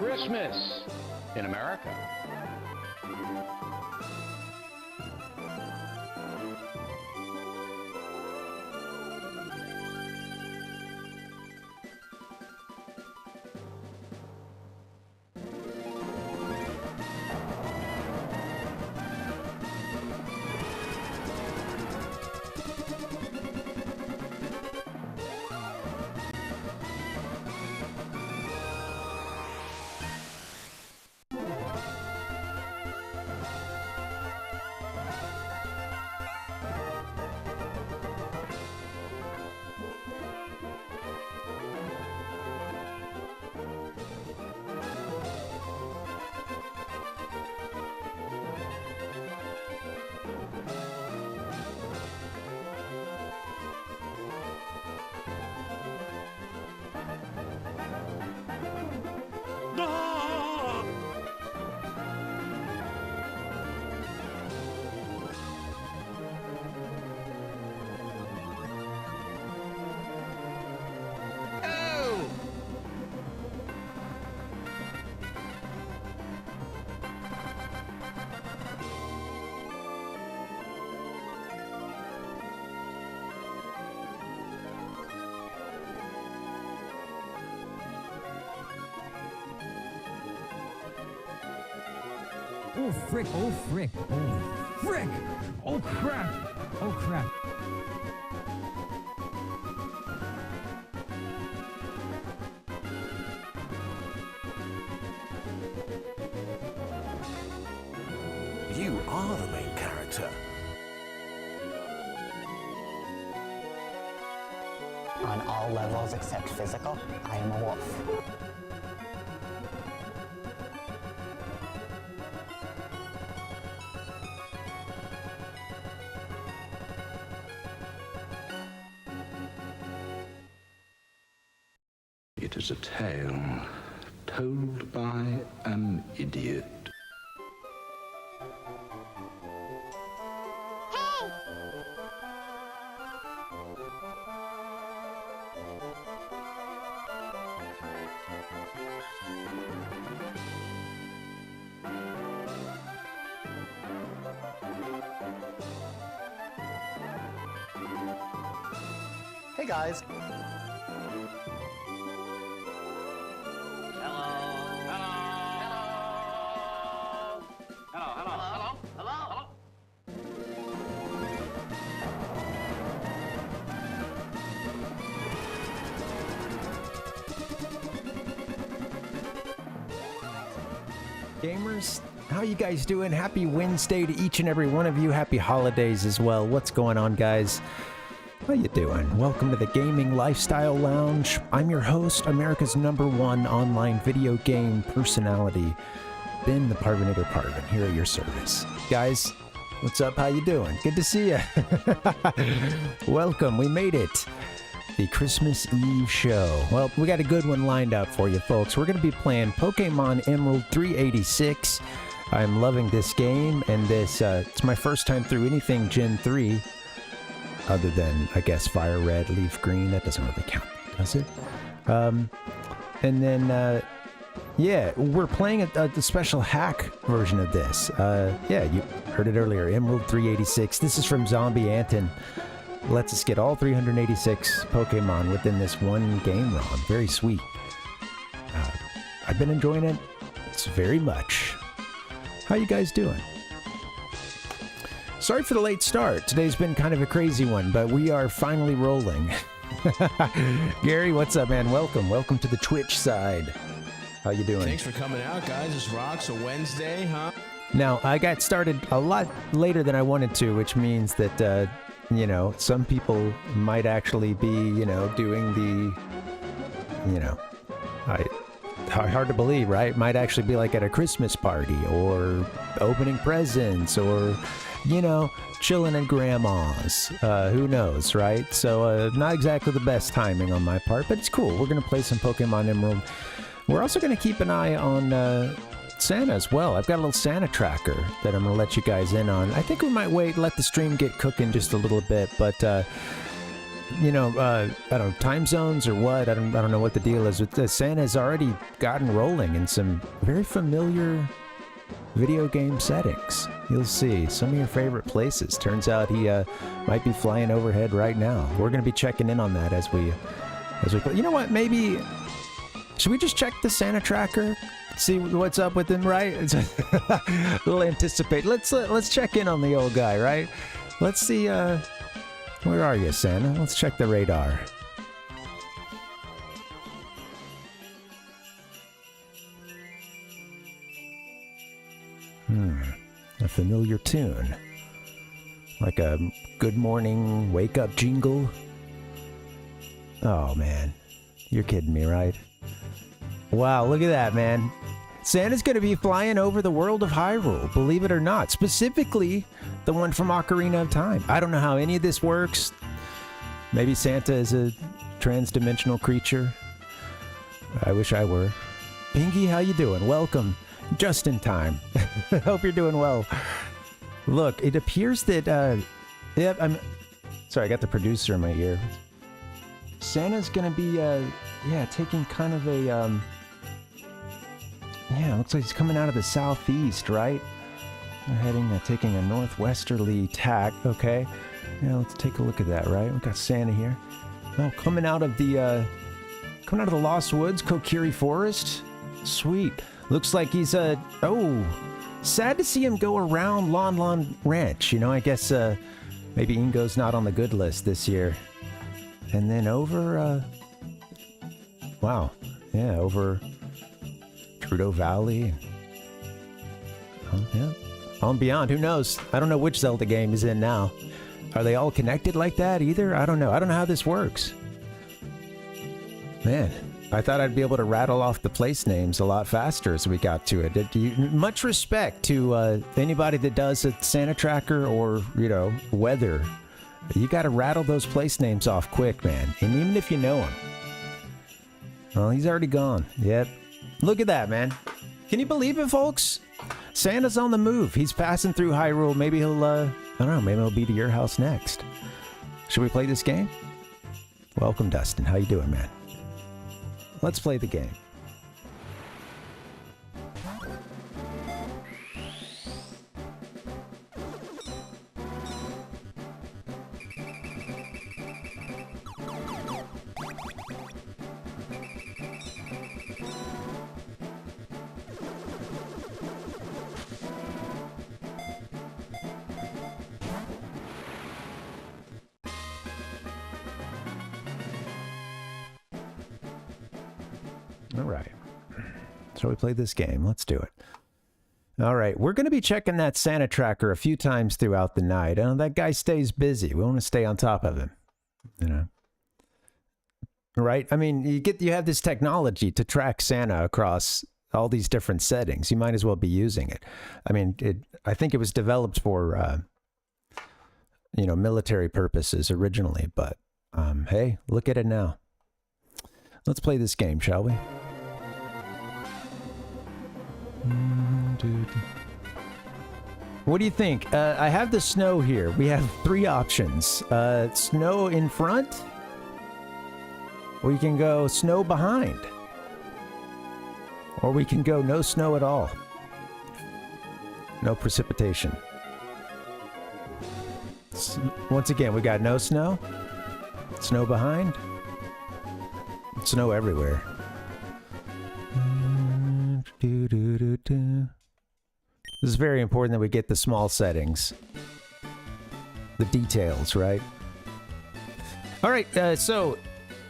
Christmas in America. Oh frick, oh frick, oh frick, oh crap, oh crap. You are the main character. On all levels except physical, I am a wolf. It is a tale told by an idiot. Hey guys. Gamers, how you guys doing? Happy Wednesday to each and every one of you. Happy holidays as well. What's going on, guys? How you doing? Welcome to the Gaming Lifestyle Lounge. I'm your host, America's #1 online video game personality, Ben the Parvinator Parvin, here at your service. Guys, what's up? How you doing? Good to see you. Welcome. We made it. The Christmas Eve show. Well, we got a good one lined up for you folks. We're going to be playing Pokemon Emerald 386. I'm loving this game, and this it's my first time through anything Gen 3, other than, I guess, Fire Red, Leaf Green. That doesn't really count, does it? And then, yeah, we're playing a special hack version of this. Yeah, you heard it earlier, Emerald 386. This is from Zombie Anton. Lets us get all 386 Pokemon within this one game run. Very sweet. I've been enjoying it. It's very much. How you guys doing? Sorry for the late start. Today's been kind of a crazy one, but we are finally rolling. Gary, what's up, man? Welcome. Welcome to the Twitch side. How you doing? Thanks for coming out, guys. This rocks. A Wednesday, huh? Now, I got started a lot later than I wanted to, which means that, you know, some people might actually be, you know, doing the, you know, hard to believe, right? Might actually be like at a Christmas party or opening presents or, you know, chilling at grandma's. Who knows, right? So not exactly the best timing on my part, but it's cool. We're going to play some Pokemon Emerald. We're also going to keep an eye on Santa as well. I've got a little Santa tracker that I'm going to let you guys in on. I think we might wait, let the stream get cooking just a little bit, but you know, I don't know, time zones or what. I don't know what the deal is. But Santa's already gotten rolling in some very familiar video game settings. You'll see some of your favorite places. Turns out he might be flying overhead right now. We're going to be checking in on that as we play. You know what? Maybe should we just check the Santa tracker? See what's up with him, right? We'll anticipate. Let's check in on the old guy, right? Let's see. Where are you, Santa? Let's check the radar. A familiar tune. Like a good morning wake up jingle. Oh man, you're kidding me, right? Wow, look at that, man. Santa's gonna be flying over the world of Hyrule, believe it or not. Specifically, the one from Ocarina of Time. I don't know how any of this works. Maybe Santa is a trans-dimensional creature. I wish I were. Pinky, how you doing? Welcome. Just in time. Hope you're doing well. Look, it appears that, yep, I'm... Sorry, I got the producer in my ear. Santa's gonna be, yeah, taking kind of a, yeah, looks like he's coming out of the southeast, right? They're heading, taking a northwesterly tack, okay? Yeah, let's take a look at that, right? We've got Santa here. Oh, coming out of the Lost Woods, Kokiri Forest. Sweet. Looks like he's, oh, sad to see him go around Lon Lon Ranch. You know, I guess, maybe Ingo's not on the good list this year. And then over, wow, yeah, over Trudeau Valley. Oh, yeah. On Beyond, who knows? I don't know which Zelda game is in now. Are they all connected like that either? I don't know. I don't know how this works. Man, I thought I'd be able to rattle off the place names a lot faster as we got to it. Much respect to anybody that does a Santa tracker or, you know, weather. You got to rattle those place names off quick, man. And even if you know them. Well, he's already gone. Yep. Look at that, man. Can you believe it, folks? Santa's on the move. He's passing through Hyrule. Maybe he'll, I don't know, maybe he'll be to your house next. Should we play this game? Welcome, Dustin. How you doing, man? Let's play the game. All right. Shall we play this game? Let's do it. All right. We're going to be checking that Santa tracker a few times throughout the night. That guy stays busy. We want to stay on top of him. You know? Right? I mean, you have this technology to track Santa across all these different settings. You might as well be using it. I mean, I think it was developed for, you know, military purposes originally. But, hey, look at it now. Let's play this game, shall we? What do you think? I have the snow here. We have 3 options. Snow in front. We can go snow behind. Or we can go no snow at all. No precipitation. Once again, we got no snow. Snow behind. Snow everywhere. This is very important that we get the small settings. The details, right? All right, so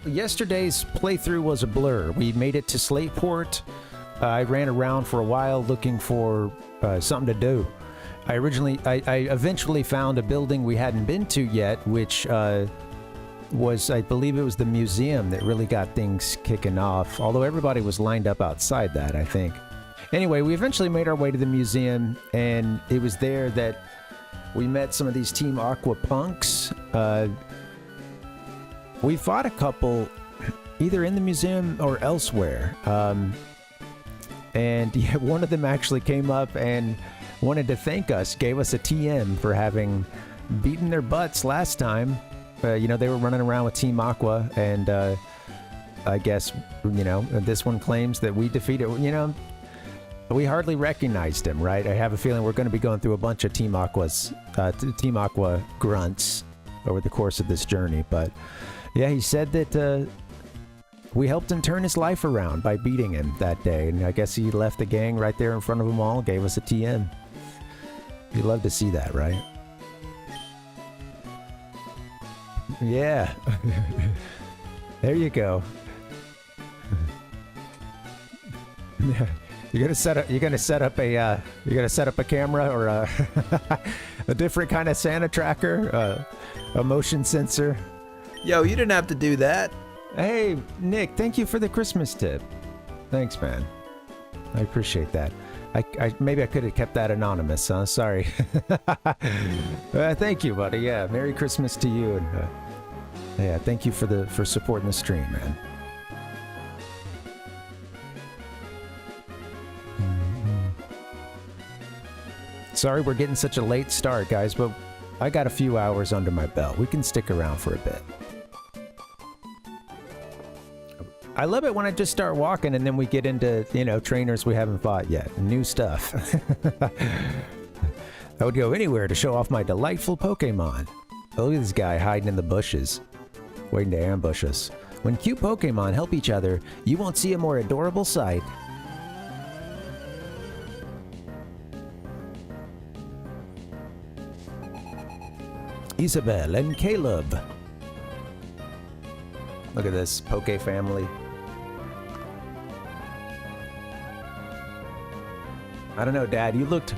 yesterday's playthrough was a blur. We made it to Slateport. I ran around for a while looking for something to do. I eventually found a building we hadn't been to yet, which was, I believe it was the museum that really got things kicking off, although everybody was lined up outside that, I think. Anyway, we eventually made our way to the museum, and it was there that we met some of these Team Aqua punks. We fought a couple either in the museum or elsewhere. And yeah, one of them actually came up and wanted to thank us, gave us a TM for having beaten their butts last time. you know, they were running around with Team Aqua, and I guess, you know, this one claims that we defeated, you know, we hardly recognized him, right? I have a feeling we're going to be going through a bunch of Team Aqua grunts over the course of this journey, but yeah, he said that we helped him turn his life around by beating him that day, and I guess he left the gang right there in front of them all, gave us a TM. You'd love to see that, right? Yeah. There you go. You're gonna set up a camera or a different kind of Santa tracker, a motion sensor. Yo, you didn't have to do that. Hey, Nick, thank you for the Christmas tip. Thanks, man. I appreciate that. I maybe I could have kept that anonymous, huh? Sorry. Thank you, buddy. Yeah, Merry Christmas to you, and yeah, thank you for supporting the stream, man. Sorry we're getting such a late start, guys, but I got a few hours under my belt. We can stick around for a bit. I love it when I just start walking and then we get into, you know, trainers we haven't fought yet. New stuff. I would go anywhere to show off my delightful Pokémon. Oh, look at this guy hiding in the bushes, waiting to ambush us. When cute Pokémon help each other, you won't see a more adorable sight. Isabel and Caleb. Look at this Poke family. I don't know, Dad. You looked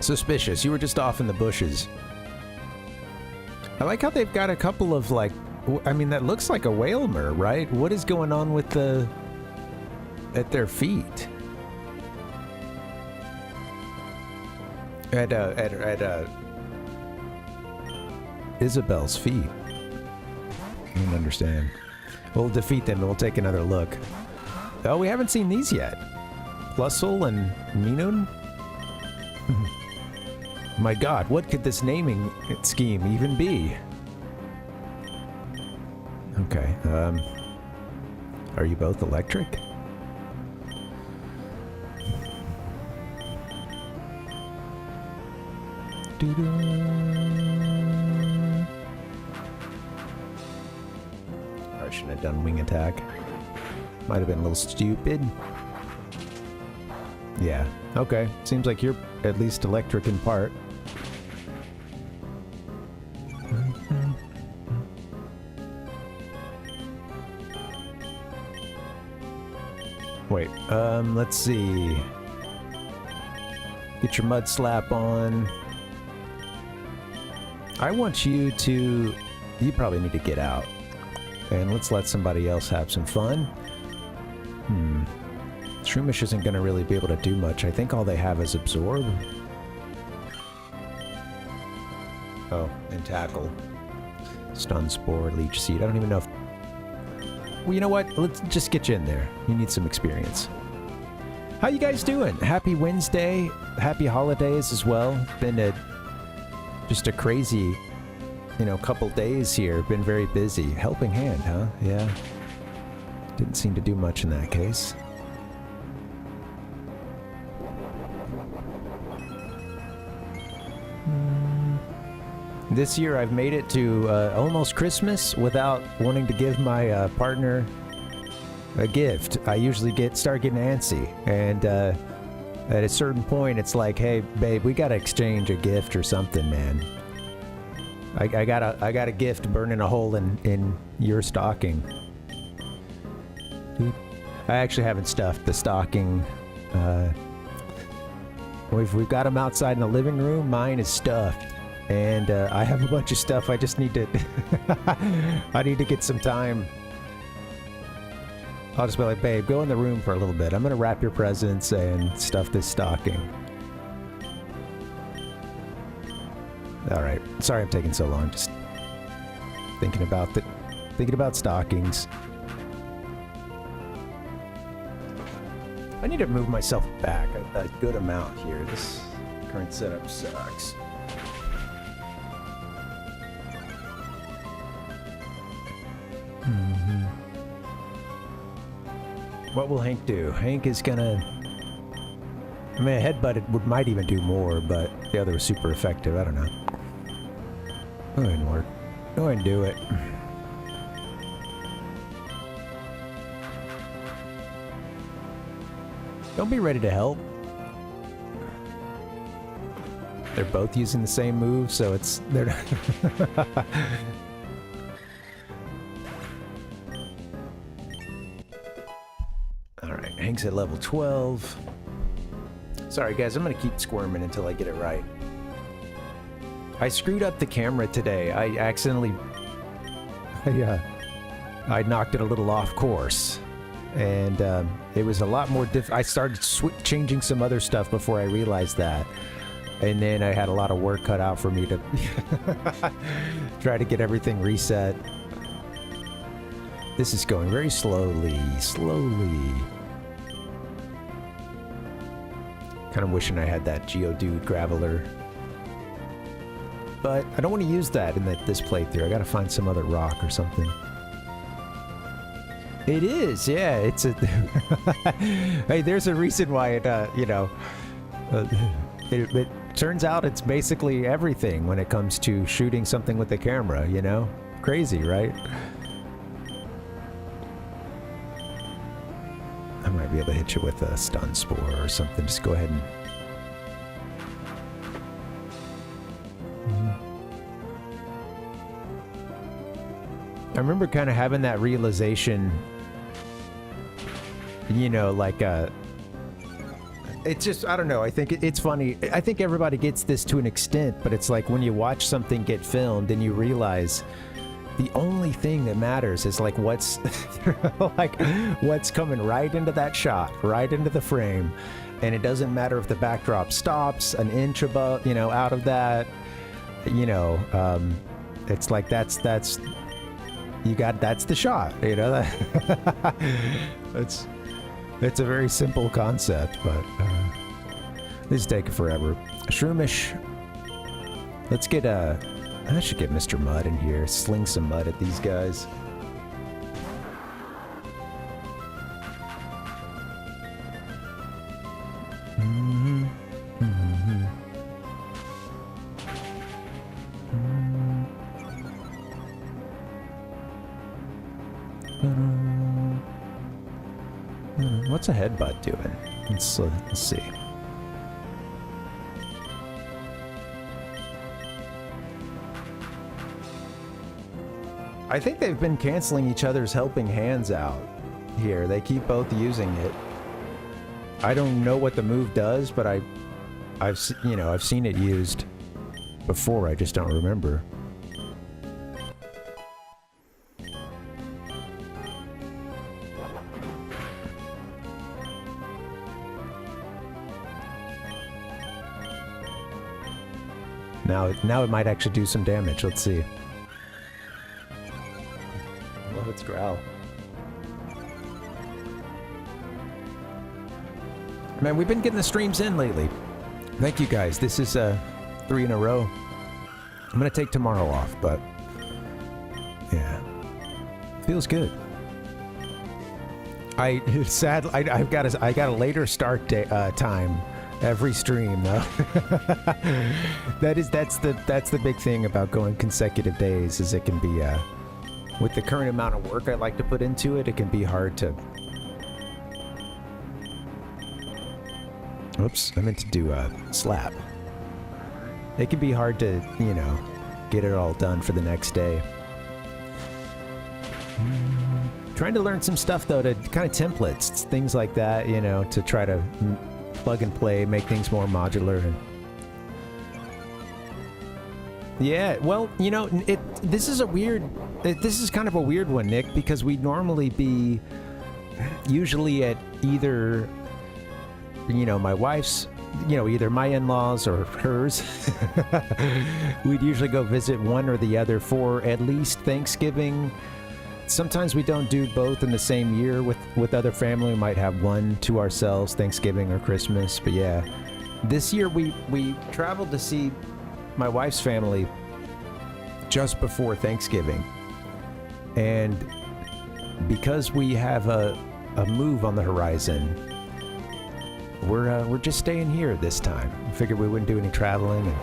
suspicious. You were just off in the bushes. I like how they've got a couple of, like, I mean, that looks like a Whalmer, right? What is going on with the... at their feet? At Isabel's feet. I don't understand. We'll defeat them and we'll take another look. Oh, we haven't seen these yet. Plusle and Minun? My god, what could this naming scheme even be? Okay, are you both electric? I shouldn't have done wing attack. Might have been a little stupid. Yeah, okay. Seems like you're at least electric in part. Wait, let's see. Get your mud slap on. I want you to... You probably need to get out. And let's let somebody else have some fun. Shroomish isn't going to really be able to do much. I think all they have is Absorb. Oh, and Tackle. Stun Spore, Leech Seed. I don't even know if... Well, you know what? Let's just get you in there. You need some experience. How you guys doing? Happy Wednesday. Happy holidays as well. Been just a crazy, you know, couple days here. Been very busy. Helping Hand, huh? Yeah. Didn't seem to do much in that case. This year I've made it to almost Christmas without wanting to give my partner a gift. I usually start getting antsy, and at a certain point it's like, hey babe, we gotta exchange a gift or something, man. I got a gift burning a hole in your stocking. I actually haven't stuffed the stocking. We've got them outside in the living room. Mine is stuffed. And I have a bunch of stuff. I just need to... I need to get some time. I'll just be like, babe, go in the room for a little bit. I'm going to wrap your presents and stuff this stocking. Alright. Sorry I'm taking so long. Just thinking about stockings. I need to move myself back a good amount here. This current setup sucks. What will Hank do? Hank is gonna... I mean, a headbutt might even do more, but the other was super effective. I don't know. Go ahead and work. Go ahead and do it. Don't be ready to help. They're both using the same move, so it's... they're Alright, Hank's at level 12. Sorry guys, I'm gonna keep squirming until I get it right. I screwed up the camera today. I accidentally... I knocked it a little off course. And it was a lot more I started changing some other stuff before I realized that. And then I had a lot of work cut out for me to try to get everything reset. This is going very slowly, slowly. Kind of wishing I had that Geodude Graveler. But I don't want to use that in this playthrough. I gotta find some other rock or something. It is, yeah, it's a... Hey, there's a reason why it, you know... it turns out it's basically everything when it comes to shooting something with the camera, you know? Crazy, right? I might be able to hit you with a stun spore or something. Just go ahead and... I remember kind of having that realization, you know, like, it's just, I don't know, I think it's funny. I think everybody gets this to an extent, but it's like when you watch something get filmed and you realize the only thing that matters is like what's, like, what's coming right into that shot, right into the frame. And it doesn't matter if the backdrop stops an inch above, you know, out of that, you know, it's like that's that's the shot, you know. It's a very simple concept, but this is taking forever. Shroomish. Let's get I should get Mr. Mud in here. Sling some mud at these guys. What's a headbutt doing? Let's see. I think they've been canceling each other's helping hands out here. They keep both using it. I don't know what the move does, but I've seen it used before. I just don't remember. Now it might actually do some damage. Let's see. Well, let's growl. Man, we've been getting the streams in lately. Thank you guys. This is 3 in a row. I'm gonna take tomorrow off, but yeah, feels good. I got a later start time every stream though. That's the big thing about going consecutive days, is it can be with the current amount of work I like to put into it, it can be hard to... Oops, I meant to do a slap. It can be hard to, you know, get it all done for the next day. Trying to learn some stuff though, to kind of templates, things like that, you know, to try to plug and play, make things more modular. And yeah, well, you know, this is kind of a weird one, Nick, because we'd normally be usually at either, you know, my wife's, you know, either my in-laws or hers. We'd usually go visit one or the other for at least Thanksgiving. Sometimes we don't do both in the same year with other family. We might have one to ourselves, Thanksgiving or Christmas. But yeah, this year we traveled to see my wife's family just before Thanksgiving. And because we have a move on the horizon, we're just staying here this time. Figured we wouldn't do any traveling and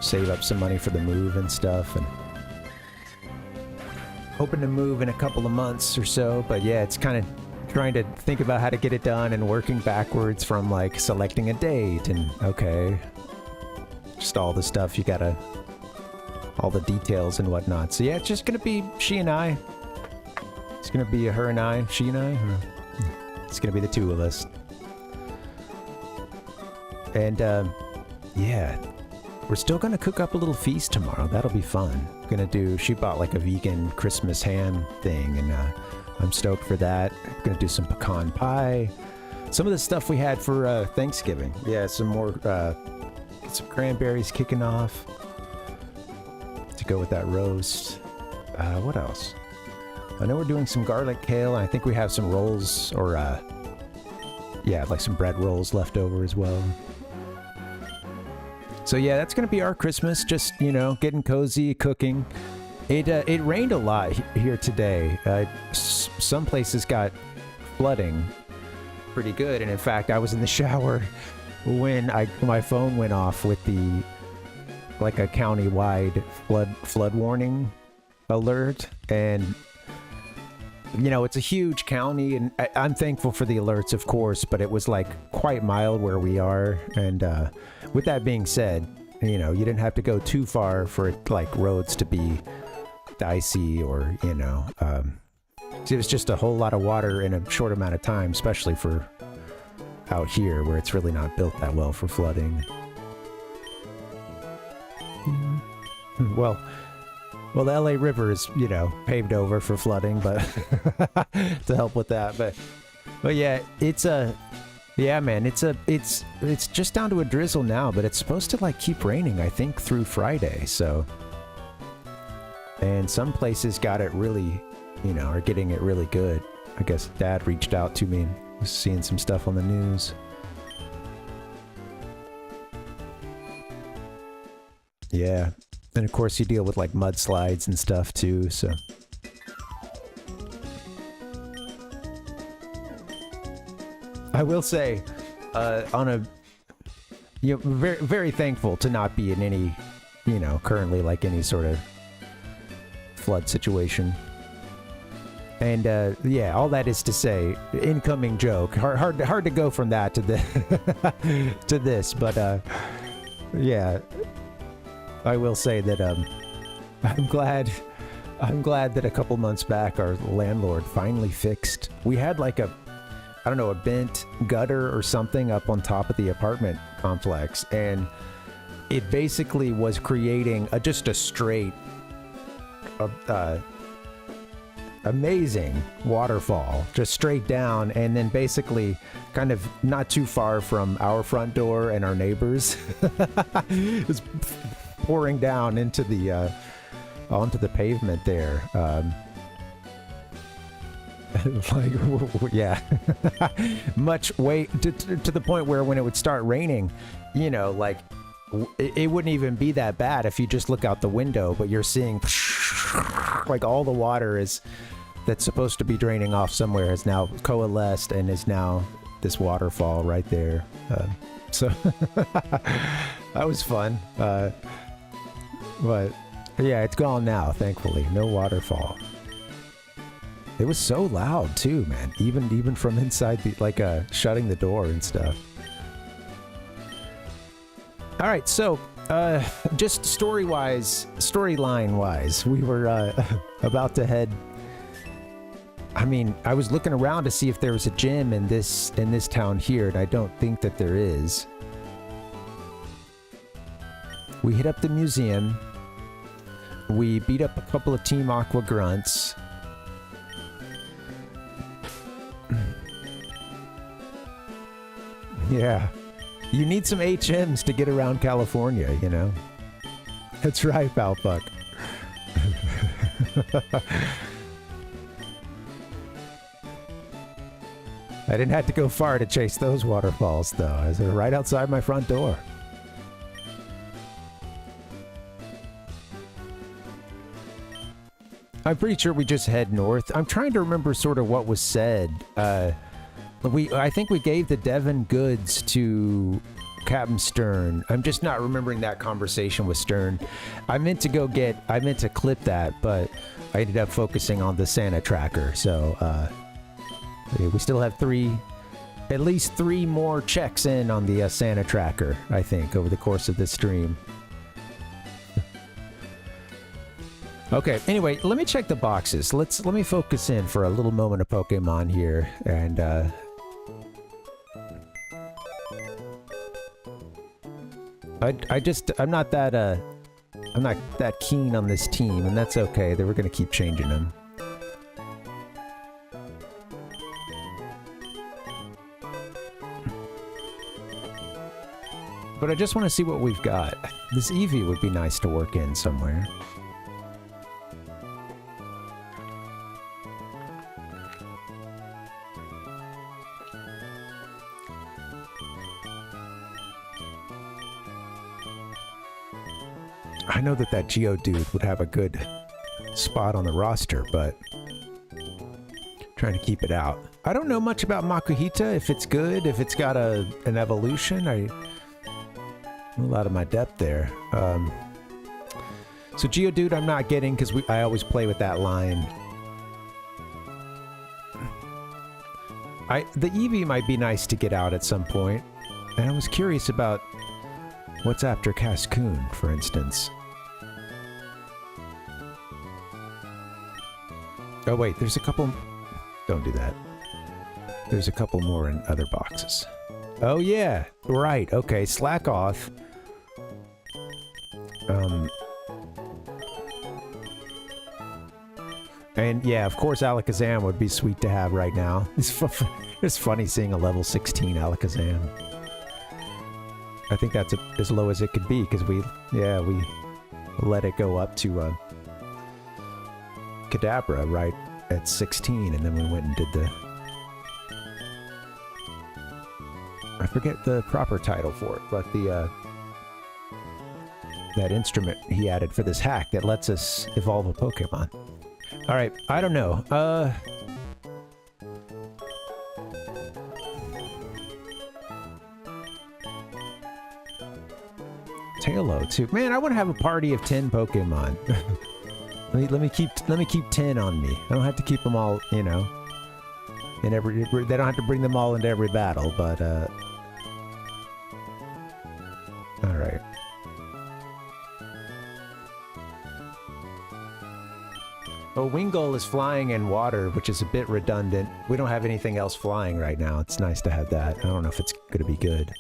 save up some money for the move and stuff, and hoping to move in a couple of months or so. But yeah, it's kind of trying to think about how to get it done and working backwards from like selecting a date and okay, just all the stuff you gotta, all the details and whatnot. So yeah, it's just gonna be she and I. It's gonna be her and I, she and I. It's gonna be the two of us. And yeah, we're still gonna cook up a little feast tomorrow. That'll be fun. She bought like a vegan Christmas ham thing, and I'm stoked for that. Gonna do some pecan pie. Some of the stuff we had for Thanksgiving. Yeah, some more, get some cranberries kicking off to go with that roast. What else? I know we're doing some garlic kale, and I think we have some rolls, or yeah, like some bread rolls left over as well. So yeah, that's gonna be our Christmas, just, you know, getting cozy, cooking. It rained a lot here today. Some places got flooding pretty good, and in fact, I was in the shower when my phone went off with the like a county-wide flood warning alert. And you know, it's a huge county, and I'm thankful for the alerts, of course, but it was like quite mild where we are. And with that being said, you know, you didn't have to go too far for like roads to be dicey, or you know, it was just a whole lot of water in a short amount of time, especially for out here where it's really not built that well for flooding. Well, the LA River is, you know, paved over for flooding, but to help with that. But yeah, yeah, man, it's just down to a drizzle now, but it's supposed to like keep raining, I think, through Friday. So, and some places got it really, you know, are getting it really good. I guess Dad reached out to me and was seeing some stuff on the news. Yeah. And of course you deal with like mudslides and stuff too, so. I will say, you know, very, very thankful to not be in any, you know, currently like any sort of flood situation. And yeah, all that is to say, incoming joke. Hard to go from that to the to this, but yeah, I will say that I'm glad that a couple months back our landlord finally fixed. We had like a, I don't know, a bent gutter or something up on top of the apartment complex, and it basically was creating just a straight amazing waterfall just straight down, and then basically kind of not too far from our front door and our neighbors. It was pouring down into the onto the pavement there. Like, yeah, much weight to the point where when it would start raining, you know, like it wouldn't even be that bad if you just look out the window, but you're seeing like all the water that's supposed to be draining off somewhere has now coalesced and is now this waterfall right there. So that was fun. But yeah, it's gone now, thankfully. No waterfall. It was so loud too, man. Even from inside the, like, shutting the door and stuff. All right, so just storyline wise, we were about to head. I mean, I was looking around to see if there was a gym in this town here, and I don't think that there is. We hit up the museum. We beat up a couple of Team Aqua grunts. Yeah. You need some HMs to get around California, you know? That's right, Palpuck. I didn't have to go far to chase those waterfalls, though. I was right outside my front door. I'm pretty sure we just head north. I'm trying to remember sort of what was said. I think we gave the Devon goods to Captain Stern. I'm just not remembering that conversation with Stern. I meant to clip that, but I ended up focusing on the Santa tracker. So we still have at least three more checks in on the Santa tracker, I think, over the course of this stream. Okay, anyway, let me check the boxes. Let me focus in for a little moment of Pokemon here, and I'm not that keen on this team, and that's okay. They were gonna keep changing them. But I just want to see what we've got. This Eevee would be nice to work in somewhere. I know that Geodude would have a good spot on the roster, but trying to keep it out. I don't know much about Makuhita, if it's good, if it's got an evolution. I'm out of my depth there. So Geodude I'm not getting because I always play with that line. The Eevee might be nice to get out at some point. And I was curious about what's after Cascoon, for instance. Oh wait, there's a couple... Don't do that. There's a couple more in other boxes. Oh yeah, right, okay, slack off. And yeah, of course Alakazam would be sweet to have right now. It's funny seeing a level 16 Alakazam. I think that's as low as it could be, because we let it go up to Kadabra right at 16, and then we went and did the... I forget the proper title for it, but the that instrument he added for this hack that lets us evolve a Pokemon. Alright, I don't know. Tailo too. Man, I want to have a party of 10 Pokemon. let me keep 10 on me. I don't have to keep them all, you know. They don't have to bring them all into every battle, but all right. Oh, Wingull is flying in water, which is a bit redundant. We don't have anything else flying right now. It's nice to have that. I don't know if it's going to be good.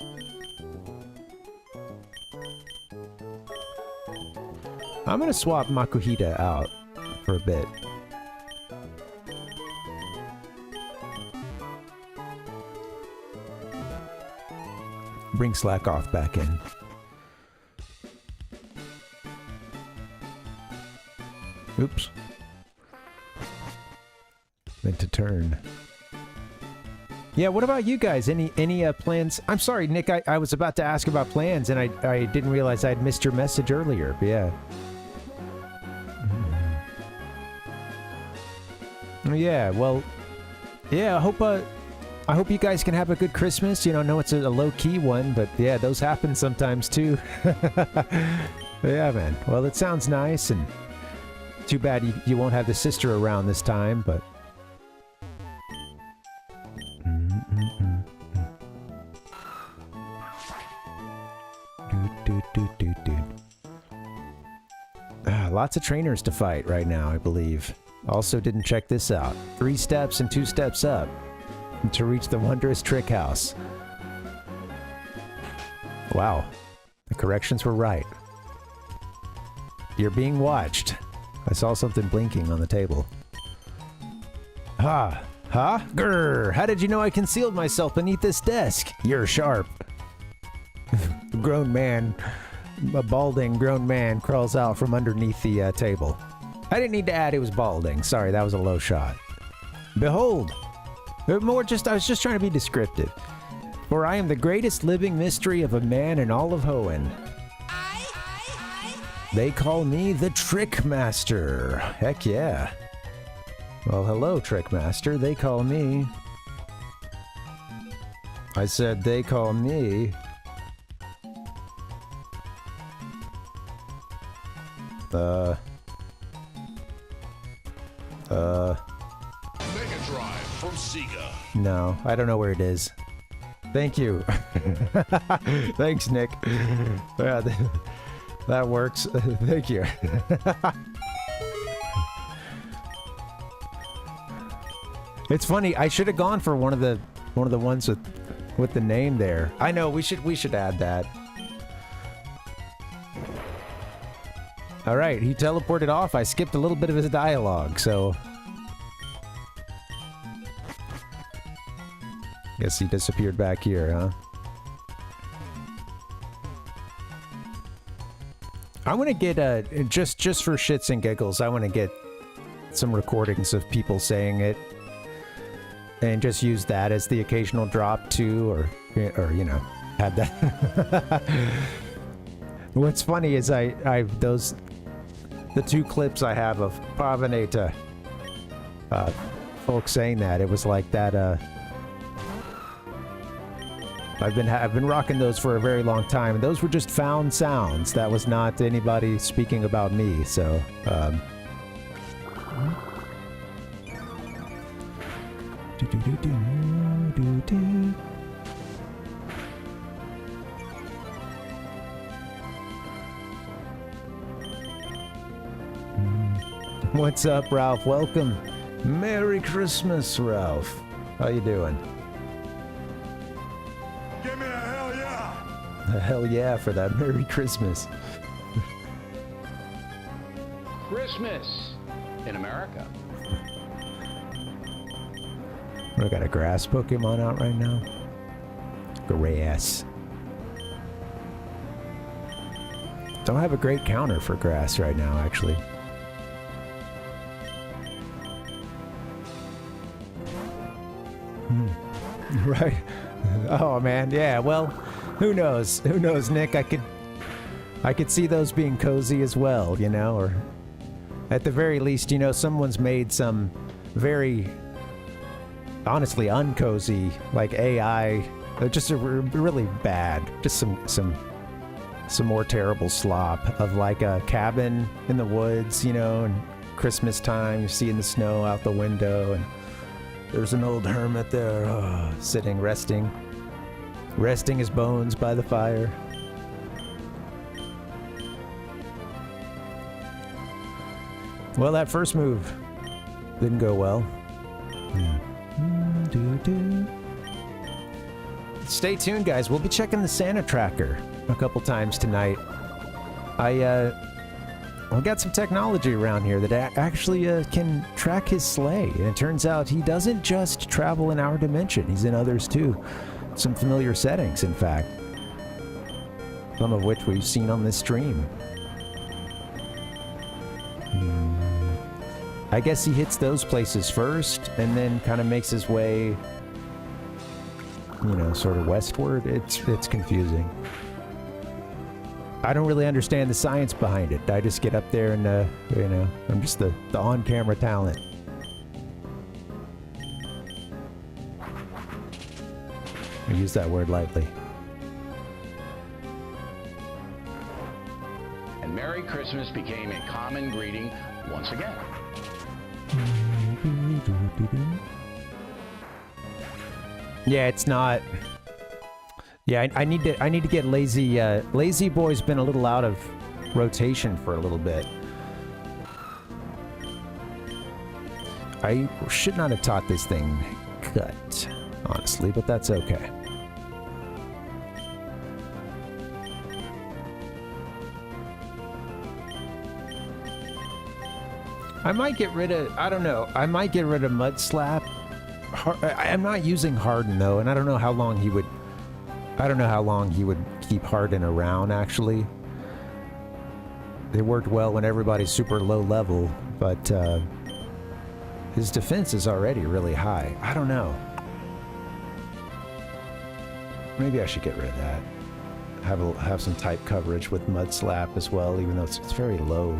I'm going to swap Makuhita out for a bit. Bring Slack off back in. Oops. Meant to turn. Yeah, what about you guys? Any plans? I'm sorry, Nick, I was about to ask about plans, and I didn't realize I'd missed your message earlier. But yeah. Yeah, well, yeah, I hope you guys can have a good Christmas. You know, I know it's a low-key one, but yeah, those happen sometimes too. Yeah, man. Well, it sounds nice, and too bad you won't have the sister around this time, but... Lots of trainers to fight right now, I believe. Also didn't check this out. 3 steps and 2 steps up to reach the wondrous trick house. Wow. The corrections were right. You're being watched. I saw something blinking on the table. Ha! Ha? Grr! How did you know I concealed myself beneath this desk? You're sharp. A grown man, a balding grown man crawls out from underneath the table. I didn't need to add it was balding. Sorry, that was a low shot. Behold! I was just trying to be descriptive. For I am the greatest living mystery of a man in all of Hoenn. They call me the Trick Master. Heck yeah. Well, hello, Trickmaster. They call me. I said they call me. Mega Drive from Sega. No, I don't know where it is. Thank you. Thanks, Nick. Yeah, that works. Thank you. It's funny. I should have gone for one of the ones with the name there. I know we should add that. All right, he teleported off. I skipped a little bit of his dialogue, so guess he disappeared back here, huh? I want to get just for shits and giggles. I want to get some recordings of people saying it, and just use that as the occasional drop too, or you know, have that. What's funny is the two clips I have of Parvinator, folks saying that, it was like that. I've been rocking those for a very long time, and those were just found sounds. That was not anybody speaking about me. So. What's up, Ralph? Welcome. Merry Christmas, Ralph. How you doing? Give me a hell yeah! A hell yeah for that Merry Christmas. Christmas in America. I got a grass Pokemon out right now. Grass. Don't have a great counter for grass right now, actually. Right. Oh man, yeah. Well, who knows? Who knows, Nick? I could see those being cozy as well, you know, or at the very least, you know, someone's made some very honestly uncozy, like AI, just a really bad, just some more terrible slop of like a cabin in the woods, you know, and Christmas time, you're seeing the snow out the window, and there's an old hermit there, sitting, resting his bones by the fire. Well, that first move didn't go well. Stay tuned, guys. We'll be checking the Santa tracker a couple times tonight. I've got some technology around here that actually can track his sleigh. And it turns out he doesn't just travel in our dimension. He's in others too. Some familiar settings, in fact. Some of which we've seen on this stream. I guess he hits those places first and then kind of makes his way, you know, sort of westward. It's confusing. I don't really understand the science behind it. I just get up there and, you know, I'm just the on-camera talent. I use that word lightly. And Merry Christmas became a common greeting once again. Yeah, it's not. Yeah, I need to get lazy. Lazy Boy's been a little out of rotation for a little bit. I should not have taught this thing cut, honestly, but that's okay. I might get rid of, I don't know, I might get rid of Mud Slap. I'm not using Harden though, and I don't know how long he would keep Harden around, actually. It worked well when everybody's super low level, but his defense is already really high. I don't know. Maybe I should get rid of that. Have some type coverage with Mud Slap as well, even though it's very low.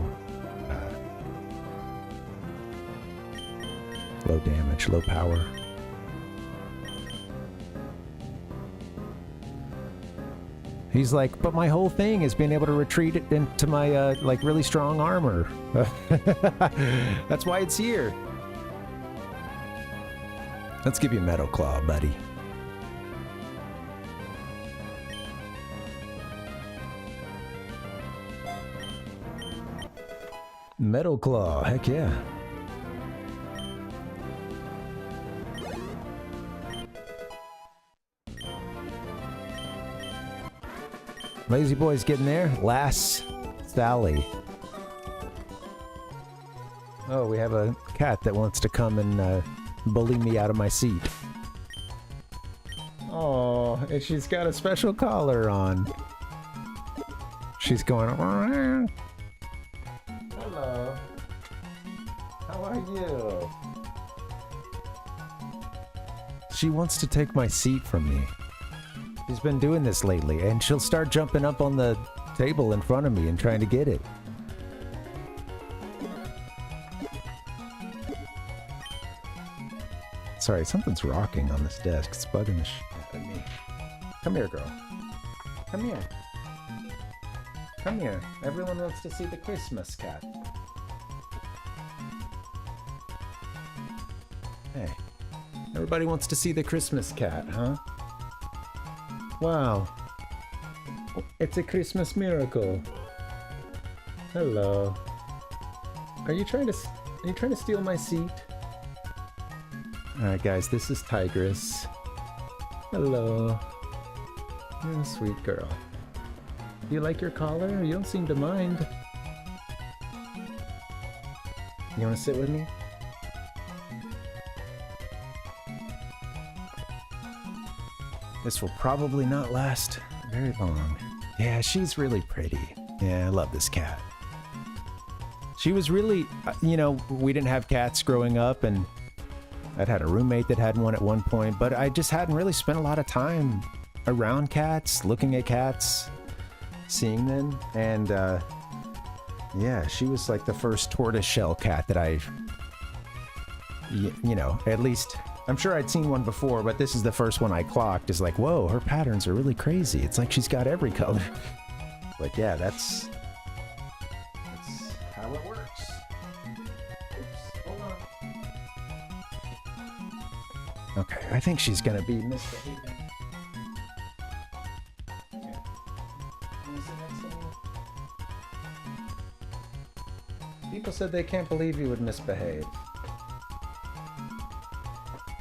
Low damage, low power. He's like, but my whole thing is being able to retreat it into my, like, really strong armor. That's why it's here. Let's give you Metal Claw, buddy. Metal Claw, heck yeah. Lazy boy's getting there. Last Sally. Oh, we have a cat that wants to come and bully me out of my seat. Oh, and she's got a special collar on. She's going. Hello. How are you? She wants to take my seat from me. She's been doing this lately, and she'll start jumping up on the table in front of me and trying to get it. Sorry, something's rocking on this desk. It's bugging the shit out of me. Come here, girl. Come here. Come here. Everyone wants to see the Christmas cat. Hey. Everybody wants to see the Christmas cat, huh? Wow. It's a Christmas miracle. Hello. Are you trying to steal my seat? Alright guys, this is Tigress. Hello. You're a sweet girl. Do you like your collar? You don't seem to mind. You wanna sit with me? This will probably not last very long. Yeah, she's really pretty. Yeah, I love this cat. She was really, you know, we didn't have cats growing up, and I'd had a roommate that had one at one point, but I just hadn't really spent a lot of time around cats, looking at cats, seeing them, and yeah, she was like the first tortoiseshell cat that I, you know, at least... I'm sure I'd seen one before, but this is the first one I clocked. Is like, whoa, her patterns are really crazy. It's like she's got every color. But yeah, that's how it works. Oops, hold on. Okay, I think she's gonna be misbehaving. Yeah. Can you sit next to me? People said they can't believe you would misbehave.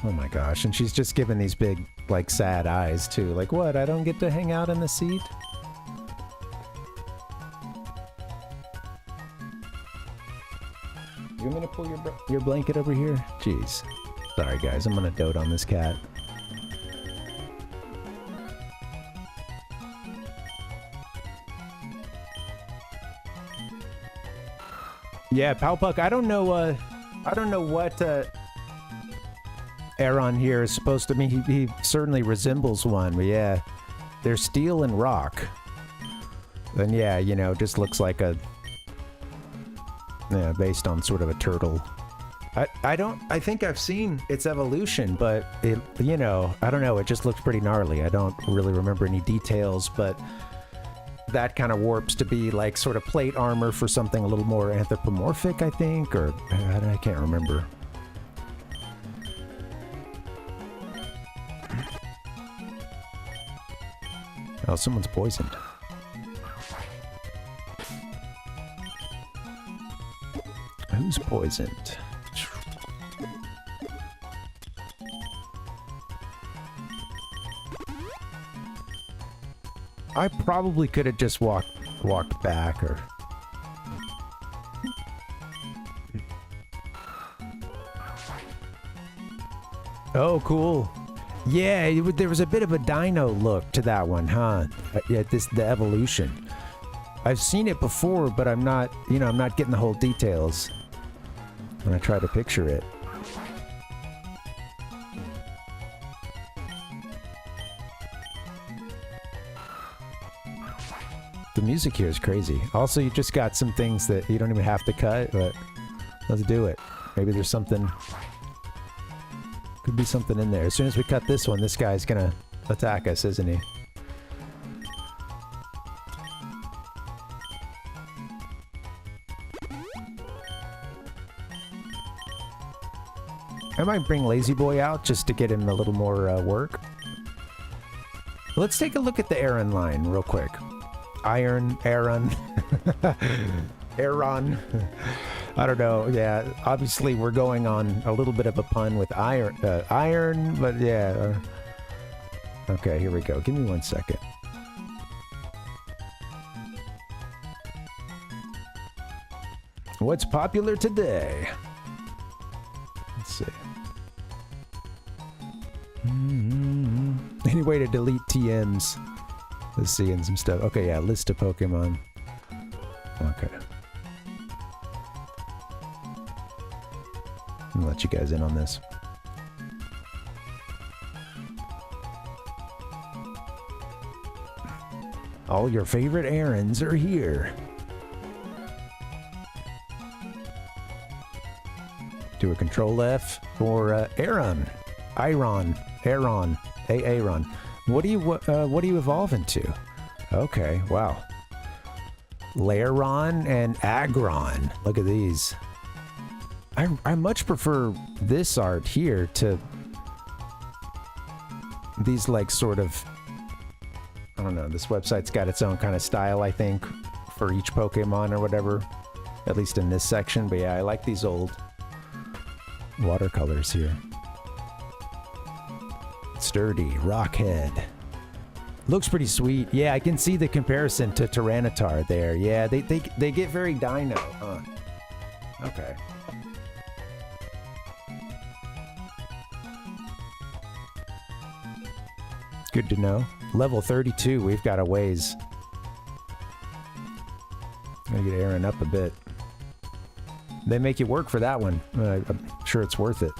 Oh my gosh, and she's just giving these big, like, sad eyes, too. Like, what, I don't get to hang out in the seat? You want me to pull your blanket over here? Jeez. Sorry, guys, I'm gonna dote on this cat. Yeah, Powpuck, I don't know what, Aaron here is supposed to mean. He certainly resembles one, but yeah, they're steel and rock. And yeah, you know, just looks like a, yeah, based on sort of a turtle. I think I've seen its evolution, but it, you know, I don't know, it just looks pretty gnarly. I don't really remember any details, but that kind of warps to be like sort of plate armor for something a little more anthropomorphic, I think, or I can't remember. Oh, someone's poisoned. Who's poisoned? I probably could have just walked back, or... Oh, cool. Yeah, there was a bit of a dino look to that one, huh? Yeah, the evolution. I've seen it before, but I'm not, you know, I'm not getting the whole details when I try to picture it. The music here is crazy. Also, you just got some things that you don't even have to cut, but let's do it. Maybe there's something Could be something in there. As soon as we cut this one, this guy's gonna attack us, isn't he? I might bring Lazy Boy out just to get him a little more work. Let's take a look at the Aaron line real quick. Aaron. Aaron. I don't know. Yeah, obviously we're going on a little bit of a pun with iron, but yeah. Okay, here we go. Give me 1 second. What's popular today? Let's see. Any way to delete TMs? Let's see, and some stuff. Okay, yeah, list of Pokemon. Okay. I'll let you guys in on this. All your favorite errands are here. Do a Control F for Aaron. Aaron. What do you evolve into? Okay, wow. Lairon and Agron. Look at these. I much prefer this art here to these, like, sort of, I don't know, this website's got its own kind of style, I think, for each Pokemon or whatever, at least in this section. But yeah, I like these old watercolors here. Sturdy, Rockhead. Looks pretty sweet. Yeah, I can see the comparison to Tyranitar there. Yeah, they get very dino, huh? Okay. Good to know. Level 32, we've got a ways. Gotta get Aaron up a bit. They make you work for that one. I'm sure it's worth it.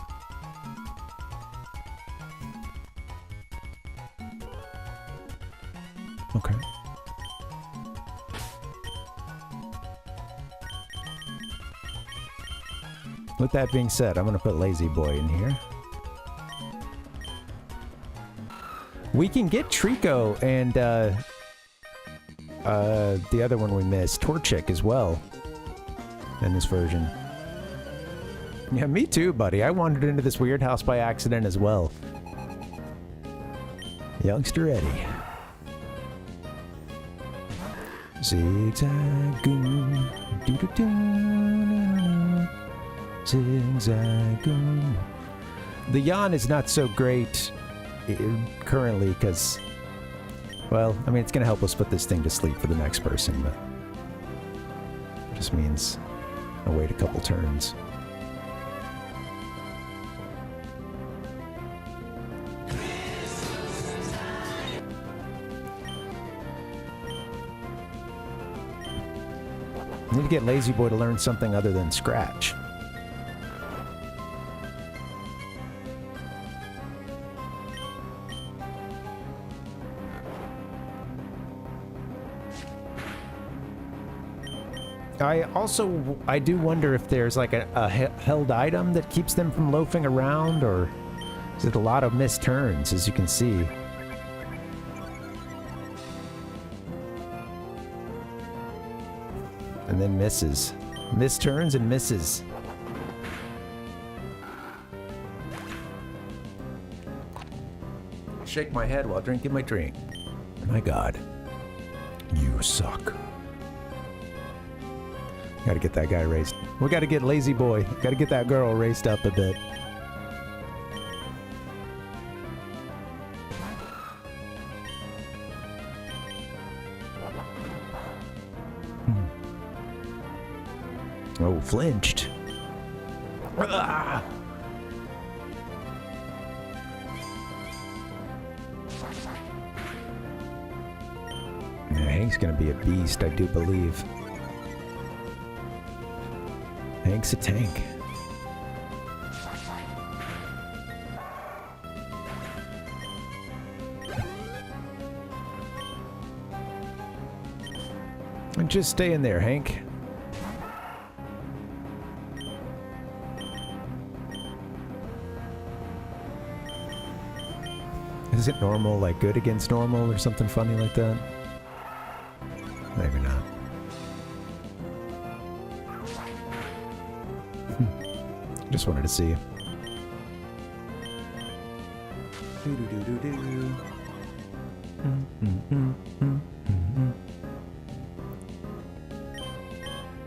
Okay. With that being said, I'm gonna put Lazy Boy in here. We can get Trico and the other one we missed, Torchic, as well in this version. Yeah, me too, buddy. I wandered into this weird house by accident as well. Youngster Eddie. Zigzag goon. Zigzag goon. The yawn is not so great currently because, well, I mean, it's gonna help us put this thing to sleep for the next person, but it just means I'll wait a couple turns. I need to get Lazy Boy to learn something other than Scratch. I do wonder if there's like a held item that keeps them from loafing around, or is it a lot of missed turns, as you can see. And then misses. Missed turns and misses. Shake my head while drinking my drink. My God. You suck. Gotta get that guy raced. We gotta get Lazy Boy. Gotta get that girl raced up a bit. Oh, flinched. Ah! Yeah, Hank's gonna be a beast, I do believe. Hank's a tank. And just stay in there, Hank. Isn't normal like good against normal or something funny like that? Maybe not. Just wanted to see.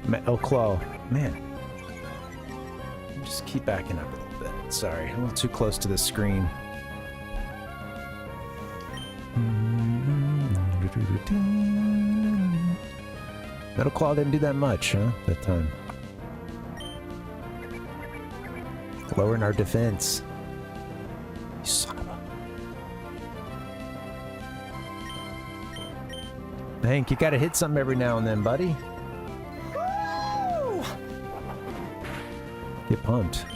Metal Claw. Man. Just keep backing up a little bit. Sorry, I'm a little too close to the screen. Metal Claw didn't do that much, huh? That time. Lowering our defense. You son of a... Hank, you gotta hit something every now and then, buddy. Woo! Get pumped.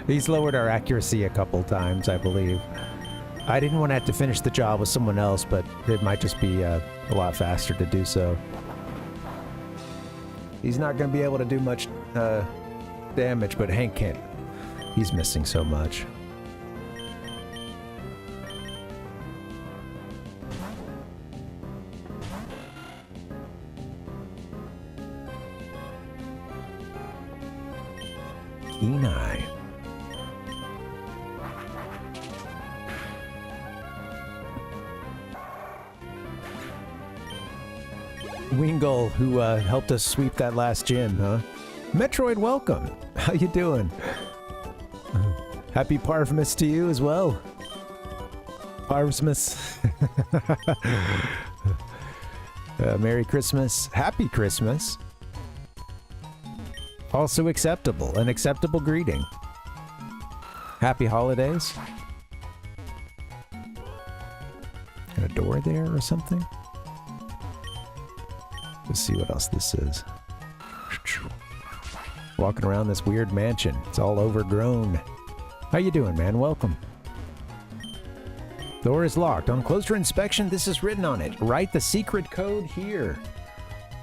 He's lowered our accuracy a couple times, I believe. I didn't want to have to finish the job with someone else, but it might just be a lot faster to do so. He's not going to be able to do much damage, but Hank can't. He's missing so much. Keen eye. Wingull, who helped us sweep that last gym, huh? Metroid, welcome. How you doing? Happy Parvmas to you as well. Parvmas. Merry Christmas. Happy Christmas. Also acceptable. An acceptable greeting. Happy holidays. Got a door there or something? Let's see what else this is. Walking around this weird mansion. It's all overgrown. How you doing, man? Welcome. Door is locked. On closer inspection, this is written on it. Write the secret code here.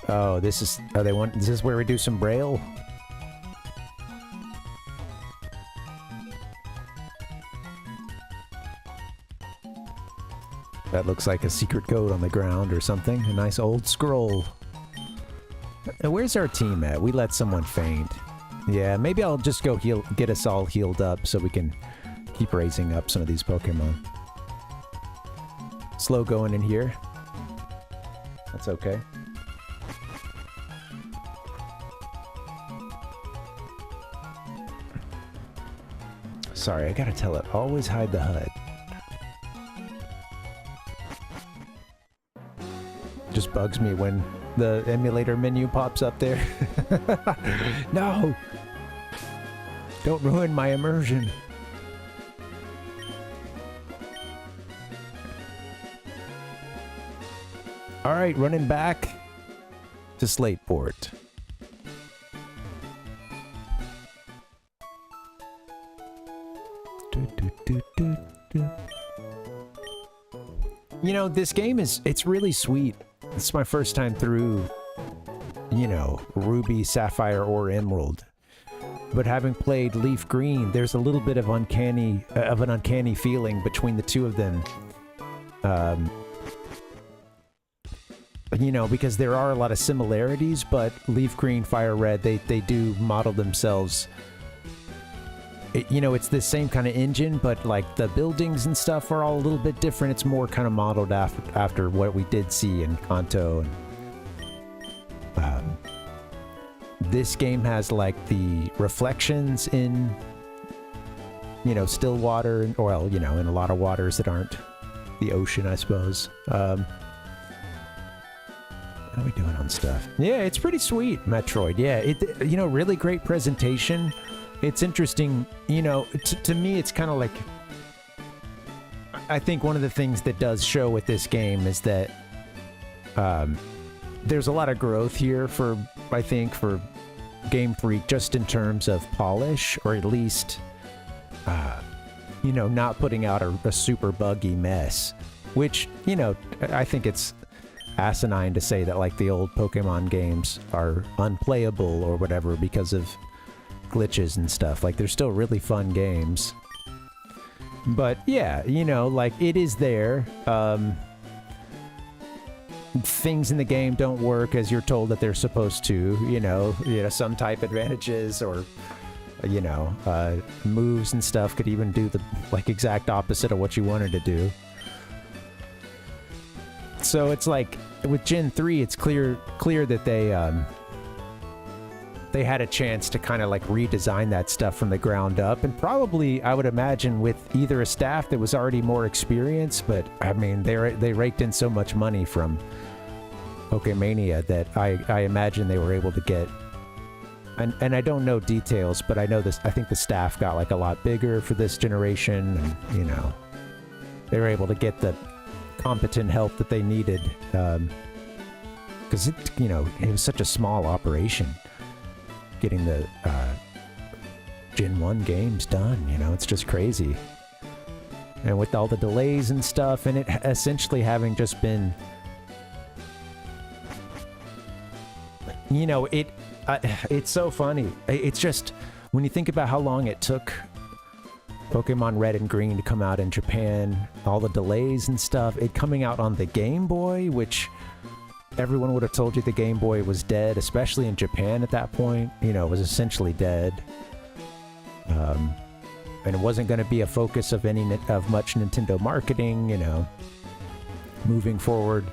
Oh, this is... Oh, they want... Is this where we do some braille? That looks like a secret code on the ground or something. A nice old scroll. Where's our team at? We let someone faint. Yeah, maybe I'll just go get us all healed up so we can keep raising up some of these Pokemon. Slow going in here. That's okay. Sorry, I gotta tell it. Always hide the HUD. Just bugs me when the emulator menu pops up there. No! Don't ruin my immersion. Alright, running back to Slateport. You know, this game it's really sweet. It's my first time through, you know, Ruby, Sapphire, or Emerald. But having played Leaf Green, there's a little bit of an uncanny feeling between the two of them. You know, because there are a lot of similarities, but Leaf Green, Fire Red, they do model themselves. You know, it's the same kind of engine, but like the buildings and stuff are all a little bit different. It's more kind of modeled after what we did see in Kanto. And, this game has like the reflections in, you know, still water, and, well, you know, in a lot of waters that aren't the ocean, I suppose. How are we doing on stuff? Yeah, it's pretty sweet, Metroid. Yeah, you know, really great presentation. It's interesting, you know, to me it's kind of like... I think one of the things that does show with this game is that there's a lot of growth here for, I think, for Game Freak, just in terms of polish, or at least you know, not putting out a super buggy mess, which, you know, I think it's asinine to say that like the old Pokemon games are unplayable or whatever because of glitches and stuff. Like, they're still really fun games. But yeah, you know, like, it is there. Things in the game don't work as you're told that they're supposed to, you know, some type advantages or, you know, moves and stuff could even do the, like, exact opposite of what you wanted to do. So it's like, with Gen 3, it's clear that they had a chance to kind of like redesign that stuff from the ground up, and probably, I would imagine, with either a staff that was already more experienced, but I mean, they raked in so much money from Pokemania that I imagine they were able to get, and I don't know details, but I know this, I think the staff got like a lot bigger for this generation, and, you know, they were able to get the competent help that they needed, because you know, it was such a small operation getting the Gen 1 games done, you know, it's just crazy. And with all the delays and stuff, and it essentially having just been, you know, it's so funny. It's just, when you think about how long it took Pokemon Red and Green to come out in Japan, all the delays and stuff, it coming out on the Game Boy, which everyone would have told you the Game Boy was dead, especially in Japan at that point. You know, it was essentially dead. And it wasn't going to be a focus of much Nintendo marketing, you know, moving forward.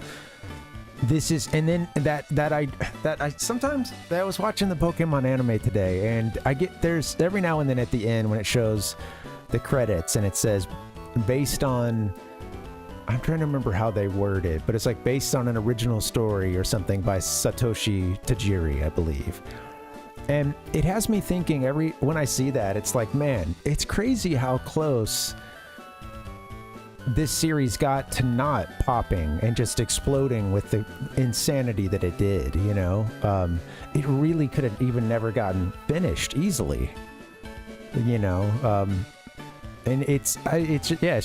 This is, and then I sometimes, I was watching the Pokemon anime today, and there's every now and then at the end when it shows the credits and it says, based on, I'm trying to remember how they word it, but it's like based on an original story or something by Satoshi Tajiri, I believe. And it has me thinking when I see that, it's like, man, it's crazy how close this series got to not popping and just exploding with the insanity that it did, you know? It really could have even never gotten finished easily, you know? And it's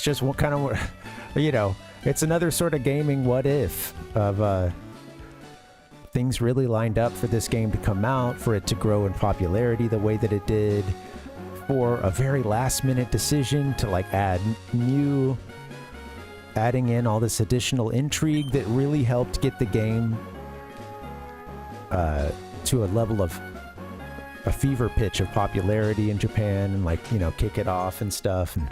just what kind of, you know, it's another sort of gaming what if of things really lined up for this game to come out, for it to grow in popularity the way that it did, for a very last minute decision to like adding in all this additional intrigue that really helped get the game to a level of a fever pitch of popularity in Japan, and like, you know, kick it off and stuff. And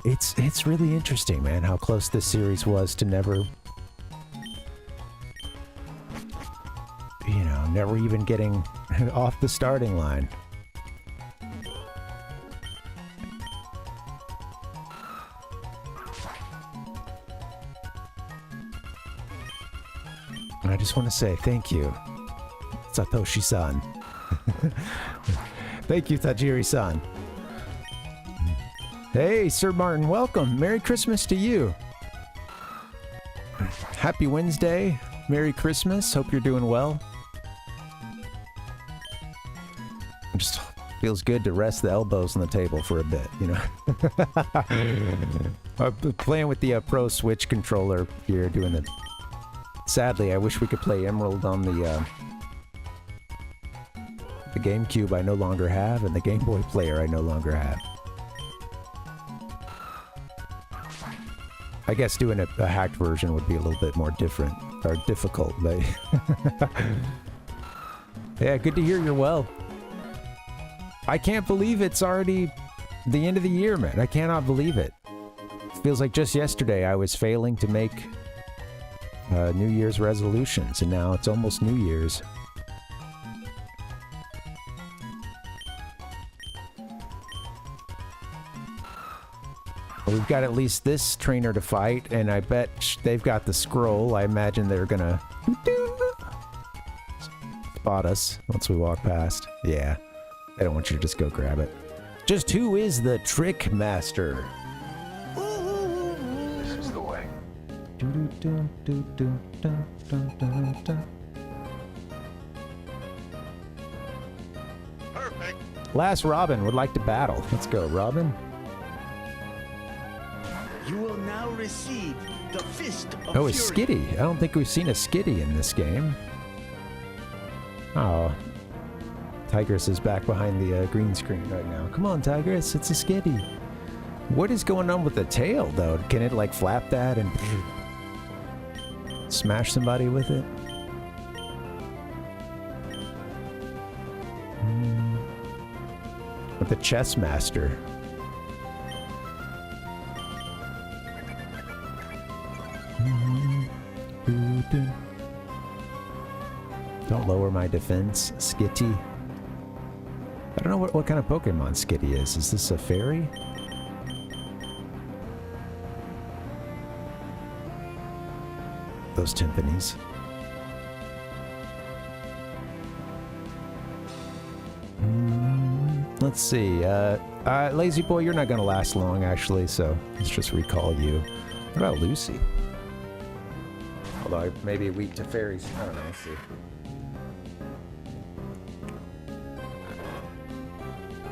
it's really interesting, man, how close this series was to never even getting off the starting line. And I just want to say thank you, Satoshi-san. Thank you, Tajiri-san. Hey, Sir Martin, welcome. Merry Christmas to you. Happy Wednesday. Merry Christmas. Hope you're doing well. It just feels good to rest the elbows on the table for a bit, you know. Playing with the Pro Switch controller here, doing the... Sadly, I wish we could play Emerald on the GameCube I no longer have, and the Game Boy player I no longer have. I guess doing a hacked version would be a little bit more different, or difficult, but... Yeah, good to hear you're well. I can't believe it's already the end of the year, man. I cannot believe it. Feels like just yesterday I was failing to make New Year's resolutions, and now it's almost New Year's. We've got at least this trainer to fight, and I bet they've got the scroll. I imagine they're gonna spot us once we walk past. Yeah, I don't want you to just go grab it. Just who is the trick master? This is the way. Perfect. Last Robin would like to battle. Let's go, Robin. You will now receive the Fist of Oh, a Fury. Skitty. I don't think we've seen a Skitty in this game. Oh. Tigress is back behind the green screen right now. Come on, Tigress. It's a Skitty. What is going on with the tail, though? Can it, like, flap that and smash somebody with it? With the chess master. Don't lower my defense, Skitty. I don't know what kind of Pokemon Skitty is. Is this a fairy? Those timpanis. Let's see. Lazy Boy, you're not going to last long, actually, so let's just recall you. What about Lucy? Although I may be weak to fairies. I don't know. Let's see.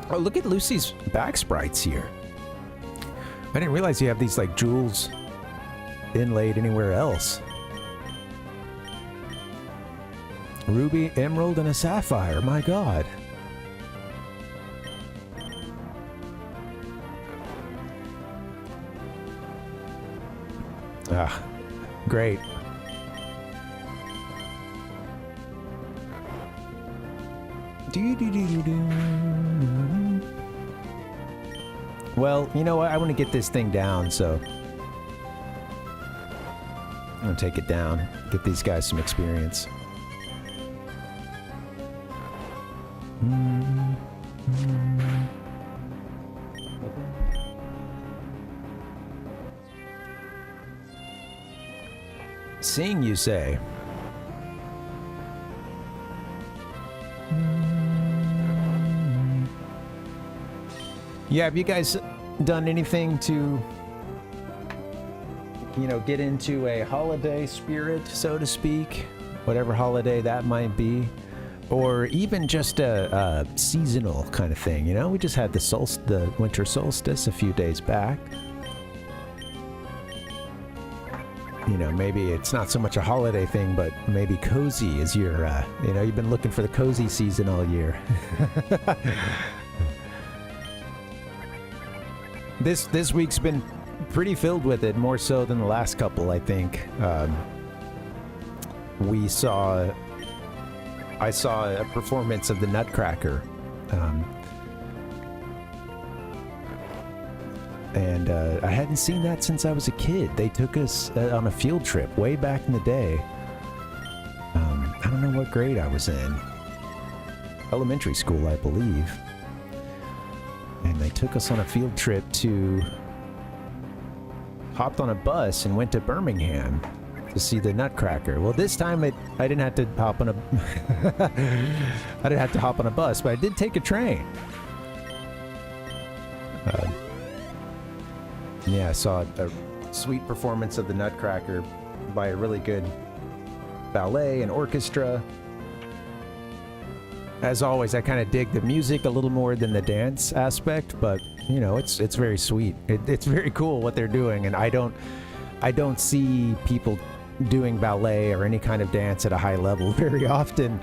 Oh, look at Lucy's back sprites here. I didn't realize you have these, like, jewels inlaid anywhere else. Ruby, emerald, and a sapphire. My god. Ah, great. Well, you know what? I want to get this thing down, so I'm going to take it down. Get these guys some experience. Sing, you say? Yeah, have you guys done anything to, you know, get into a holiday spirit, so to speak? Whatever holiday that might be. Or even just a seasonal kind of thing, you know? We just had the winter solstice a few days back. You know, maybe it's not so much a holiday thing, but maybe cozy is your, you know, you've been looking for the cozy season all year. This week's been pretty filled with it, more so than the last couple, I think. I saw a performance of the Nutcracker. And I hadn't seen that since I was a kid. They took us on a field trip way back in the day. I don't know what grade I was in. Elementary school, I believe. And they took us on a field trip hopped on a bus and went to Birmingham to see the Nutcracker. Well, this time I didn't have to hop on a I didn't have to hop on a bus, but I did take a train. Yeah, I saw a sweet performance of the Nutcracker by a really good ballet and orchestra. As always, I kind of dig the music a little more than the dance aspect, but you know, it's very sweet. It's very cool what they're doing, and I don't see people doing ballet or any kind of dance at a high level very often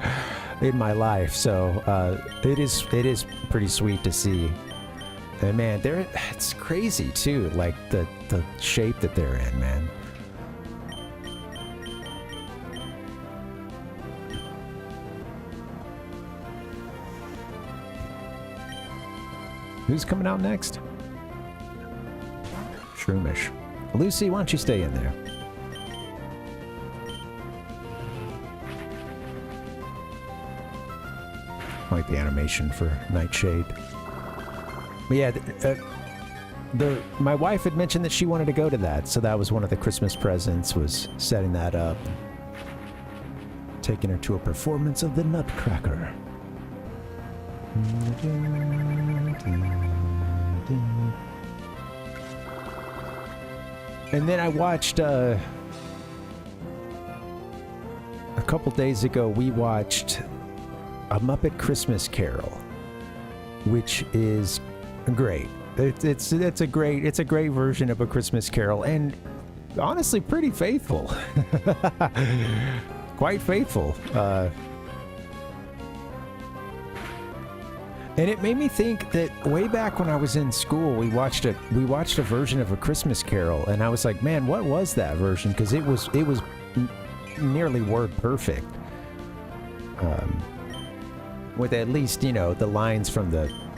in my life. So it is pretty sweet to see. And man, it's crazy too, like the shape that they're in, man. Who's coming out next? Shroomish. Lucy, why don't you stay in there? I like the animation for Nightshade. But yeah, my wife had mentioned that she wanted to go to that, so that was one of the Christmas presents, was setting that up. Taking her to a performance of the Nutcracker. And then I watched, a couple days ago, we watched A Muppet Christmas Carol. which is great. It's a great version of A Christmas Carol, and honestly pretty faithful. Quite faithful. And it made me think that way back when I was in school, we watched a version of A Christmas Carol, and I was like, man, what was that version? Because it was nearly word perfect, with at least, you know, the lines from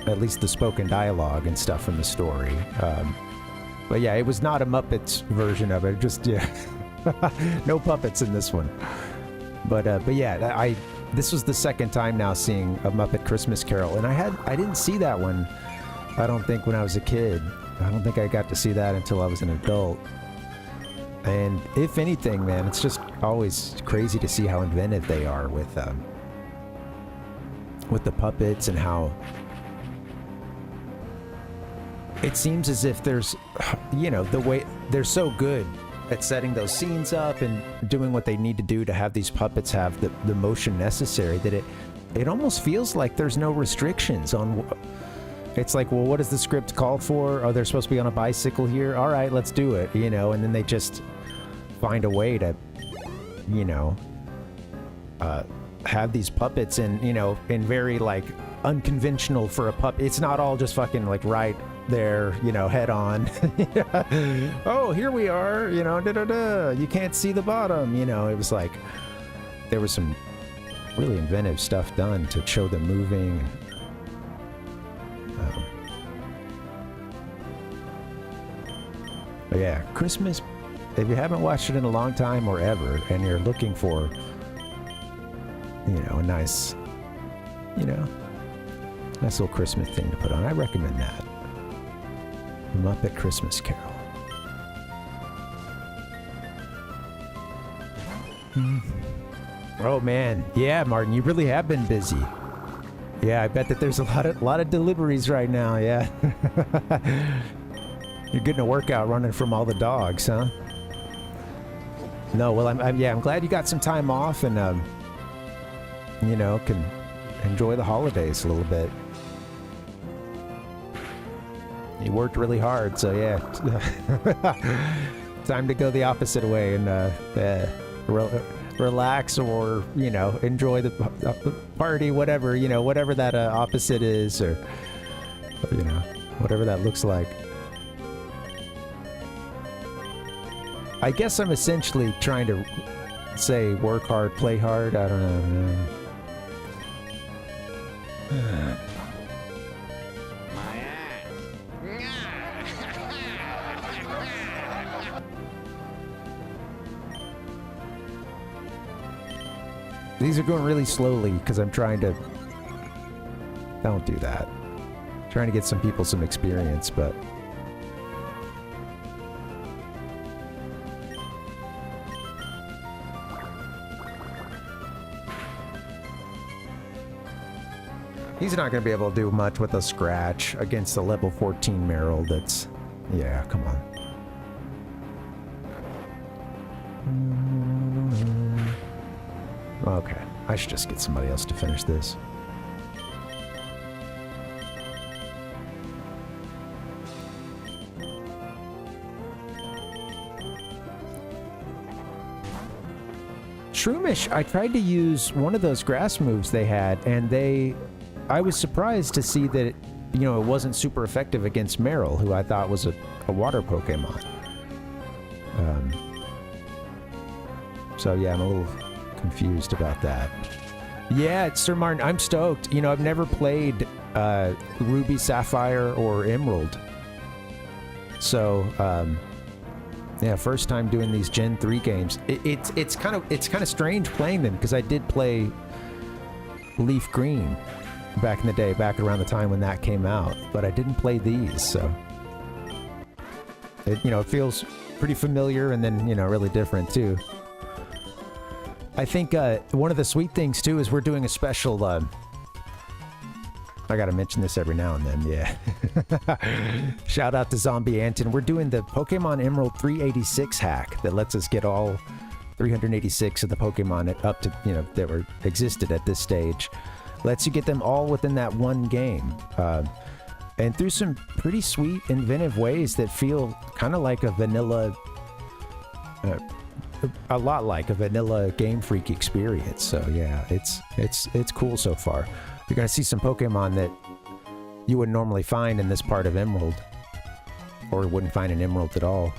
at least the spoken dialogue and stuff from the story. But yeah, it was not a Muppets version of it. Just no puppets in this one. But yeah, this was the second time now seeing A Muppet Christmas Carol, and I didn't see that one, I don't think, when I was a kid. I don't think I got to see that until I was an adult. And if anything, man, it's just always crazy to see how inventive they are with the puppets, and how it seems as if there's, you know, the way they're so good at setting those scenes up and doing what they need to do to have these puppets have the motion necessary, that it almost feels like there's no restrictions on. It's like, well, what does the script call for? Oh, they're supposed to be on a bicycle here. All right, let's do it, you know. And then they just find a way to, you know, have these puppets in, you know, in very like unconventional for a puppet. It's not all just fucking like right there, you know, head on. Oh, here we are, you know, you can't see the bottom, you know. It was like there was some really inventive stuff done to show them moving. But yeah, Christmas, if you haven't watched it in a long time or ever, and you're looking for, you know, a nice, you know, nice little Christmas thing to put on, I recommend that. Muppet Christmas Carol. Oh man, yeah, Martin, you really have been busy. Yeah, I bet that there's a lot of deliveries right now. Yeah, you're getting a workout running from all the dogs, huh? No, well, I'm glad you got some time off and you know, can enjoy the holidays a little bit. You worked really hard, so yeah. Time to go the opposite way and relax, or, you know, enjoy the party, whatever, you know, whatever that opposite is, or, you know, whatever that looks like. I guess I'm essentially trying to say work hard, play hard. I don't know. These are going really slowly because I'm trying to... Don't do that. Trying to get some people some experience, but... He's not going to be able to do much with a scratch against a level 14 Meryl that's... Yeah, come on. Okay, I should just get somebody else to finish this. Shroomish, I tried to use one of those grass moves they had, and I was surprised to see that, you know, it wasn't super effective against Meryl, who I thought was a water Pokemon. So yeah, I'm a little confused about that. Yeah, Sir Martin, I'm stoked. You know, I've never played Ruby, Sapphire, or Emerald. So, yeah, first time doing these Gen 3 games. It's kind of strange playing them, because I did play Leaf Green back in the day, back around the time when that came out, but I didn't play these, so it, you know, it feels pretty familiar, and then, you know, really different too. I think one of the sweet things too is we're doing a special I gotta mention this every now and then, yeah. Shout out to Zombie Anton. We're doing the Pokemon Emerald 386 hack that lets us get all 386 of the Pokemon up to, you know, that existed at this stage. Lets you get them all within that one game. And through some pretty sweet, inventive ways that feel kind of like a vanilla, a lot like a vanilla Game Freak experience. So yeah, it's cool so far. You're gonna see some Pokemon that you wouldn't normally find in this part of Emerald, or wouldn't find in Emerald at all.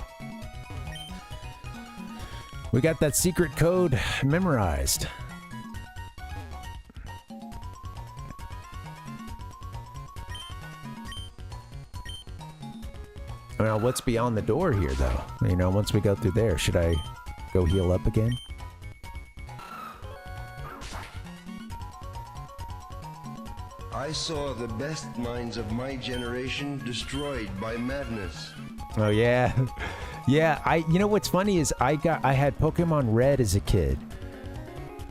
We got that secret code memorized. Well, what's beyond the door here, though? You know, once we go through there, should I go heal up again? I saw the best minds of my generation destroyed by madness. Oh yeah. Yeah, you know what's funny is I had Pokemon Red as a kid.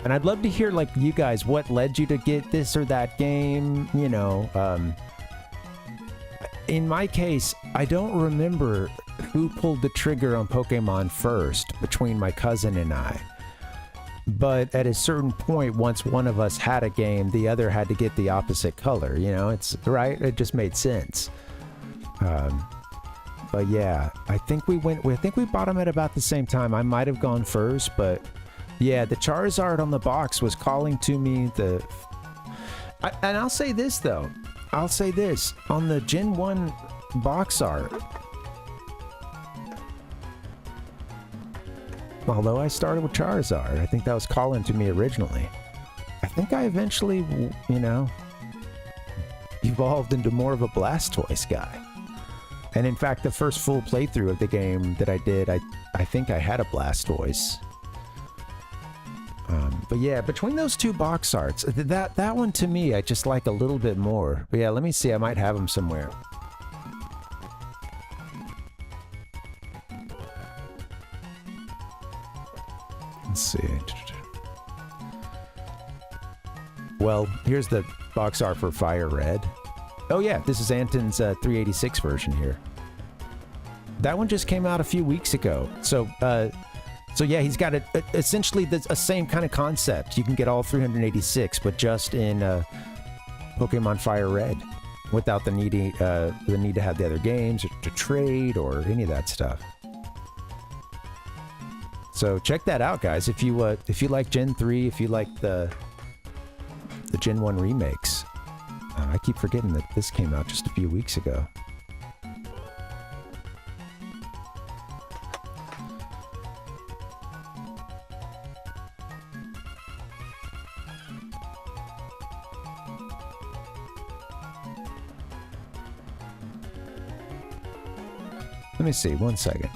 And I'd love to hear, like, you guys, what led you to get this or that game, you know. In my case, I don't remember who pulled the trigger on Pokemon first between my cousin and I. But at a certain point, once one of us had a game, the other had to get the opposite color, you know? It's right? It just made sense. But yeah, I think we bought them at about the same time. I might have gone first, but yeah, the Charizard on the box was calling to me. And I'll say this though. I'll say this on the Gen 1 box art. Although I started with Charizard, I think that was calling to me originally. I think I eventually, you know, evolved into more of a Blastoise guy. And in fact, the first full playthrough of the game that I did, I think I had a Blastoise. But yeah, between those two box arts, that one to me, I just like a little bit more. But yeah, let me see. I might have them somewhere. Let's see. Well, here's the box art for Fire Red. Oh yeah, this is Anton's 386 version here. That one just came out a few weeks ago. So yeah, he's got essentially the same kind of concept. You can get all 386, but just in Pokemon Fire Red, without the need to have the other games or to trade or any of that stuff. So check that out, guys. If you like Gen 3, if you like the Gen 1 remakes. I keep forgetting that this came out just a few weeks ago. Let me see, one second.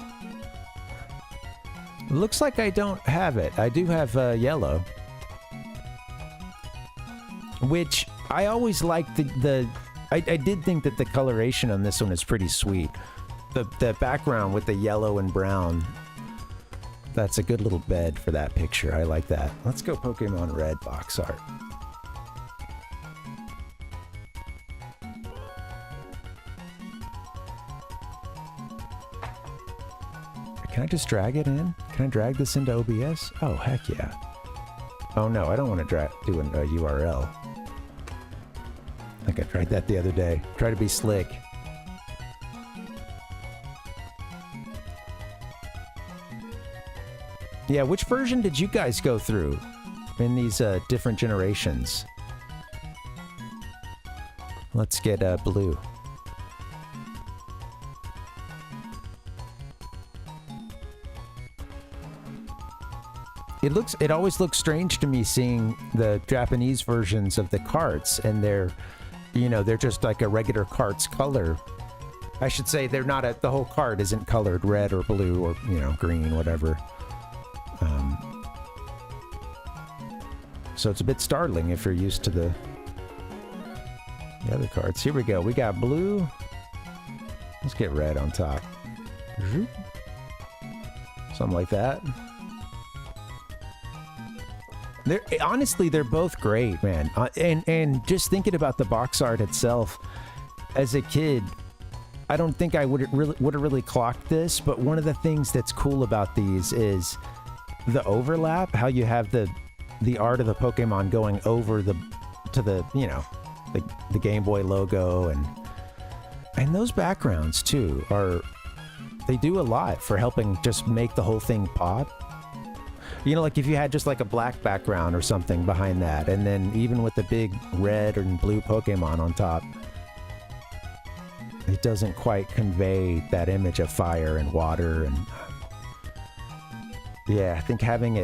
Looks like I don't have it. I do have yellow. Which I always liked I did think that the coloration on this one is pretty sweet. The background with the yellow and brown. That's a good little bed for that picture. I like that. Let's go Pokemon Red box art. Can I just drag it in? Can I drag this into OBS? Oh, heck yeah. Oh no, I don't want to do a URL. I think I tried that the other day. Try to be slick. Yeah, which version did you guys go through in these different generations? Let's get blue. It always looks strange to me seeing the Japanese versions of the carts, and they're just like a regular cart's color. I should say they're not the whole cart isn't colored red or blue or, green, whatever. So it's a bit startling if you're used to the other carts. Here we go. We got blue. Let's get red on top. Something like that. Honestly, they're both great, man. And just thinking about the box art itself, as a kid, I don't think I would have really clocked this, but one of the things that's cool about these is the overlap, how you have the art of the Pokemon going over the to the, you know, the Game Boy logo, and those backgrounds too they do a lot for helping just make the whole thing pop. You know, like if you had just like a black background or something behind that, and then even with the big red and blue Pokemon on top, it doesn't quite convey that image of fire and water. And yeah, I think having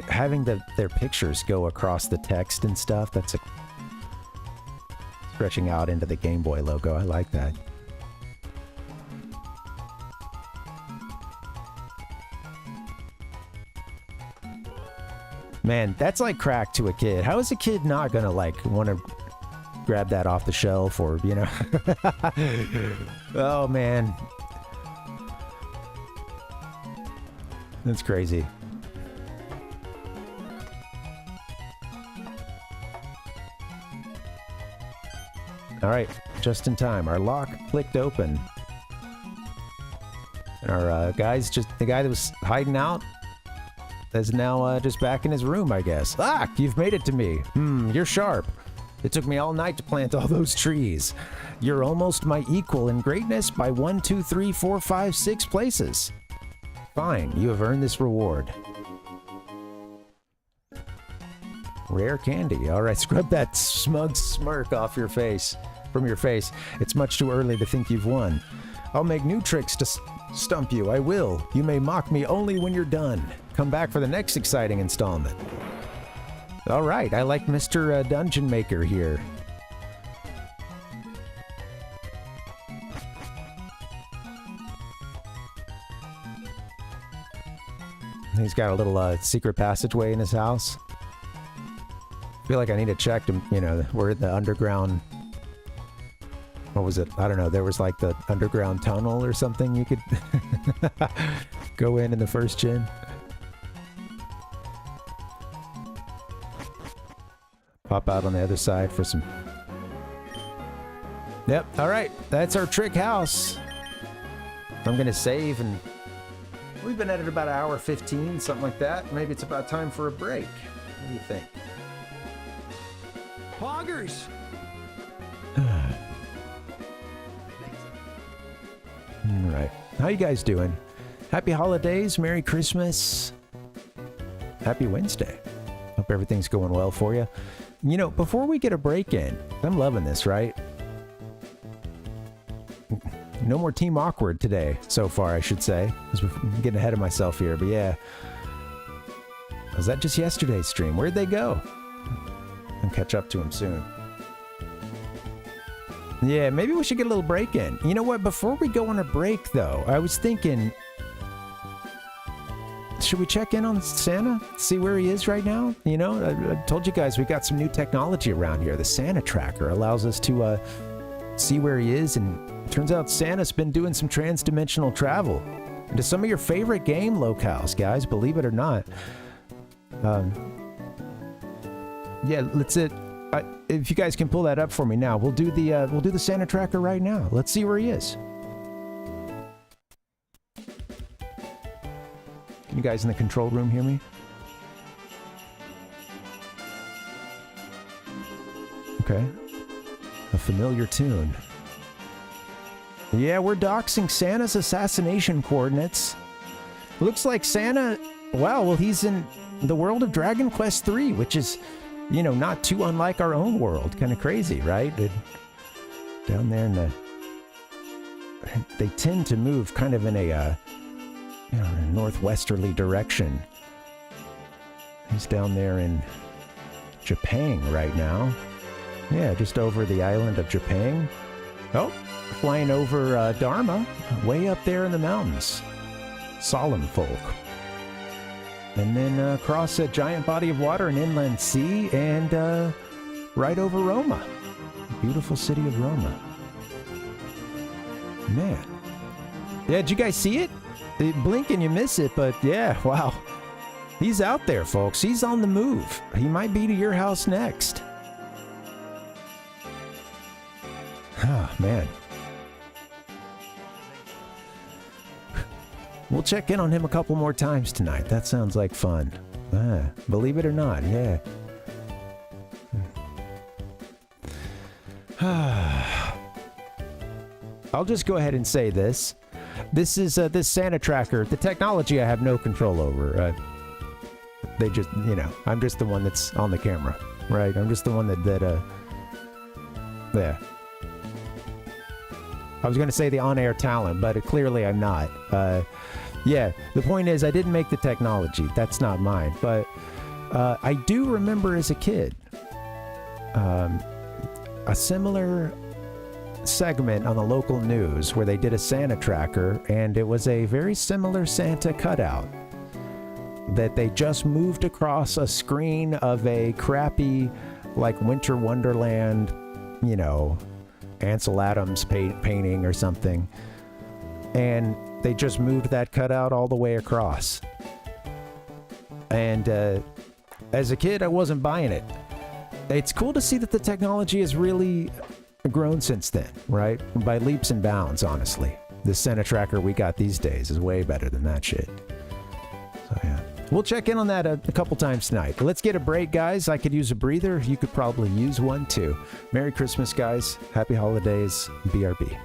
their pictures go across the text and stuff, that's stretching out into the Game Boy logo. I like that. Man, that's like crack to a kid. How is a kid not gonna like want to grab that off the shelf, or, you know? Oh man, that's crazy. All right, just in time. Our lock clicked open. And our the guy that was hiding out is now just back in his room, I guess. Ah, you've made it to me. You're sharp. It took me all night to plant all those trees. You're almost my equal in greatness by 1, 2, 3, 4, 5, 6 places. Fine, you have earned this reward. Rare candy. All right, scrub that smug smirk off your face, from your face. It's much too early to think you've won. I'll make new tricks to stump you. I will. You may mock me only when you're done. Come back for the next exciting installment. All right, I like Mr. Dungeon Maker here. He's got a little secret passageway in his house. I feel like I need to check to, you know, we're in the underground. What was it? I don't know. There was like the underground tunnel or something you could go in the first gen. Pop out on the other side for some... Yep, alright. That's our trick house. I'm gonna save, and we've been at it about an hour 15, something like that. Maybe it's about time for a break. What do you think? Poggers! Alright. How you guys doing? Happy holidays, Merry Christmas. Happy Wednesday. Hope everything's going well for you. You know, before we get a break in, I'm loving this, right? No more Team Awkward today, so far, I should say. I'm getting ahead of myself here, but yeah. Was that just yesterday's stream? Where'd they go? I'll catch up to them soon. Yeah, maybe we should get a little break in. You know what? Before we go on a break, though, I was thinking... Should we check in on Santa? See where he is right now? You know, I told you guys we got some new technology around here. The Santa Tracker allows us to see where he is, and it turns out Santa's been doing some trans-dimensional travel into some of your favorite game locales, guys, believe it or not. Yeah, let's if you guys can pull that up for me now, we'll do the Santa Tracker right now. Let's see where he is. Can you guys in the control room hear me? Okay. A familiar tune. Yeah, we're doxing Santa's assassination coordinates. Looks like Santa... Wow, well, he's in the world of Dragon Quest III, which is, you know, not too unlike our own world. Kind of crazy, right? Down there in the... They tend to move kind of in a... you know, in a northwesterly direction. He's down there in Japan right now. Yeah, just over the island of Japan. Oh, flying over Dharma, way up there in the mountains. Solemn folk. And then across a giant body of water, an inland sea, and right over Roma. Beautiful city of Roma. Man. Yeah, did you guys see it? You blink and you miss it, but yeah, wow. He's out there, folks. He's on the move. He might be to your house next. Oh, man. We'll check in on him a couple more times tonight. That sounds like fun. Believe it or not, yeah. I'll just go ahead and say this. This is this Santa tracker. The technology I have no control over. They just, you know, I'm just the one that's on the camera, right? I'm just the one that yeah. I was going to say the on-air talent, but clearly I'm not. Yeah, the point is I didn't make the technology. That's not mine. But I do remember as a kid a similar segment on the local news where they did a Santa tracker, and it was a very similar Santa cutout that they just moved across a screen of a crappy, like, Winter Wonderland, you know, Ansel Adams painting or something, and they just moved that cutout all the way across. And as a kid, I wasn't buying it. It's cool to see that the technology has really grown since then, right? By leaps and bounds, honestly. The Santa tracker we got these days is way better than that shit. So yeah, we'll check in on that a couple times tonight. Let's get a break, guys. I could use a breather. You could probably use one too. Merry Christmas, guys. Happy holidays. BRB.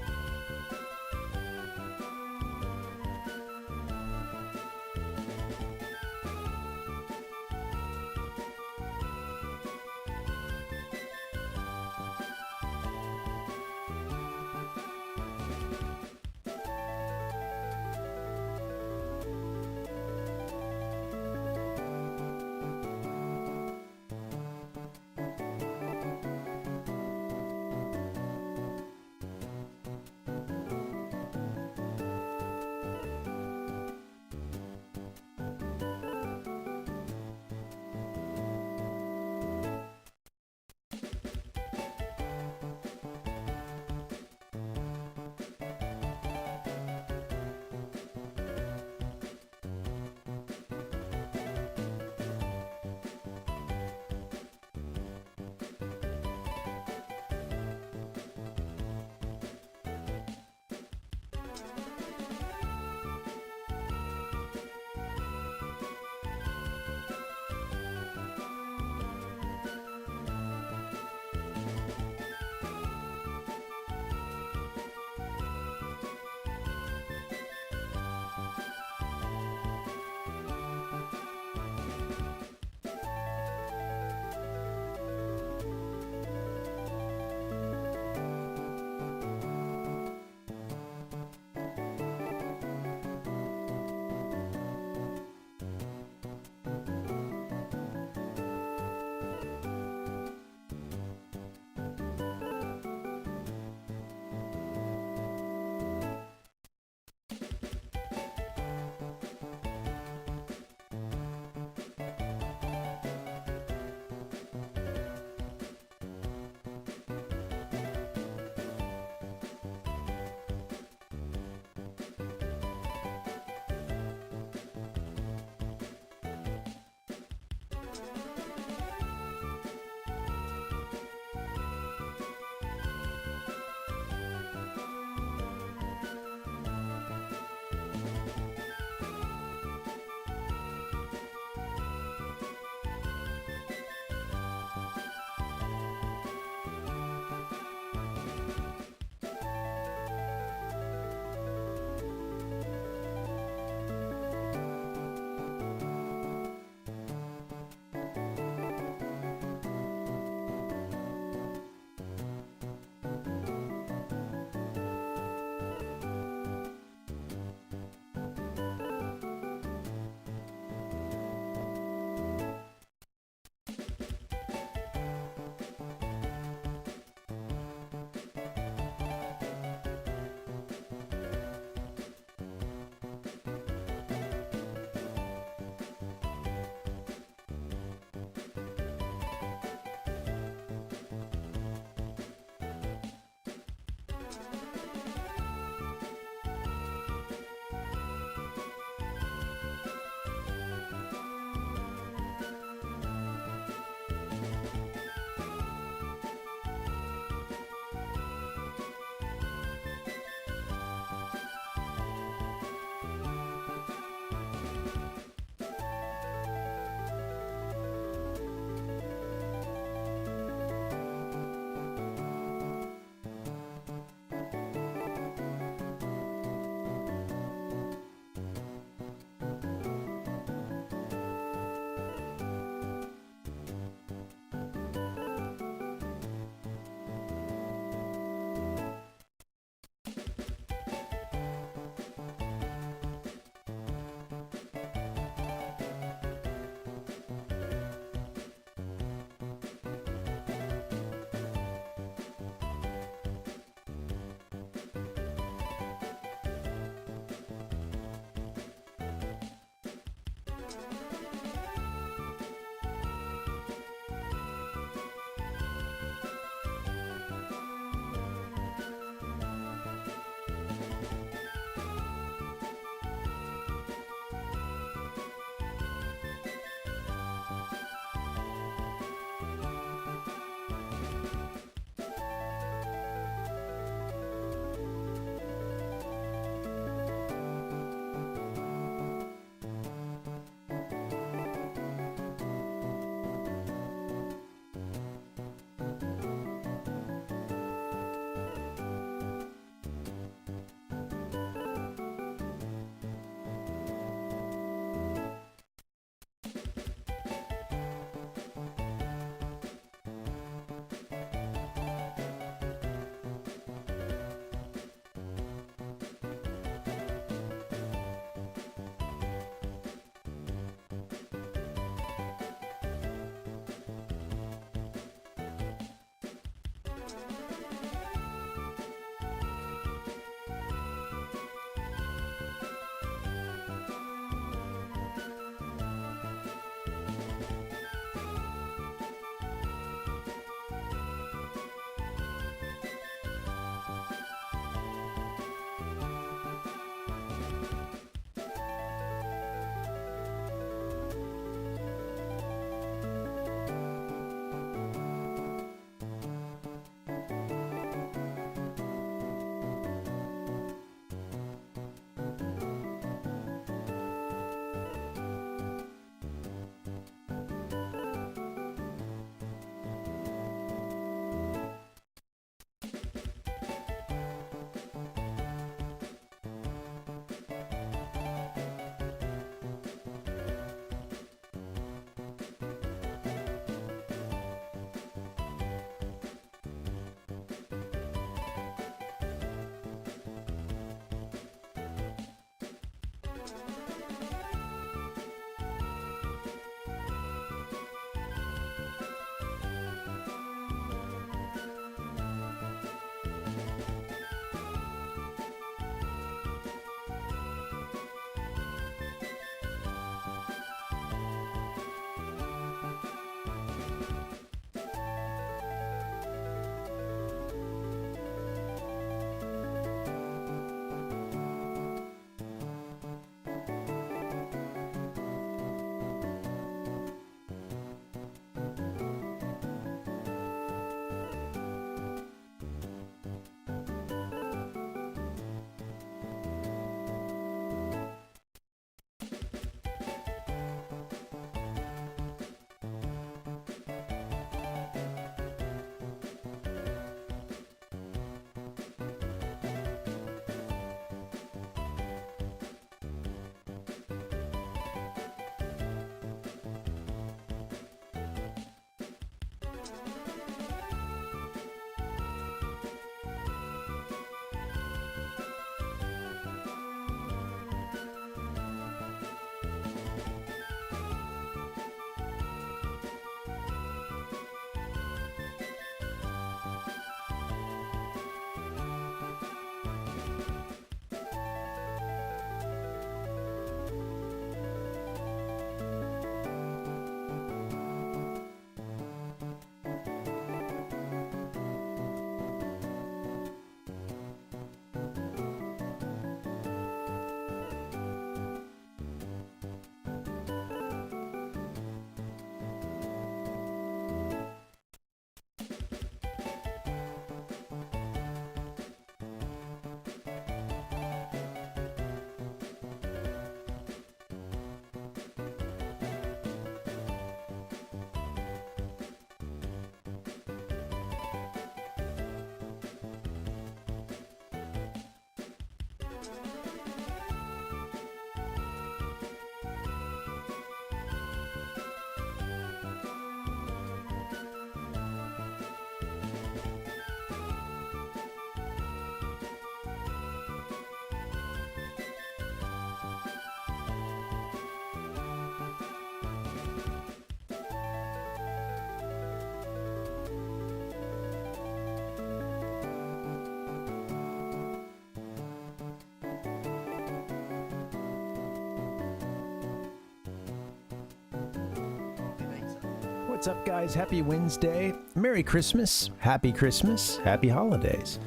What's up, guys? Happy Wednesday. Merry Christmas. Happy Christmas. Happy holidays.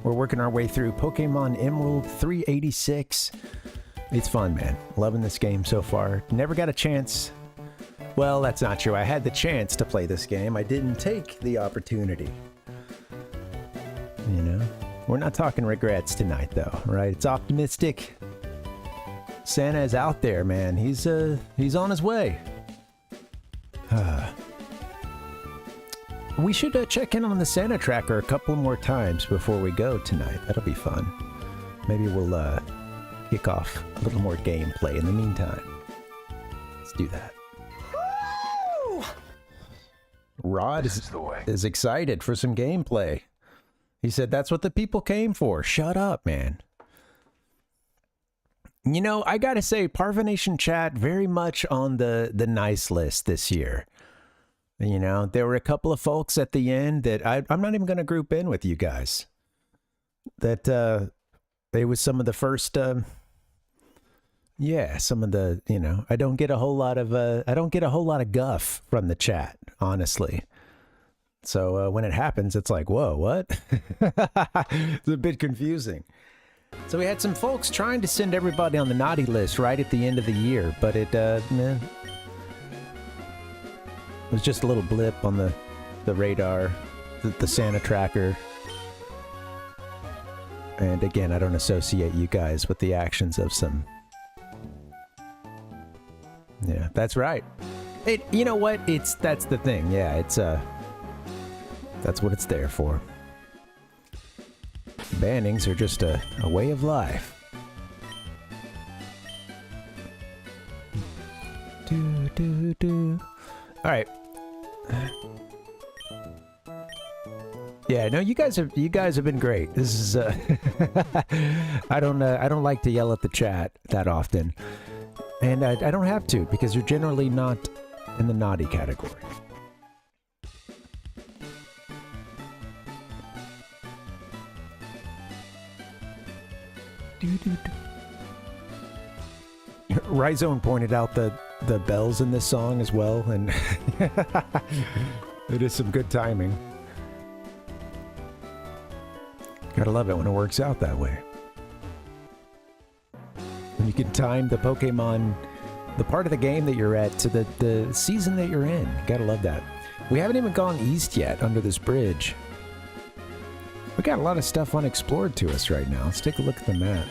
We're working our way through Pokemon Emerald 386. It's fun, man. Loving this game so far. Never got a chance. Well, that's not true. I had the chance to play this game. I didn't take the opportunity. You know? We're not talking regrets tonight, though, right? It's optimistic. Santa is out there, man. He's on his way. We should check in on the Santa tracker a couple more times before we go tonight. That'll be fun. Maybe we'll kick off a little more gameplay in the meantime. Let's do that. Woo! Rod is excited for some gameplay. He said that's what the people came for. Shut up, man. You know, I gotta say, Parvination chat very much on the nice list this year. You know, there were a couple of folks at the end that I'm not even going to group in with you guys. That it was some of the first, some of the, you know, I don't get a whole lot of guff from the chat, honestly. So when it happens, it's like, whoa, what? It's a bit confusing. So we had some folks trying to send everybody on the naughty list right at the end of the year, but it was just a little blip on the radar, the Santa tracker. And again, I don't associate you guys with the actions of some... Yeah, that's right. You know what? That's the thing. Yeah, it's that's what it's there for. Bannings are just a way of life. All right. Yeah, no, you guys have been great. This is I don't like to yell at the chat that often, and I don't have to because you're generally not in the naughty category. Rhizone pointed out the bells in this song as well, and it is some good timing. Gotta love it when it works out that way. When you can time the Pokemon, the part of the game that you're at to the season that you're in. Gotta love that. We haven't even gone east yet under this bridge. We got a lot of stuff unexplored to us right now. Let's take a look at the map.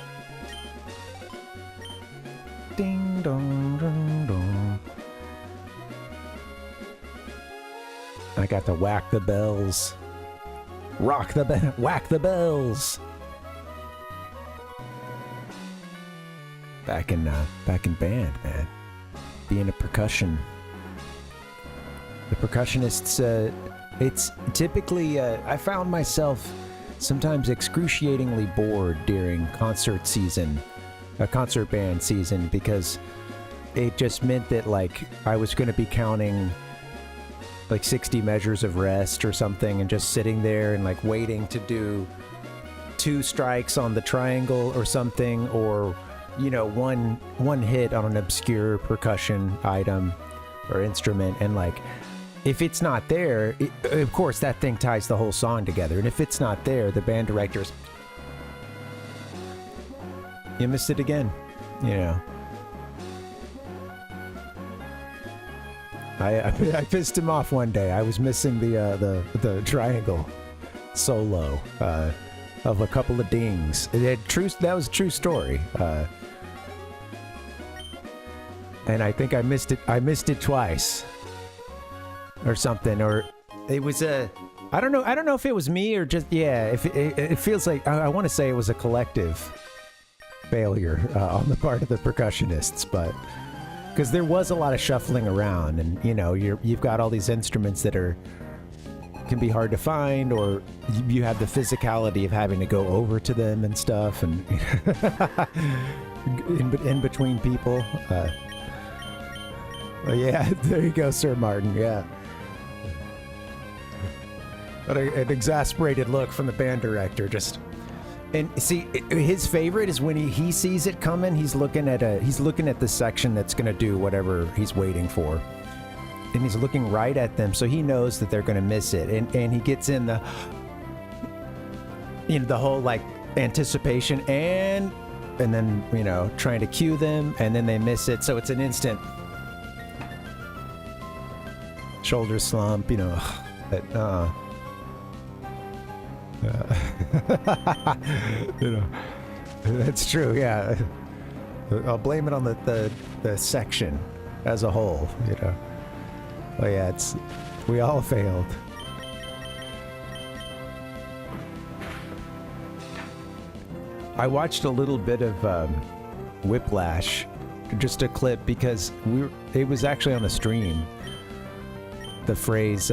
Ding dong dong dong. I got to whack the bells. Rock the whack the bells. Back in band, man. Being a percussion. The percussionists, it's typically, I found myself sometimes excruciatingly bored during concert band season, because it just meant that, like, I was going to be counting like 60 measures of rest or something and just sitting there and like waiting to do 2 strikes on the triangle or something, or, you know, one hit on an obscure percussion item or instrument, and like, if it's not there, of course that thing ties the whole song together, and if it's not there, the band director's, you missed it again, you know. I pissed him off one day. I was missing the triangle solo of a couple of dings. That was a true story. And I think I missed it twice or something, or it was I don't know if it was me or just, if it feels like, I want to say it was a collective failure on the part of the percussionists, but because there was a lot of shuffling around, and you know, you've got all these instruments that can be hard to find, or you have the physicality of having to go over to them and stuff, and in between people. Yeah, there you go, Sir Martin. Yeah. But an exasperated look from the band director, just. And see, his favorite is when he sees it coming. He's looking at the section that's gonna do whatever he's waiting for, and he's looking right at them, so he knows that they're gonna miss it. And he gets in the, you know, the whole like anticipation and then, you know, trying to cue them, and then they miss it. So it's an instant shoulder slump, you know. You know, that's true. Yeah, I'll blame it on the section as a whole. You know, but yeah, we all failed. I watched a little bit of Whiplash, just a clip, because it was actually on the stream. The phrase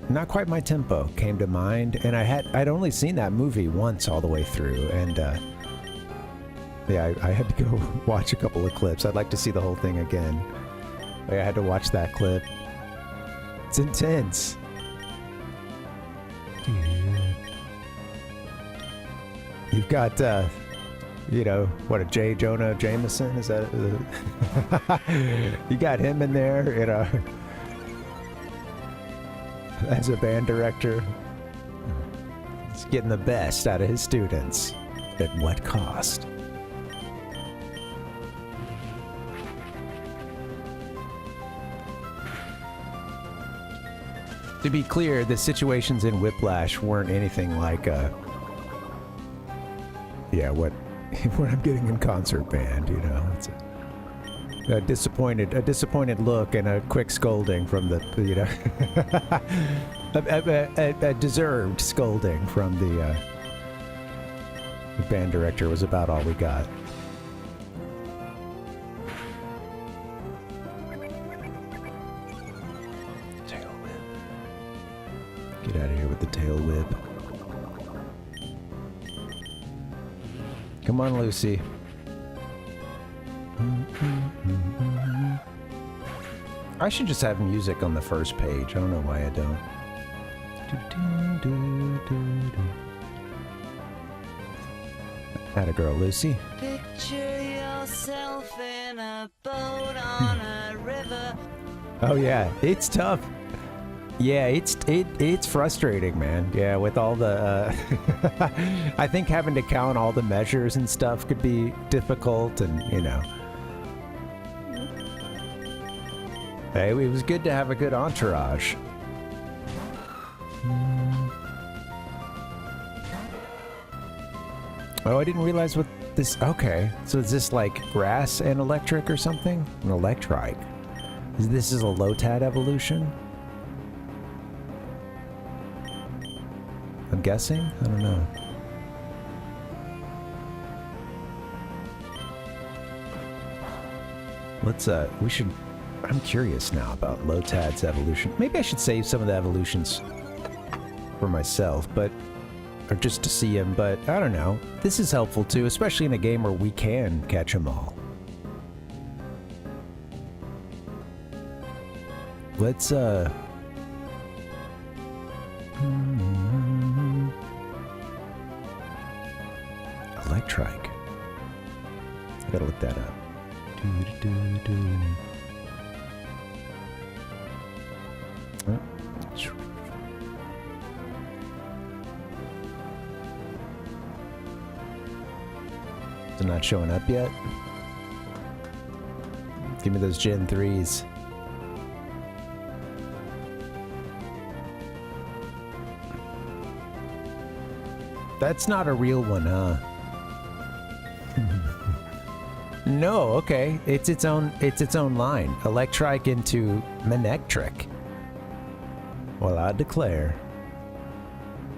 not quite my tempo came to mind, and I'd only seen that movie once all the way through, and I had to go watch a couple of clips. I'd like to see the whole thing again. I had to watch that clip. It's intense. You've got, you know, what, a J. Jonah Jameson? Is that... you got him in there, you know, as a band director. He's getting the best out of his students. At what cost? To be clear, the situations in Whiplash weren't anything like, yeah, what I'm getting in concert band, you know. It's a disappointed look and a quick scolding from the, you know, a deserved scolding from the band director was about all we got. Tail whip. Get out of here with the tail whip. Come on, Lucy. I should just have music on the first page. I don't know why I don't. Atta girl, Lucy. Picture yourself in a boat on a river. Oh yeah, it's tough. Yeah, it's frustrating, man. Yeah, with all the I think having to count all the measures and stuff could be difficult, and you know. Hey, it was good to have a good entourage. Oh, I didn't realize what this... Okay, so is this like grass and electric or something? An electrike. This is a low-tad evolution? I'm guessing? I don't know. Let's, we should... I'm curious now about Lotad's evolution. Maybe I should save some of the evolutions for myself, but... Or just to see him, but I don't know. This is helpful too, especially in a game where we can catch them all. Let's, Electrike. I gotta look that up. Is it not showing up yet? Give me those Gen 3s. That's not a real one, huh? No, okay. It's its own line. Electrike into Manectric. Well, I declare.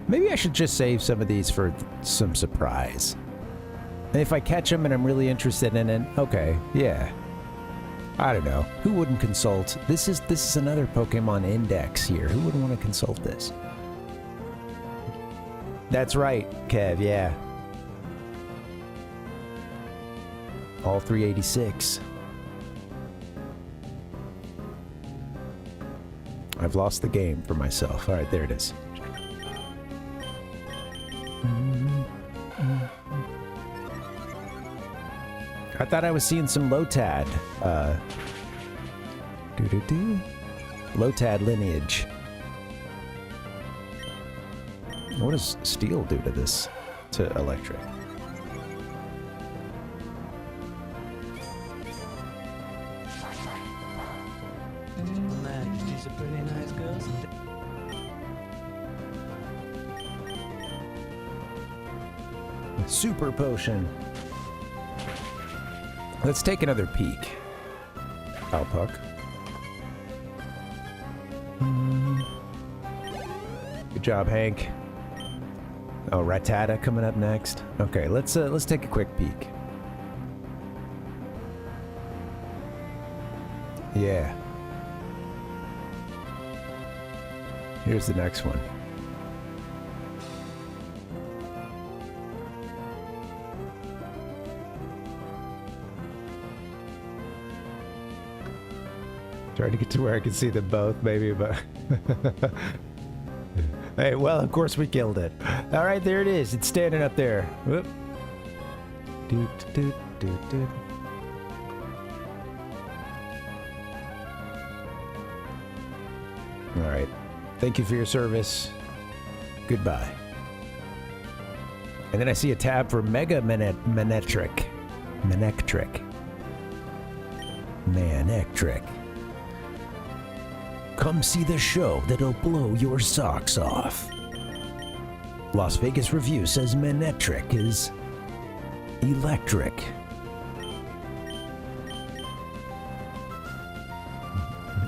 Maybe I should just save some of these for some surprise. And if I catch them and I'm really interested in it, okay, yeah. I don't know. Who wouldn't consult? This is another Pokemon Index here. Who wouldn't want to consult this? That's right, Kev, yeah. All 386. I've lost the game for myself. Alright, there it is. I thought I was seeing some Lotad. Lotad lineage. What does steel do to this? To electric? Majesty's a pretty nice girl. Super potion. Let's take another peek. Alpuck. Good job, Hank. Oh, Rattata coming up next. Okay, let's take a quick peek. Yeah. Here's the next one. Trying to get to where I can see them both, maybe, but... Hey, well, of course we killed it. All right, there it is. It's standing up there. Whoop. Doot, doot, doot, doot. All right. Thank you for your service. Goodbye. And then I see a tab for Mega Manectric. Come see the show that'll blow your socks off. Las Vegas Review says Manectric is electric.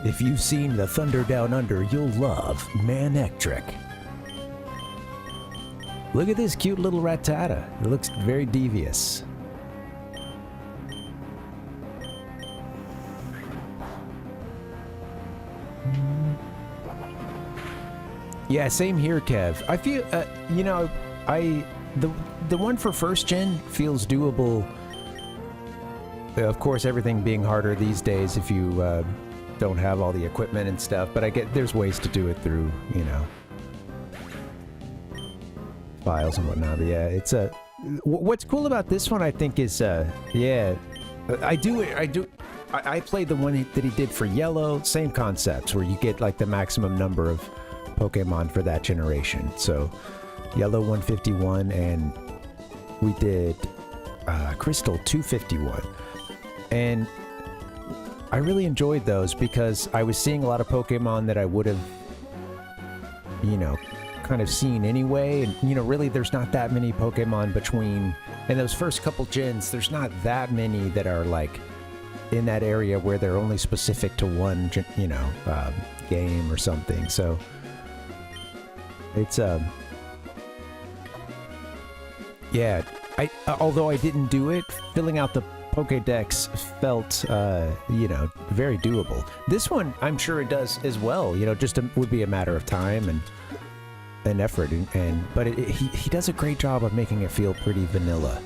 If you've seen The Thunder Down Under, you'll love Manectric. Look at this cute little Rattata. It looks very devious. Yeah, same here, Kev. I feel, you know, the one for first gen feels doable. Of course, everything being harder these days if you don't have all the equipment and stuff. But I get there's ways to do it through, you know, files and whatnot. But yeah, it's a. What's cool about this one, I think, is yeah, I played the one that he did for Yellow. Same concepts where you get like the maximum number of Pokemon for that generation. So Yellow 151, and we did Crystal 251, and I really enjoyed those because I was seeing a lot of Pokemon that I would have, you know, kind of seen anyway. And you know, really there's not that many Pokemon between in those first couple gens. There's not that many that are like in that area where they're only specific to one, you know, game or something. So it's yeah, although I didn't do it, filling out the Pokédex felt you know, very doable. This one I'm sure it does as well, you know, just would be a matter of time and effort, but he does a great job of making it feel pretty vanilla.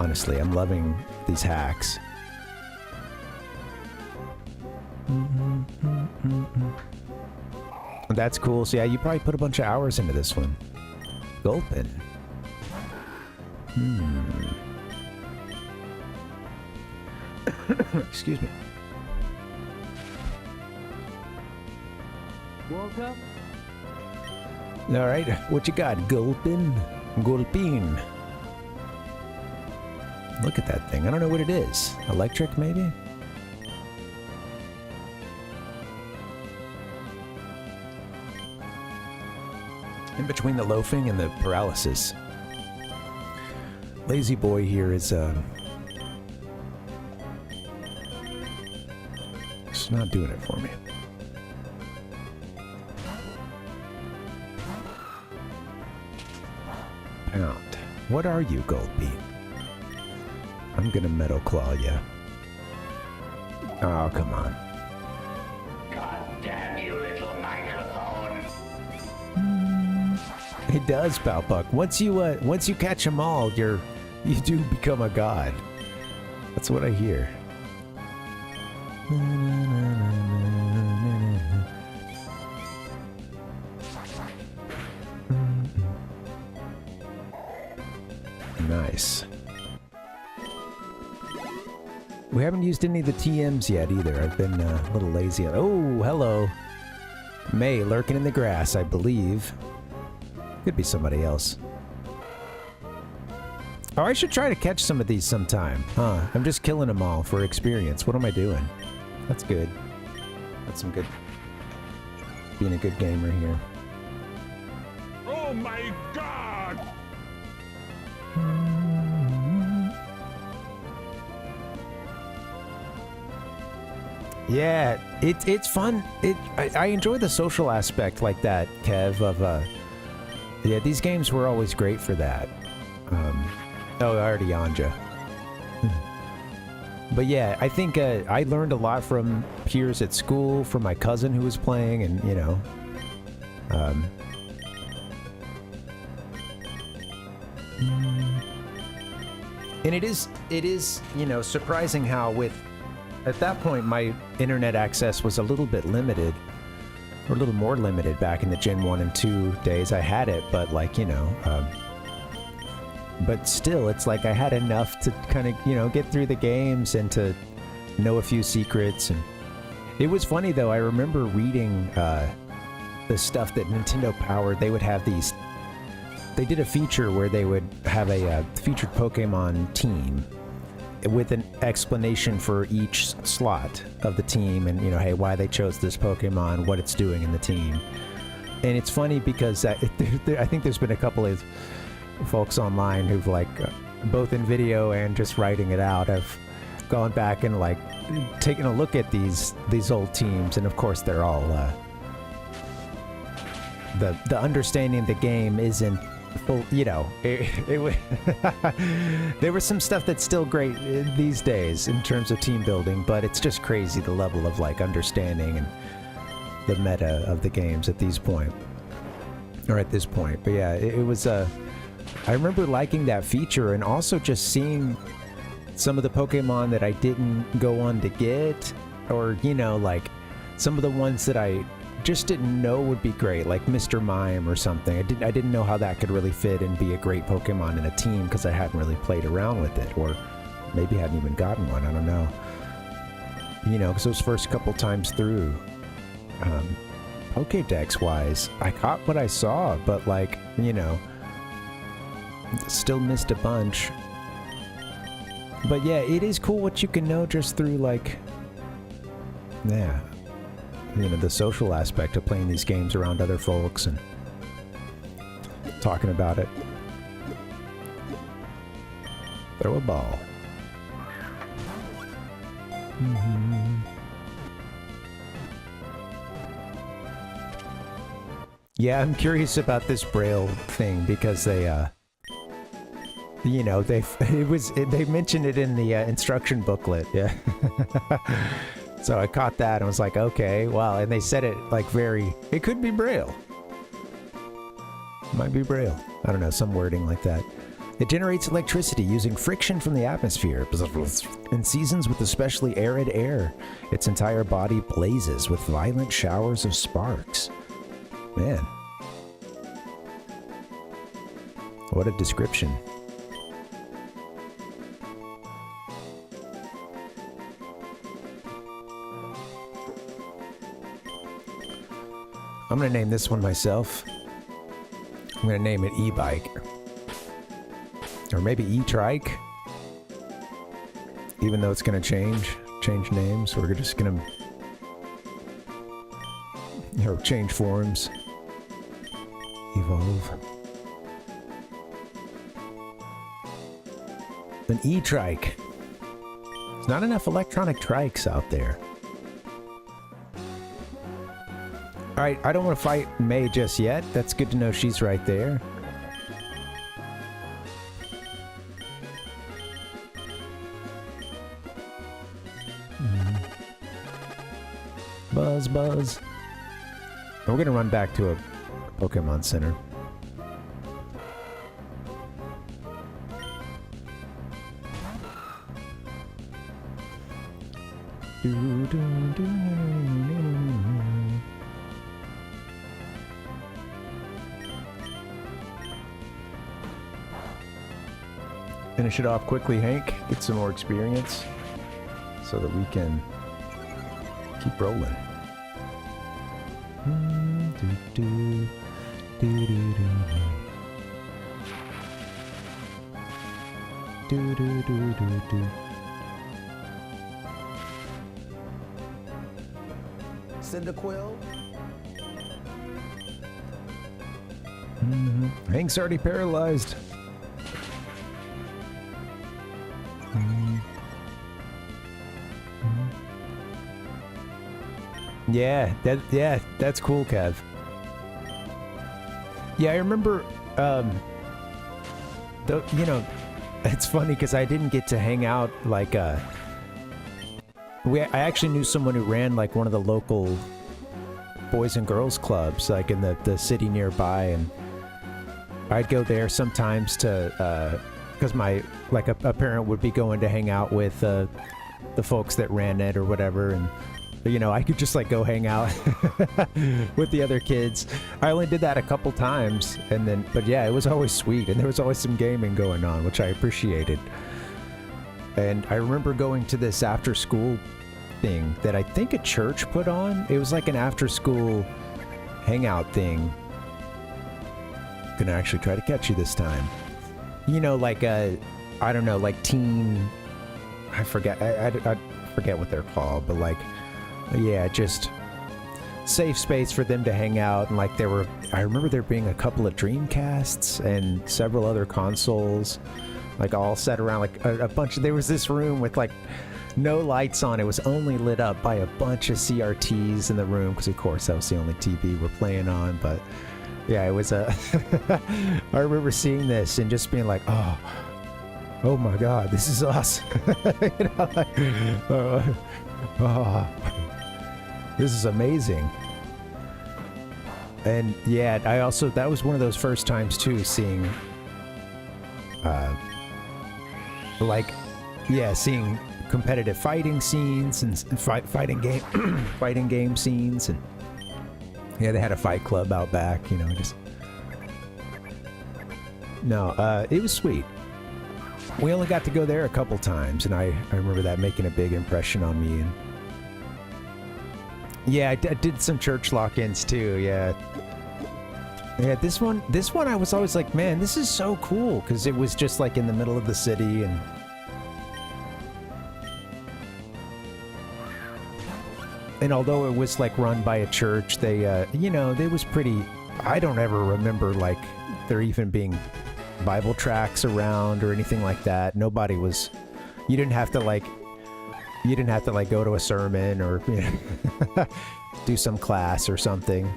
Honestly, I'm loving these hacks. That's cool. So yeah, you probably put a bunch of hours into this one. Gulpin. Excuse me. Woke up? All right, what you got? Gulpin? Gulpin. Look at that thing. I don't know what it is. Electric, maybe? In between the loafing and the paralysis. Lazy boy here is it's not doing it for me. Pound. What are you, Goldbean? I'm gonna Metal Claw you. Oh, come on. God damn you, little microphone. It does, Palpuck. Once you catch them all, you do become a god. That's what I hear. Nice. We haven't used any of the TMs yet either. I've been a little lazy. Oh, hello. May lurking in the grass, I believe. Could be somebody else. Oh, I should try to catch some of these sometime. Huh, I'm just killing them all for experience. What am I doing? That's good. That's some good... being a good gamer here. Oh my god! Yeah, it's fun. I enjoy the social aspect like that, Kev, of yeah, these games were always great for that. Oh, I already Anja. But yeah, I think I learned a lot from peers at school, from my cousin who was playing, and you know, and it is, you know, surprising how with at that point, my internet access was a little bit limited, or a little more limited back in the Gen 1 and 2 days. I had it, but like, you know, but still, it's like I had enough to kind of, you know, get through the games and to know a few secrets. And it was funny, though. I remember reading the stuff that Nintendo Power, they would have these... They did a feature where they would have a featured Pokemon team with an explanation for each slot of the team and, you know, hey, why they chose this Pokemon, what it's doing in the team. And it's funny because I think there's been a couple of folks online who've, like, both in video and just writing it out, have gone back and, like, taken a look at these old teams. And, of course, they're all... The understanding of the game isn't... Well, you know, there was some stuff that's still great these days in terms of team building, but it's just crazy the level of, like, understanding and the meta of the games at this point. But yeah, it was I remember liking that feature, and also just seeing some of the Pokemon that I didn't go on to get, or, you know, like some of the ones that I just didn't know would be great, like Mr. Mime or something. I didn't know how that could really fit and be a great Pokemon in a team, because I hadn't really played around with it, or maybe hadn't even gotten one, I don't know. You know, because those first couple times through, Pokédex-wise, I caught what I saw, but, like, you know, still missed a bunch. But yeah, it is cool what you can know just through, like, yeah, you know, the social aspect of playing these games around other folks and talking about it. Throw a ball. Yeah, I'm curious about this Braille thing, because they, you know, they mentioned it in the instruction booklet, yeah. So I caught that and was like, okay, wow. And they said it like it could be Braille. Might be Braille. I don't know, some wording like that. It generates electricity using friction from the atmosphere. In seasons with especially arid air, its entire body blazes with violent showers of sparks. Man. What a description. I'm gonna name this one myself. I'm gonna name it E-Bike. Or maybe E-Trike. Even though it's gonna change names. We're just gonna... or change forms. Evolve. An E-Trike. There's not enough electronic trikes out there. Alright, I don't want to fight May just yet. That's good to know she's right there. Buzz, buzz. And we're gonna run back to a Pokemon Center. Finish it off quickly, Hank. Get some more experience so that we can keep rolling. Cyndaquil? Hank's already paralyzed. Yeah, that's cool, Kev. Yeah, I remember, you know, it's funny because I didn't get to hang out, like, I actually knew someone who ran, like, one of the local boys and girls clubs, like, in the city nearby, and I'd go there sometimes to, because my, like, a parent would be going to hang out with, the folks that ran it or whatever, and you know, I could just like go hang out with the other kids. I only did that a couple times, and then, but yeah, it was always sweet, and there was always some gaming going on, which I appreciated. And I remember going to this after school thing that I think a church put on. It was like an after school hangout thing. Gonna actually try to catch you this time. You know, like I don't know, like teen, I forget what they're called, but like, yeah, just safe space for them to hang out. And like I remember there being a couple of Dreamcasts and several other consoles, like all set around like a bunch of, there was this room with like no lights on. It was only lit up by a bunch of CRTs in the room, because of course that was the only TV we're playing on. But yeah, it was I remember seeing this and just being like, oh my god, this is awesome. You know, like, this is amazing. And yeah, I also, that was one of those first times too, seeing seeing competitive fighting scenes and fighting game scenes. And yeah, they had a fight club out back, you know, just no, it was sweet. We only got to go there a couple times, and I remember that making a big impression on me. And yeah, I did some church lock-ins too. Yeah, this one I was always like, man, this is so cool, because it was just like in the middle of the city. And although it was like run by a church, they you know, they was pretty, I don't ever remember like there even being Bible tracts around or anything like that. Nobody was, you didn't have to like go to a sermon or, you know, do some class or something.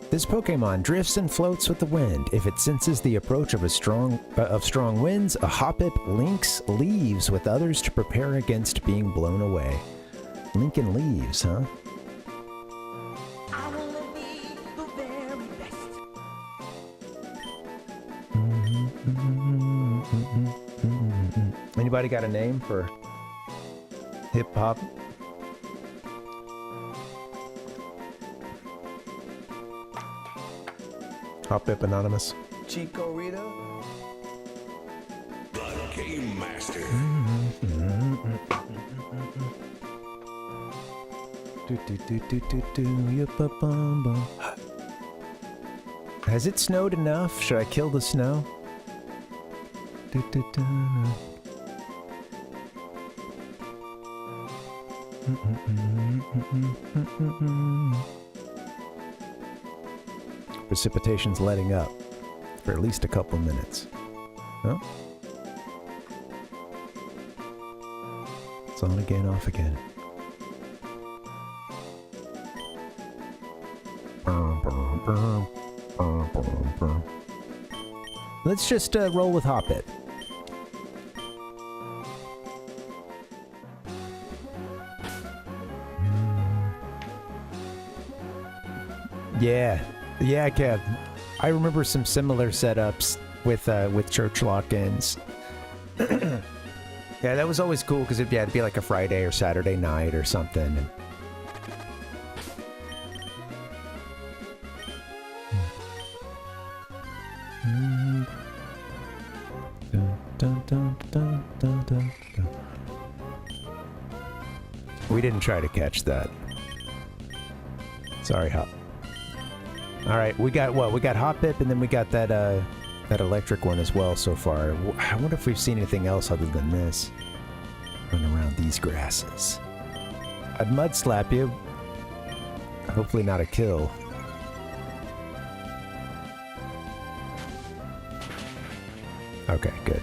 This Pokemon drifts and floats with the wind. If it senses the approach of strong winds, a Hoppip links leaves with others to prepare against being blown away. Lincoln leaves, huh? I wanna be the very best. Anybody got a name for hip hop? Hoppip Anonymous. Chico Rita. The Game Master. Has it snowed enough? Should I kill the snow? Precipitation's letting up for at least a couple minutes. Oh. It's on again, off again. Let's just roll with Hoppip. Yeah, Kev. I remember some similar setups with church lock-ins. Yeah, that was always cool because it'd be like a Friday or Saturday night or something. We didn't try to catch that. Sorry, Hop. All right, we got what? We got Hoppip, and then we got that that electric one as well so far. I wonder if we've seen anything else other than this. Run around these grasses. I'd mud slap you. Hopefully not a kill. Okay, good.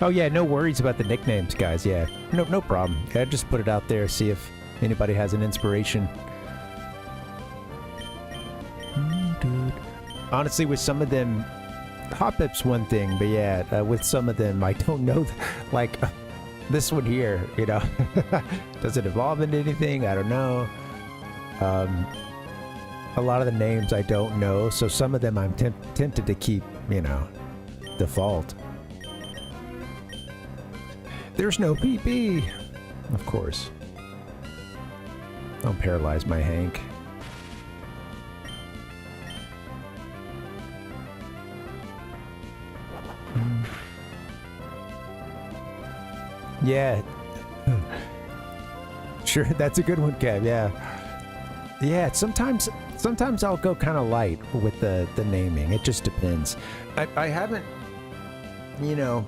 Oh yeah, no worries about the nicknames, guys. Yeah, no problem. I just put it out there, see if anybody has an inspiration. Honestly, with some of them, Hop-Up's one thing, but yeah, with some of them, I don't know, like, this one here, you know, does it evolve into anything? I don't know. A lot of the names I don't know, so some of them I'm tempted to keep, you know, default. There's no PP! Of course. Don't paralyze my Hank. Yeah. Sure, that's a good one, Kev, yeah. Yeah, sometimes I'll go kind of light with the naming. It just depends. I haven't, you know,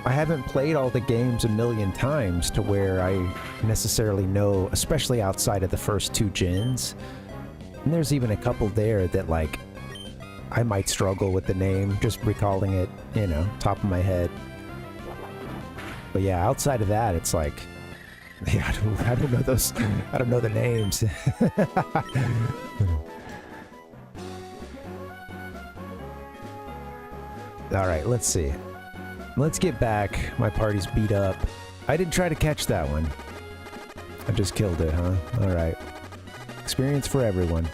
I haven't played all the games a million times to where I necessarily know, especially outside of the first 2 gens. And there's even a couple there that, like, I might struggle with the name, just recalling it, you know, top of my head. But yeah, outside of that, it's like, yeah, I don't know those, I don't know the names. All right, let's see. Let's get back. My party's beat up. I didn't try to catch that one. I just killed it, huh? All right. Experience for everyone.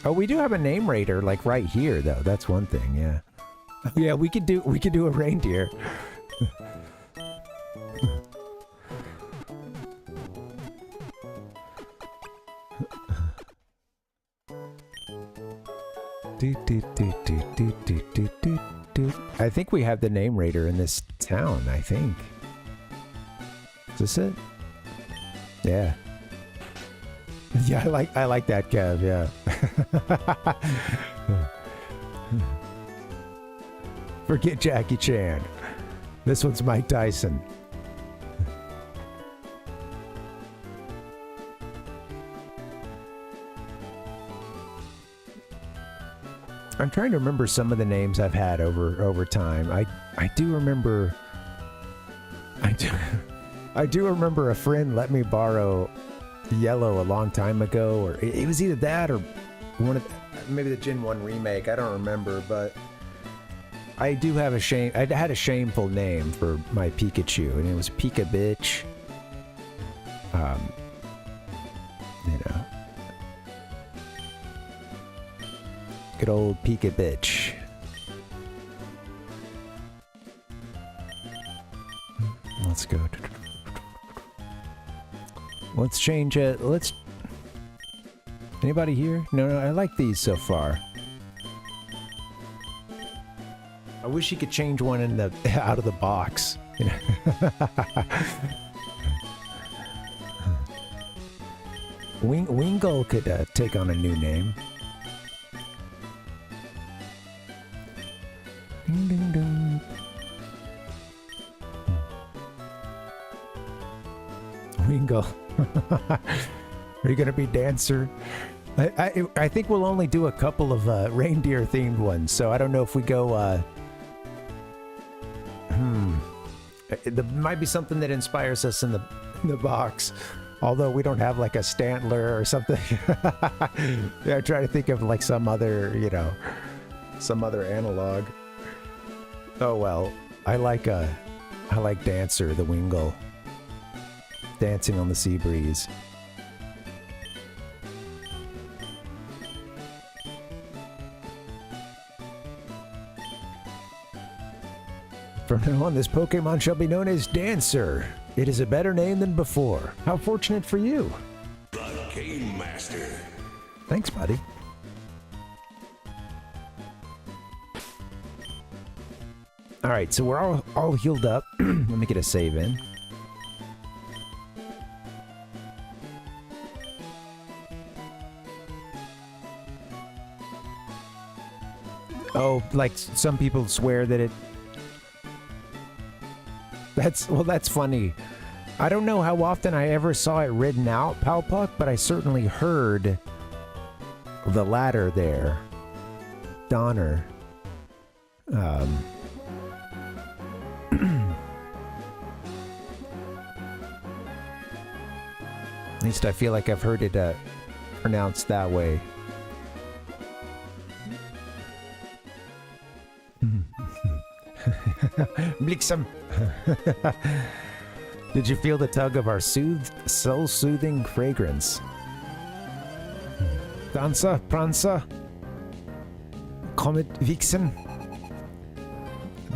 Oh, we do have a name raider, like right here, though. That's one thing, yeah. Yeah, we could do a reindeer. I think we have the name raider in this town, I think. Is this it? Yeah. Yeah, I like that, Kev, yeah. Forget Jackie Chan. This one's Mike Tyson. I'm trying to remember some of the names I've had over time. I do remember I do remember a friend let me borrow Yellow a long time ago, or it was either that or one of maybe the Gen 1 remake. I don't remember, but I do have I had a shameful name for my Pikachu, and it was Pika Bitch. You know, good old Pika Bitch. Let's go. Let's change it. Let's. Anybody here? No, I like these so far. I wish you could change one in the out of the box. You know? Wingull could take on a new name. Ding, ding, ding. Wingull. Are you gonna be Dancer? I think we'll only do a couple of reindeer themed ones, so I don't know if we go there might be something that inspires us in the box, although we don't have like a Stantler or something. Yeah, I try to think of like some other, you know, some other analog. Oh well, I like Dancer, the Wingull, dancing on the sea breeze. From now on, this Pokemon shall be known as Dancer. It is a better name than before. How fortunate for you. The Game Master. Thanks, buddy. Alright, so we're all healed up. Let me get a save in. Oh, like some people swear that it... That's funny. I don't know how often I ever saw it written out, Palpuck, but I certainly heard the latter there. Donner. least I feel like I've heard it pronounced that way. Bliksem. Did you feel the tug of our soul-soothing fragrance? Dansa, Pransa, Comet Vixen,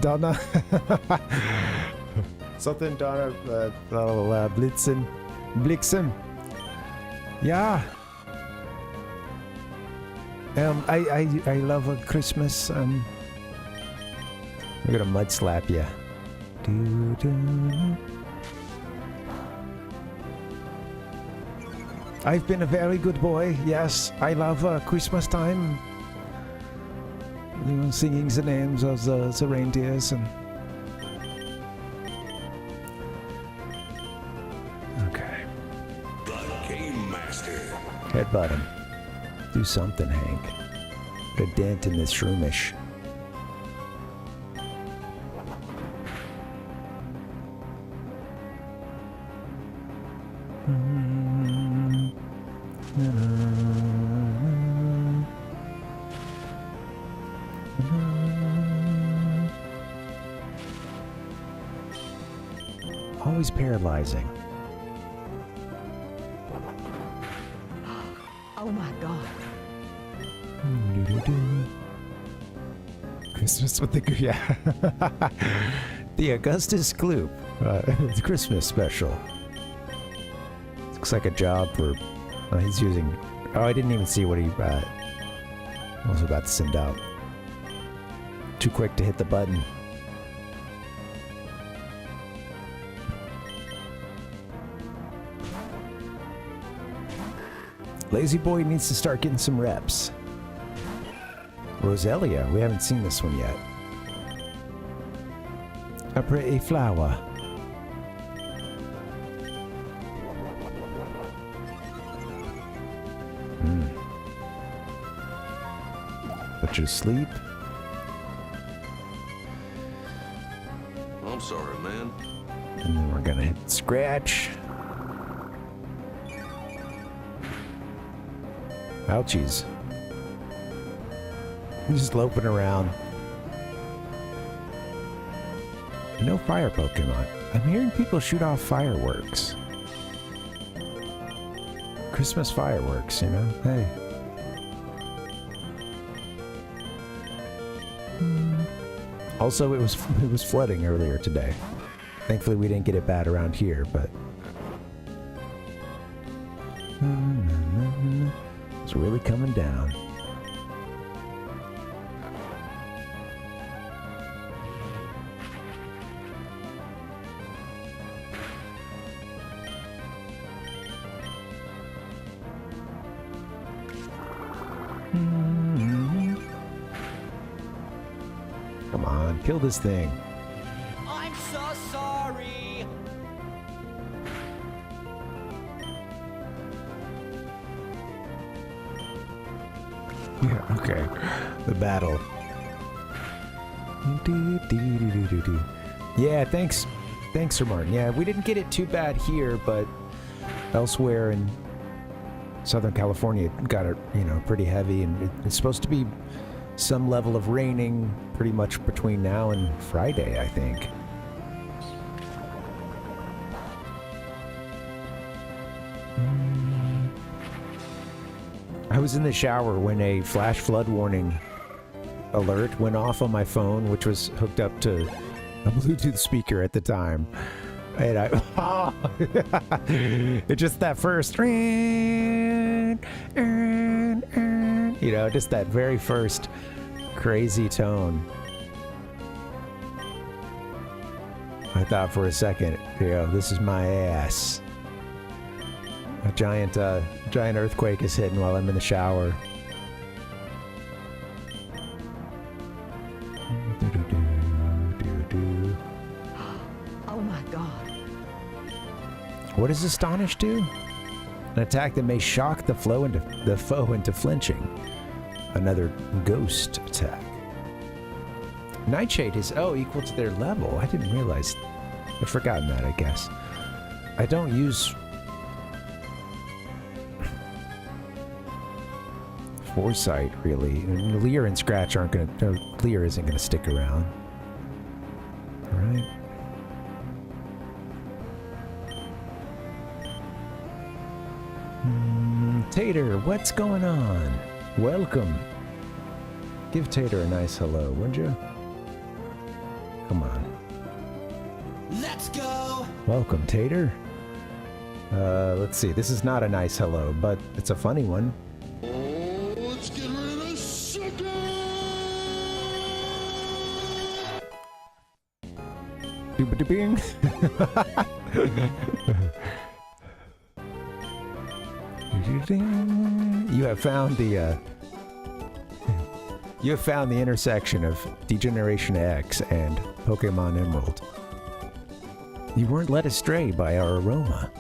Donna, something Donna, Blitzen, Bliksem. Yeah. I love a Christmas. We're gonna mud slap you. I've been a very good boy. Yes, I love Christmas time. You know, singing the names of the reindeers and. Okay. The Game Master. Headbutt him. Do something, Hank. Put a dent in this shroomish. Always paralyzing. Oh my god. Christmas with the the Augustus Gloop, the Christmas special. Looks like a job for. He's using. Oh, I didn't even see what he was about to send out. Too quick to hit the button. Lazy boy needs to start getting some reps. Roselia, we haven't seen this one yet. A pretty flower. Put you to sleep. I'm sorry, man. And then we're gonna hit scratch. Ouchies. Just loping around. No fire Pokemon. I'm hearing people shoot off fireworks. Christmas fireworks, you know? Hey. Also, it was flooding earlier today. Thankfully, we didn't get it bad around here, but it's really coming down. Come on, kill this thing. I'm so sorry. Yeah, okay. The battle. Yeah, thanks, Sir Martin. Yeah, we didn't get it too bad here, but elsewhere in Southern California, it got it, pretty heavy, and it's supposed to be some level of raining pretty much between now and Friday, I think. I was in the shower when a flash flood warning alert went off on my phone, which was hooked up to a Bluetooth speaker at the time. And it just that first, just that very first crazy tone. I thought for a second, this is my ass. A giant earthquake is hitting while I'm in the shower. Oh my god. What does Astonish do? An attack that may shock the foe into flinching. Another ghost attack. Nightshade is equal to their level. I didn't realize. I'd forgotten that, I guess. I don't use foresight, really. And Lear and Scratch aren't gonna... No, Lear isn't gonna stick around. Alright. Tater, what's going on? Welcome. Give Tater a nice hello, would you? Come on. Let's go! Welcome, Tater. Let's see. This is not a nice hello, but it's a funny one. Oh, let's get rid of the sucker! Doobadabing. You have found the you have found the intersection of Degeneration X and Pokemon Emerald. You weren't led astray by our aroma.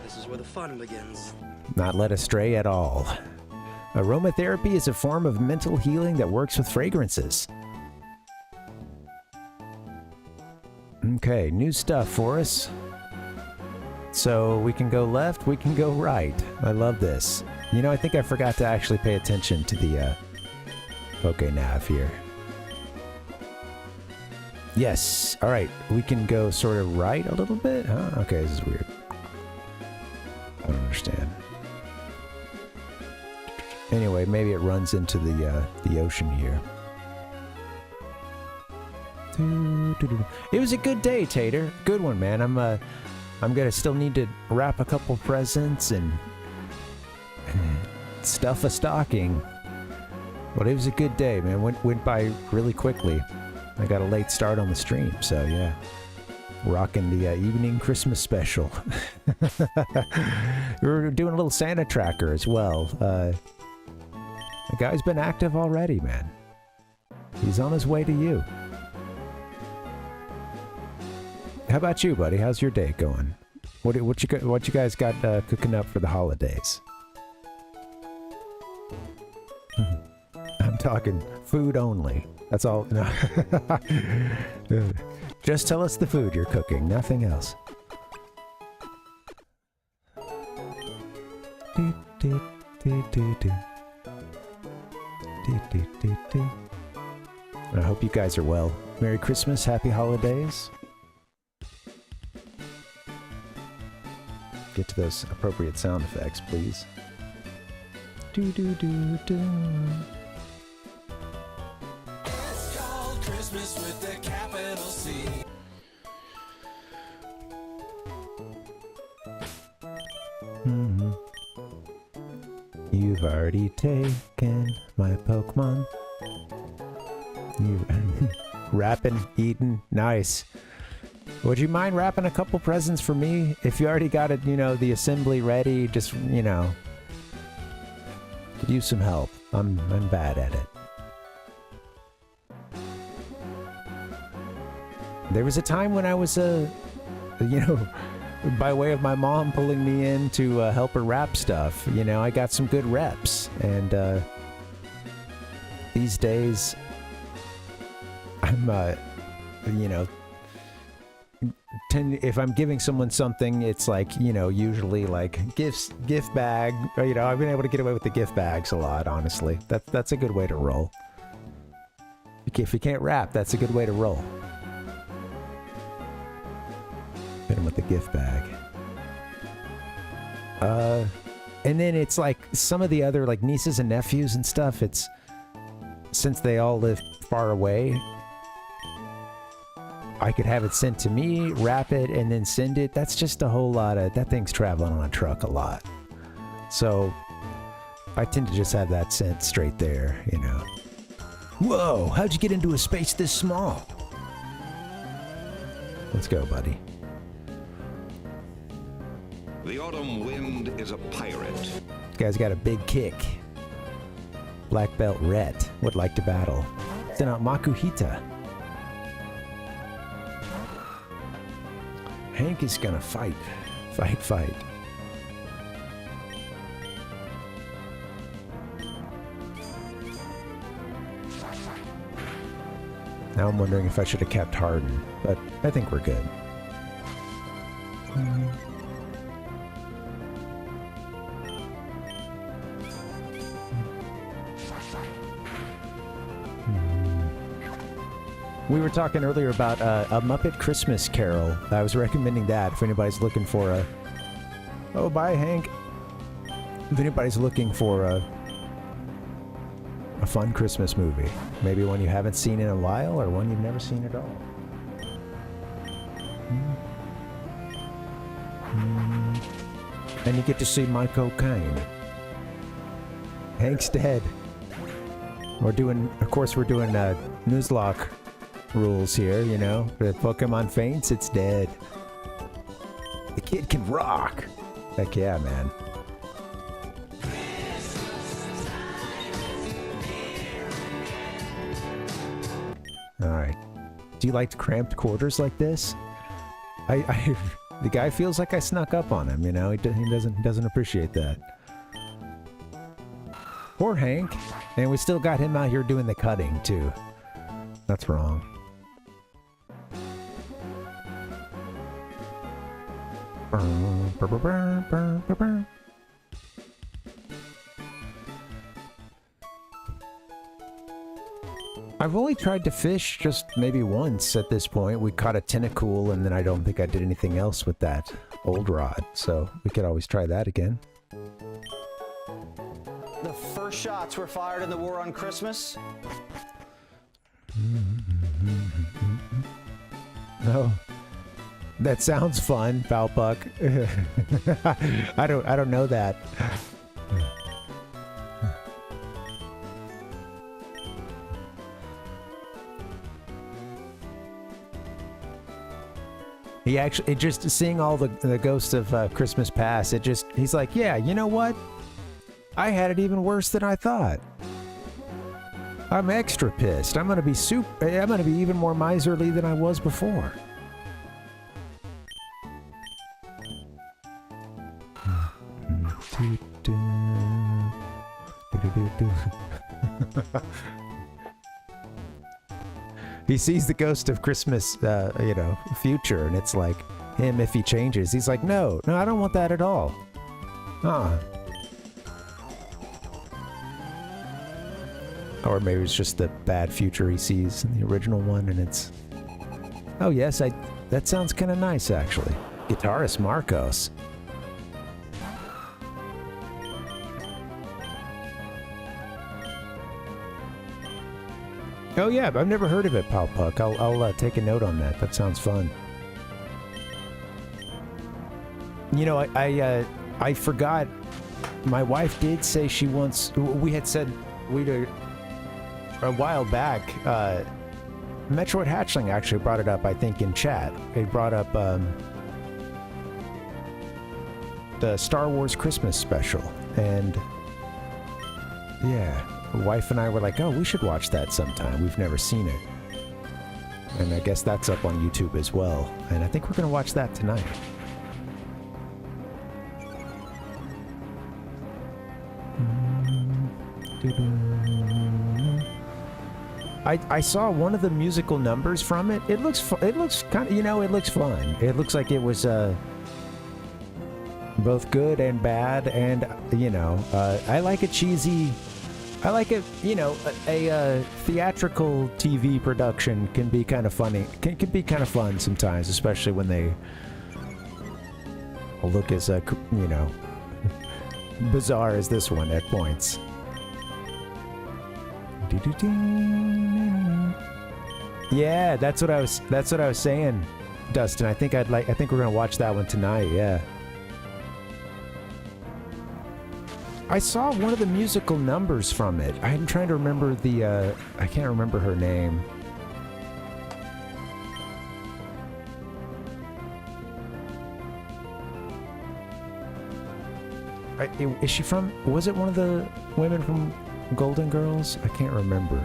This is where the fun begins. Not led astray at all. Aromatherapy is a form of mental healing that works with fragrances. Okay, new stuff for us. So we can go left, we can go right. I love this. You know, I think I forgot to actually pay attention to the Pokénav here. Yes, alright, we can go sort of right a little bit, huh? Okay, this is weird. I don't understand. Anyway, maybe it runs into the ocean here. It was a good day, Tater. Good one, man. I'm gonna still need to wrap a couple presents and stuff a stocking. But it was a good day, man. Went by really quickly. I got a late start on the stream, so yeah. Rocking the evening Christmas special. We were doing a little Santa tracker as well. The guy's been active already, man. He's on his way to you. How about you, buddy? How's your day going? What you guys got cooking up for the holidays? I'm talking food only. That's all. No. Just tell us the food you're cooking, nothing else. I hope you guys are well. Merry Christmas, happy holidays. Get to those appropriate sound effects, please. Do do do do. It's called Christmas with the capital C. You've already taken my Pokemon. You rapping, eating, nice. Would you mind wrapping a couple presents for me? If you already got it, you know, the assembly ready, just, you know, could use some help. I'm bad at it. There was a time when I was, you know, by way of my mom pulling me in to help her wrap stuff, you know, I got some good reps. And these days, I'm, you know, if I'm giving someone something, it's like, you know, usually like gift bag, or, you know, I've been able to get away with the gift bags a lot, honestly. That's a good way to roll. If you can't wrap, that's a good way to roll. Hit him with the gift bag. And then it's like some of the other like nieces and nephews and stuff, it's since they all live far away, I could have it sent to me, wrap it, and then send it. That's just a whole lot of... That thing's traveling on a truck a lot. So, I tend to just have that sent straight there, you know. Whoa! How'd you get into a space this small? Let's go, buddy. The autumn wind is a pirate. This guy's got a big kick. Black Belt Rhett would like to battle. Send out Makuhita. Hank is gonna fight. Fight. Now I'm wondering if I should have kept Harden, but I think we're good. We were talking earlier about a Muppet Christmas Carol. I was recommending that if anybody's looking for a... Oh, bye, Hank. If anybody's looking for a fun Christmas movie. Maybe one you haven't seen in a while, or one you've never seen at all. And you get to see my cocaine. Hank's dead. We're doing Nuzlocke rules here, you know. If Pokemon faints, it's dead. The kid can rock. Heck yeah, man. Alright. Do you like cramped quarters like this? The guy feels like I snuck up on him, you know? He doesn't appreciate that. Poor Hank. And we still got him out here doing the cutting, too. That's wrong. I've only tried to fish just maybe once at this point. We caught a tentacool, and then I don't think I did anything else with that old rod, so we could always try that again. The first shots were fired in the war on Christmas. Oh, that sounds fun, Valpuck. I don't know that. He actually, just seeing all the ghosts of Christmas Past, he's like, yeah, you know what? I had it even worse than I thought. I'm extra pissed. I'm gonna be even more miserly than I was before. He sees the ghost of Christmas, you know, future, and it's like him if he changes. He's like, no, I don't want that at all. Or maybe it's just the bad future he sees in the original one, and it's... Oh yes, that sounds kind of nice, actually. Guitarist Marcos. Oh yeah, I've never heard of it, Pal Puck. I'll take a note on that. That sounds fun. You know, I forgot. My wife did say she once... We had said a while back. Metroid Hatchling actually brought it up, I think, in chat. It brought up the Star Wars Christmas special, and yeah. Wife and I were like, oh, we should watch that sometime. We've never seen it. And I guess that's up on YouTube as well. And I think we're going to watch that tonight. I saw one of the musical numbers from it. It looks kind of, you know, it looks fun. It looks like it was both good and bad, and you know, I like a cheesy... I like it, you know, a theatrical TV production can be kind of funny. Can be kind of fun sometimes, especially when they look as, you know, bizarre as this one at points. Yeah, that's what I was saying, Dustin. I think we're gonna watch that one tonight. Yeah. I saw one of the musical numbers from it. I'm trying to remember the, I can't remember her name. Is she from, was it one of the women from Golden Girls? I can't remember.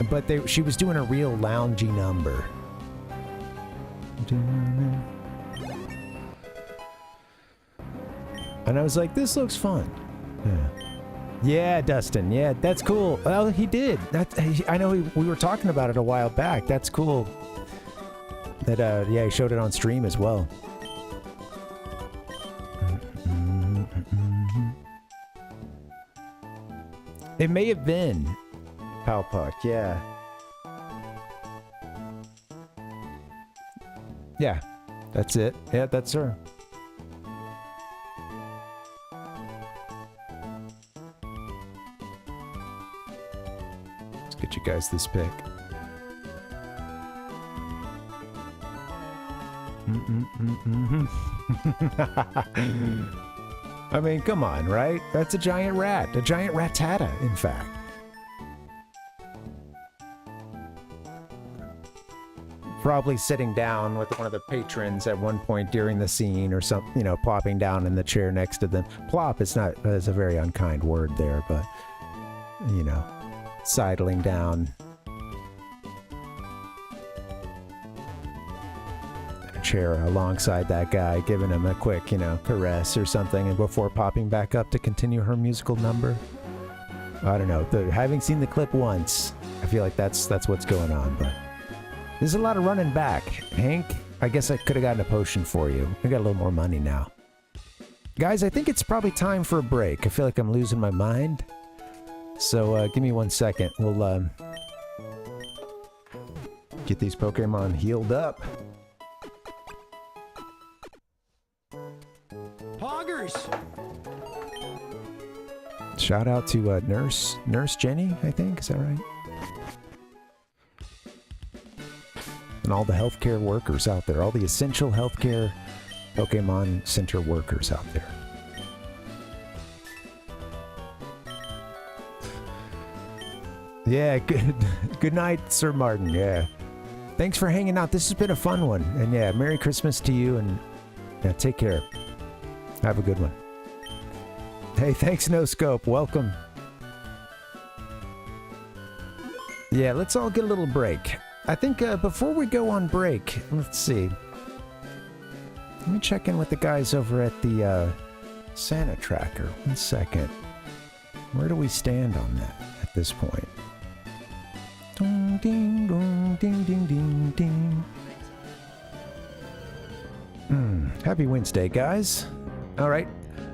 But she was doing a real loungy number. And I was like, this looks fun. Yeah, Dustin. Yeah, that's cool. Well, he did. I know we were talking about it a while back. That's cool. That, yeah, he showed it on stream as well. It may have been Palpuck, yeah. Yeah, that's it. Yeah, that's her. Let's get you guys this pick. I mean, come on, right? That's a giant rat. A giant ratata, in fact. Probably sitting down with one of the patrons at one point during the scene or something, you know, plopping down in the chair next to them. Plop is not, is a very unkind word there, but, you know, sidling down. A chair alongside that guy, giving him a quick, you know, caress or something, and before popping back up to continue her musical number. I don't know. Having seen the clip once, I feel like that's what's going on, but there's a lot of running back. Hank, I guess I could have gotten a potion for you. I got a little more money now. Guys, I think it's probably time for a break. I feel like I'm losing my mind. So give me 1 second. We'll get these Pokemon healed up. Poggers! Shout out to Nurse Jenny, I think. Is that right? And all the healthcare workers out there, all the essential healthcare Pokemon Center workers out there. Yeah, good night, Sir Martin. Yeah, thanks for hanging out. This has been a fun one, and yeah, Merry Christmas to you, and yeah, take care. Have a good one. Hey, thanks, No Scope. Welcome. Yeah, let's all get a little break. I think before we go on break, let's see. Let me check in with the guys over at the Santa Tracker. 1 second. Where do we stand on that at this point? Ding, ding, dong, ding, ding, ding, ding. Happy Wednesday, guys. All right.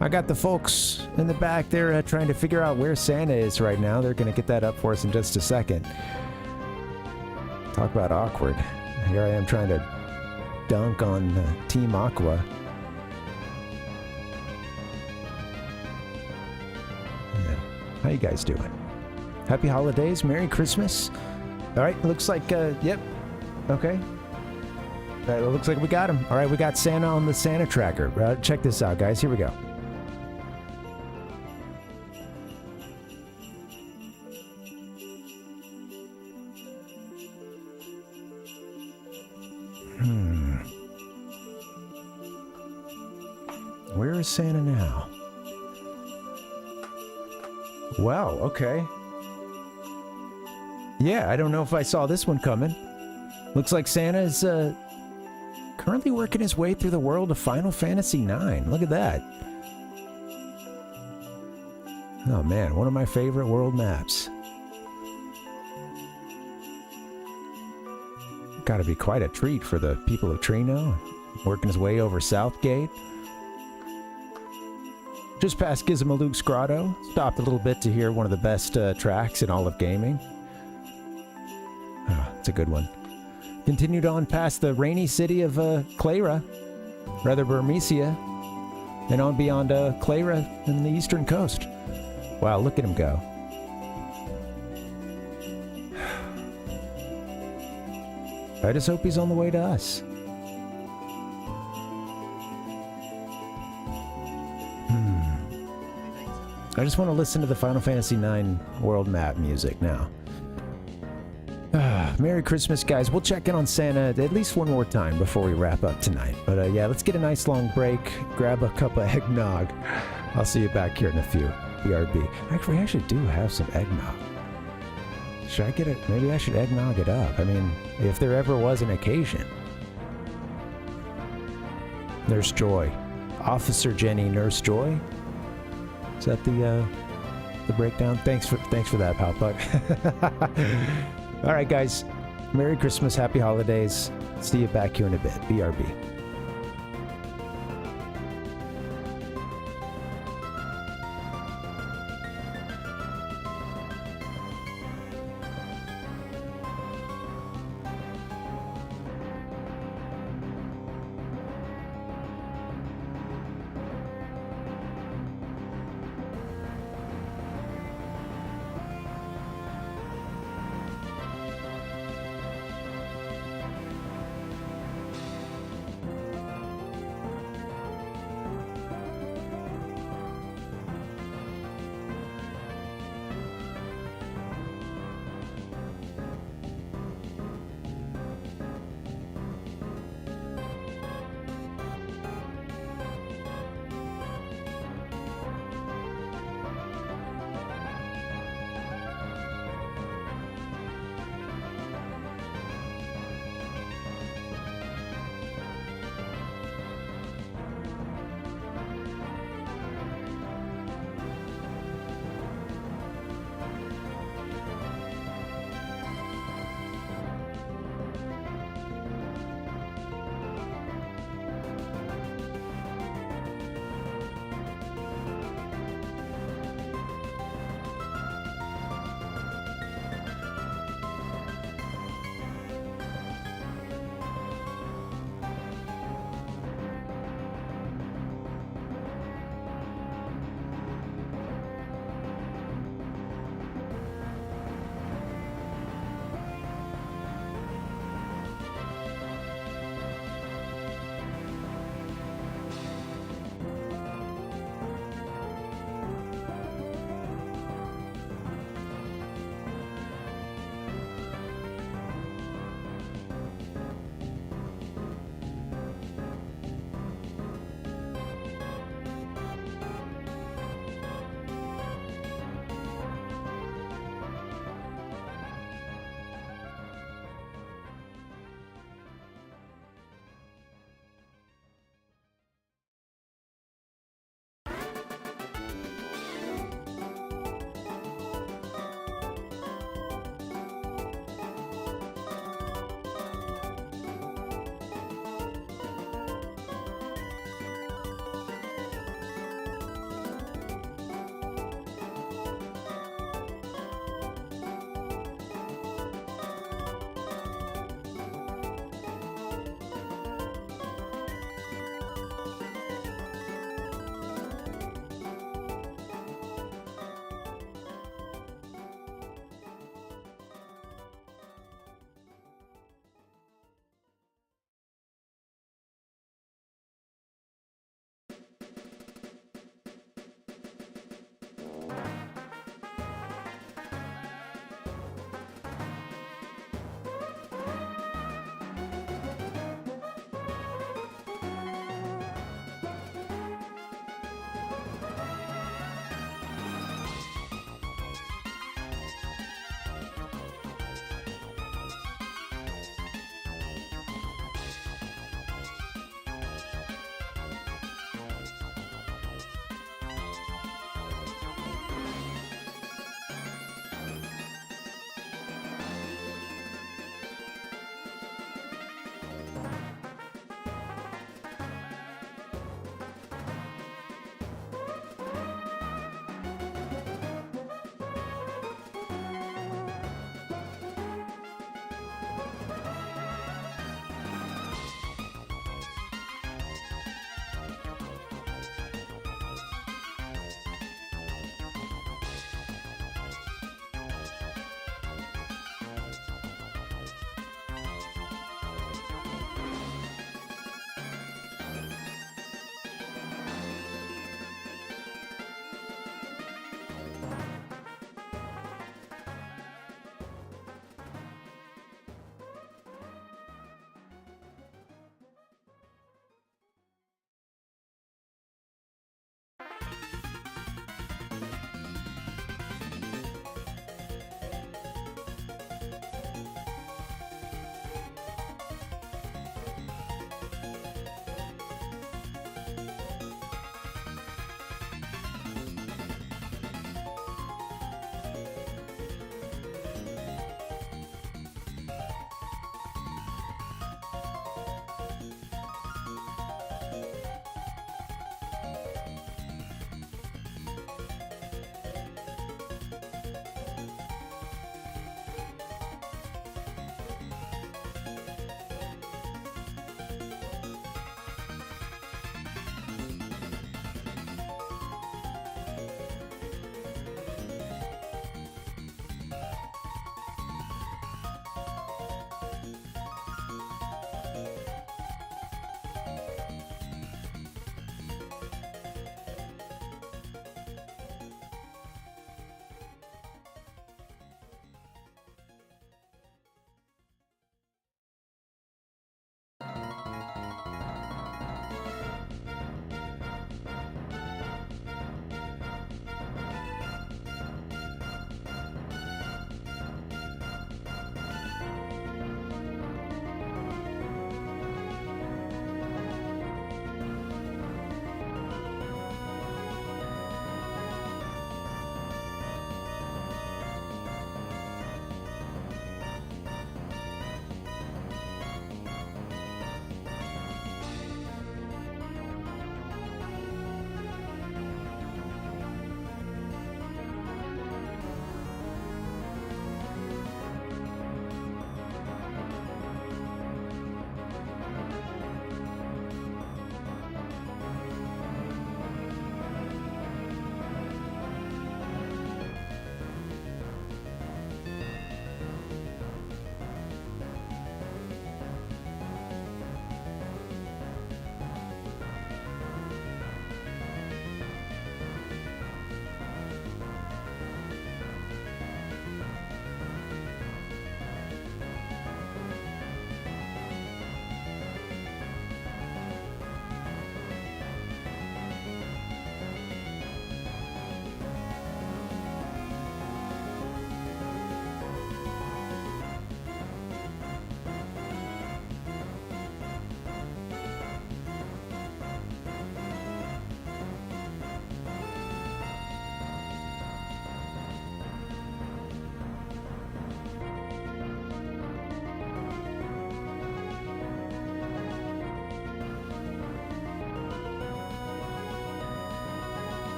I got the folks in the back there trying to figure out where Santa is right now. They're going to get that up for us in just a second. Talk about awkward. Here I am trying to dunk on Team Aqua. Yeah. How you guys doing? Happy holidays. Merry Christmas. All right. Looks like, yep. Okay. It looks like we got him. All right. We got Santa on the Santa Tracker. Check this out, guys. Here we go. Where is Santa now? Wow, okay. Yeah, I don't know if I saw this one coming. Looks like Santa is currently working his way through the world of Final Fantasy IX. Look at that. Oh man, one of my favorite world maps. Gotta be quite a treat for the people of Trino. Working his way over Southgate. Just past Gizmaluke's Grotto. Stopped a little bit to hear one of the best tracks in all of gaming. Oh, it's a good one. Continued on past the rainy city of Clara, rather Burmecia, and on beyond Clara and the eastern coast. Wow, look at him go. I just hope he's on the way to us. I just want to listen to the Final Fantasy IX world map music now. Merry Christmas, guys. We'll check in on Santa at least one more time before we wrap up tonight. But yeah, let's get a nice long break, grab a cup of eggnog. I'll see you back here in a few. BRB. Actually, we actually do have some eggnog. Should I get it? Maybe I should eggnog it up. I mean, if there ever was an occasion. Nurse Joy. Officer Jenny, Nurse Joy. Is that the breakdown? Thanks for that, Palpuck. All right, guys. Merry Christmas, Happy Holidays. See you back here in a bit. BRB.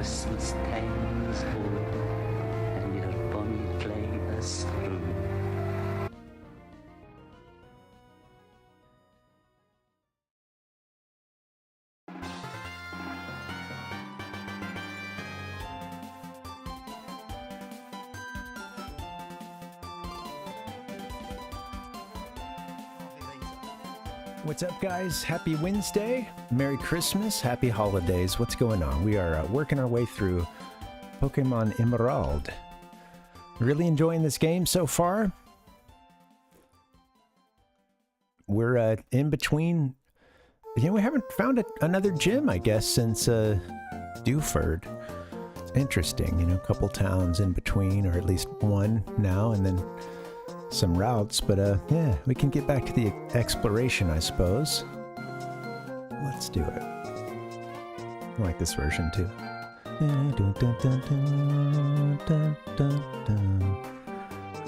Christmas tales told, and your bonny flavor strewn. What's up, guys? Happy Wednesday. Merry Christmas. Happy holidays. What's going on? We are working our way through Pokemon Emerald. Really enjoying this game so far. We're in between. You know, we haven't found another gym, I guess, since Dewford. Interesting. You know, a couple towns in between, or at least one now, and then some routes, but yeah, we can get back to the exploration, I suppose. Let's do it. I like this version too.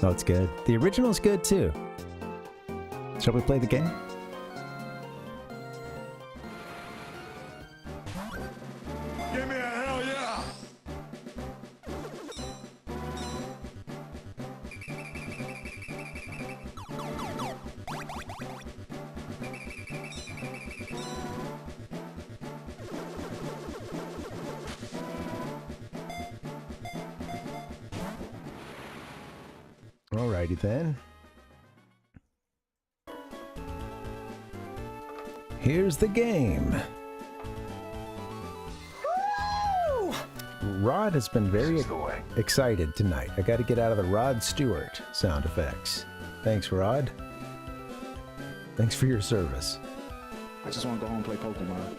Oh, it's good. The original's good too. Shall we play the game? Give me a hell yeah! Alrighty then. Here's the game. Woo! Rod has been very excited tonight. I got to get out of the Rod Stewart sound effects. Thanks, Rod. Thanks for your service. I just want to go home and play Pokemon.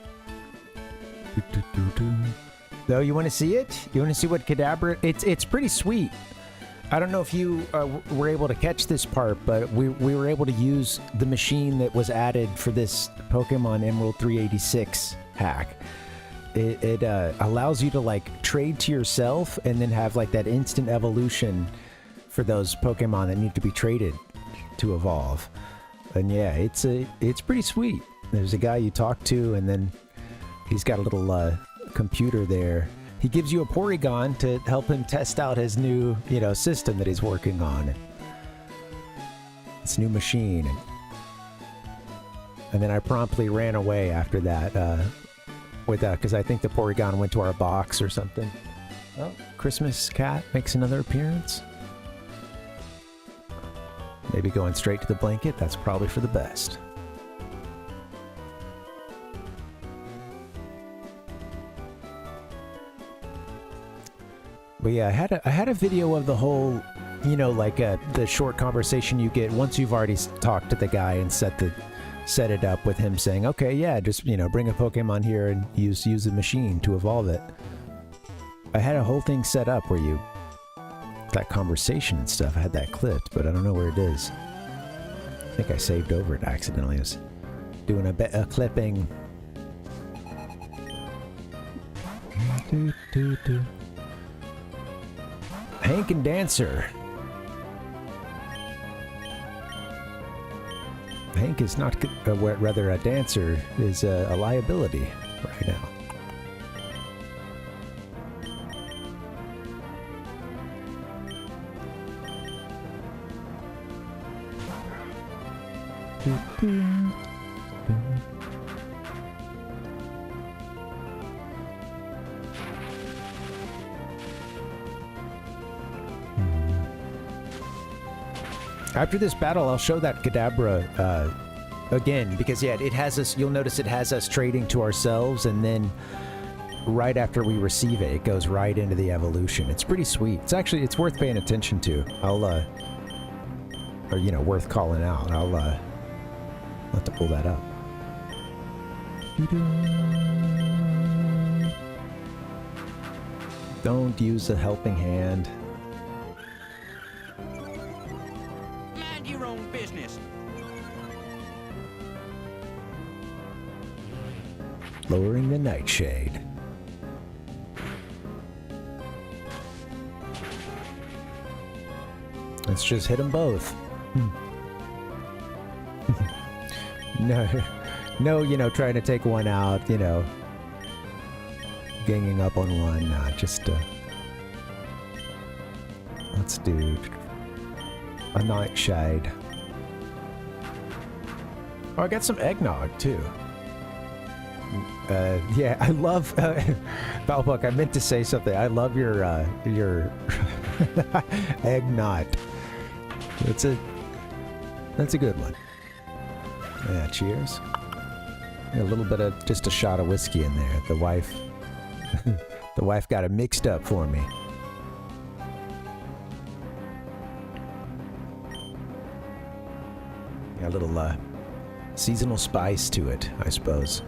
Though, you want to see it? You want to see what Kadabra... It's pretty sweet. I don't know if you were able to catch this part, but we were able to use the machine that was added for this Pokemon Emerald 386 hack. It allows you to like trade to yourself and then have like that instant evolution for those Pokemon that need to be traded to evolve. And yeah, it's pretty sweet. There's a guy you talk to, and then he's got a little computer there. He gives you a Porygon to help him test out his new, you know, system that he's working on. This new machine. And then I promptly ran away after that with that, because I think the Porygon went to our box or something. Oh, Christmas Cat makes another appearance. Maybe going straight to the blanket. That's probably for the best. But yeah, I had a video of the whole, you know, like the short conversation you get once you've already talked to the guy and set it up with him saying, okay, yeah, just, you know, bring a Pokemon here and use the machine to evolve it. I had a whole thing set up where that conversation and stuff, I had that clipped, but I don't know where it is. I think I saved over it accidentally. I was doing a clipping. Hank and Dancer. Hank is not, rather a Dancer is a liability right now. After this battle, I'll show that Kadabra again, because yeah, it has us, you'll notice it has us trading to ourselves, and then right after we receive it, it goes right into the evolution. It's pretty sweet. It's worth paying attention to. Or, you know, worth calling out. I'll have to pull that up. Don't use a helping hand. Mind your own business. Lowering the nightshade. Let's just hit them both. No, you know, trying to take one out, you know. ganging up on one. Nah, just let's do a nightshade. Oh, I got some eggnog too. Yeah, I love Valbuck. I meant to say something. I love your eggnog. That's a good one. Yeah, cheers. A little bit of just a shot of whiskey in there. The wife got it mixed up for me. Got a little seasonal spice to it, I suppose.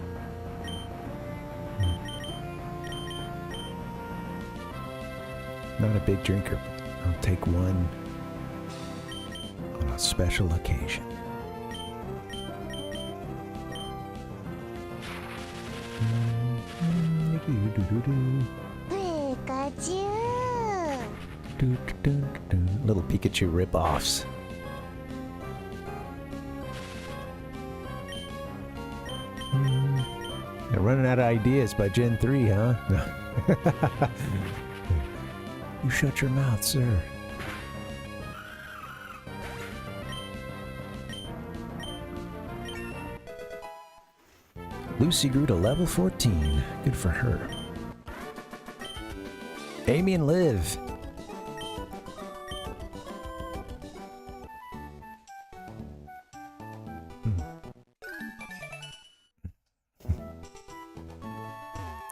Not a big drinker. I'll take one on a special occasion. Pikachu. Little Pikachu rip-offs. They're running out of ideas by Gen 3, huh? You shut your mouth, sir. Lucy grew to level 14. Good for her. Amy and Liv.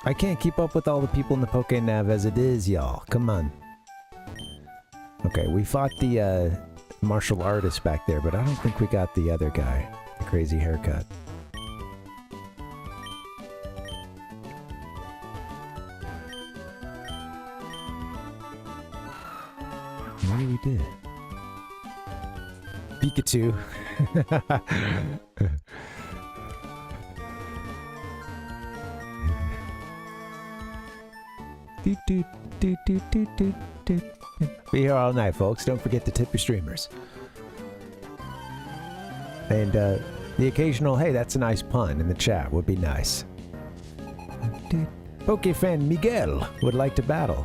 I can't keep up with all the people in the PokéNav as it is, y'all. Come on. Okay, we fought the martial artist back there, but I don't think we got the other guy. The crazy haircut. Maybe we did. Pikachu. Be here all night, folks. Don't forget to tip your streamers. And the occasional, hey, that's a nice pun in the chat would be nice. Pokefan Miguel would like to battle.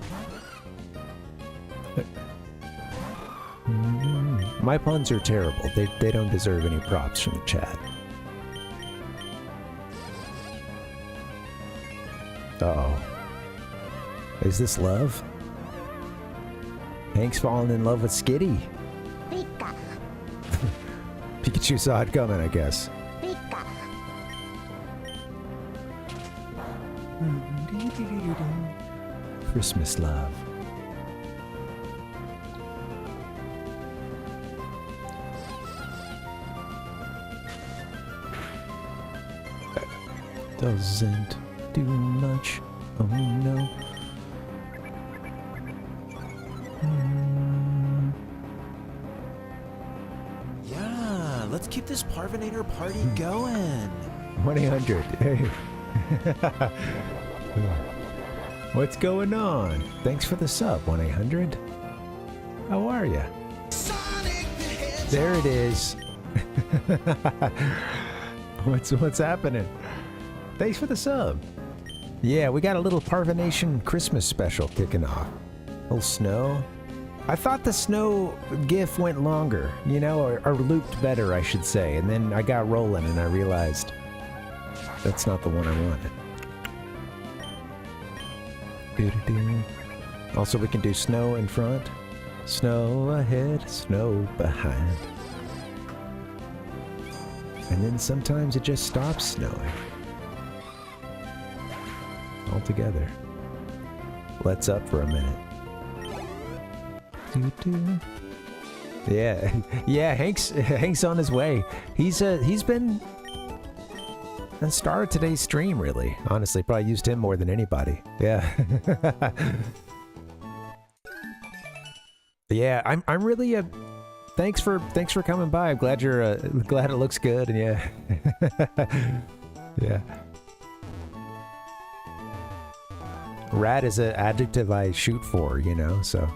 My puns are terrible. They don't deserve any props from the chat. Uh-oh. Is this love? Hank's falling in love with Skitty. Pika. Pikachu saw it coming, I guess. Pika. Christmas love. Doesn't do much. Oh no. Yeah, let's keep this Parvinator party going. 1-800. Hey. What's going on? Thanks for the sub, 1-800. How are ya? There it is. What's happening? Thanks for the sub. Yeah, we got a little Parvination Christmas special kicking off. A little snow. I thought the snow GIF went longer, you know, or looped better, I should say. And then I got rolling and I realized that's not the one I wanted. Also, we can do snow in front, snow ahead, snow behind. And then sometimes it just stops snowing. Altogether. Let's up for a minute. Yeah, yeah. Hank's on his way. He's been the star of today's stream. Really, honestly, probably used him more than anybody. Yeah. Yeah, I'm really thanks for coming by. I'm glad you're glad it looks good, and yeah. Yeah. Rad is an adjective I shoot for, you know, so.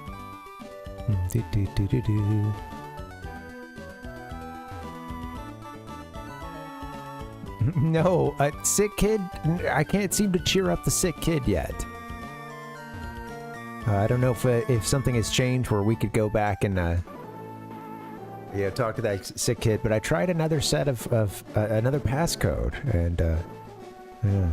No, a sick kid, I can't seem to cheer up the sick kid yet. I don't know if something has changed where we could go back and talk to that sick kid, but I tried another set of another passcode, and yeah.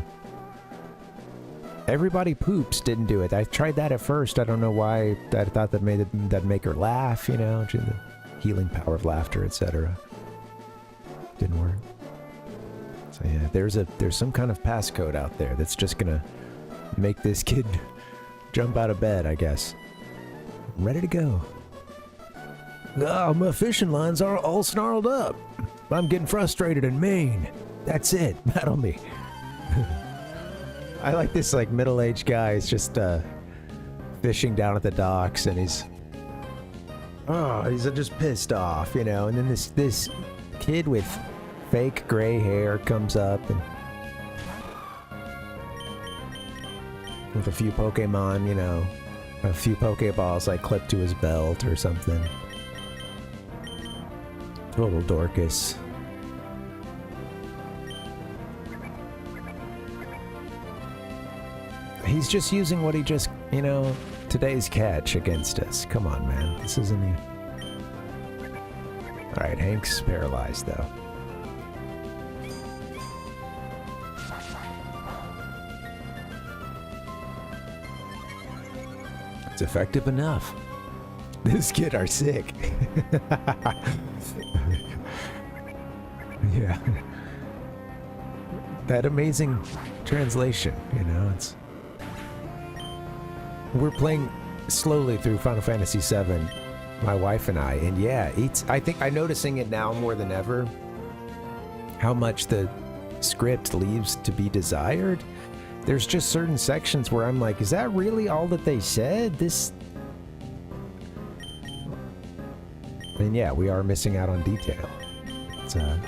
Everybody Poops didn't do it. I tried that at first. I don't know why. I thought that'd make her laugh, you know, the healing power of laughter, etc. Didn't work. So yeah, there's some kind of passcode out there that's just gonna make this kid jump out of bed, I guess. I'm ready to go. Oh, my fishing lines are all snarled up. I'm getting frustrated and mean. That's it. Battle me. I like this like middle-aged guy. He's just fishing down at the docks, and he's just pissed off, you know. And then this kid with fake gray hair comes up and with a few Pokemon, you know, a few Pokeballs like clipped to his belt or something. Total Dorcas. He's just using what he just, you know, today's catch against us. Come on, man. This isn't the... Alright, Hank's paralyzed, though. It's effective enough. This kid are sick. Yeah. That amazing translation, you know, it's... We're playing slowly through Final Fantasy VII, my wife and I, and yeah, I think I'm noticing it now more than ever, how much the script leaves to be desired. There's just certain sections where I'm like, is that really all that they said? And yeah, we are missing out on detail. It's a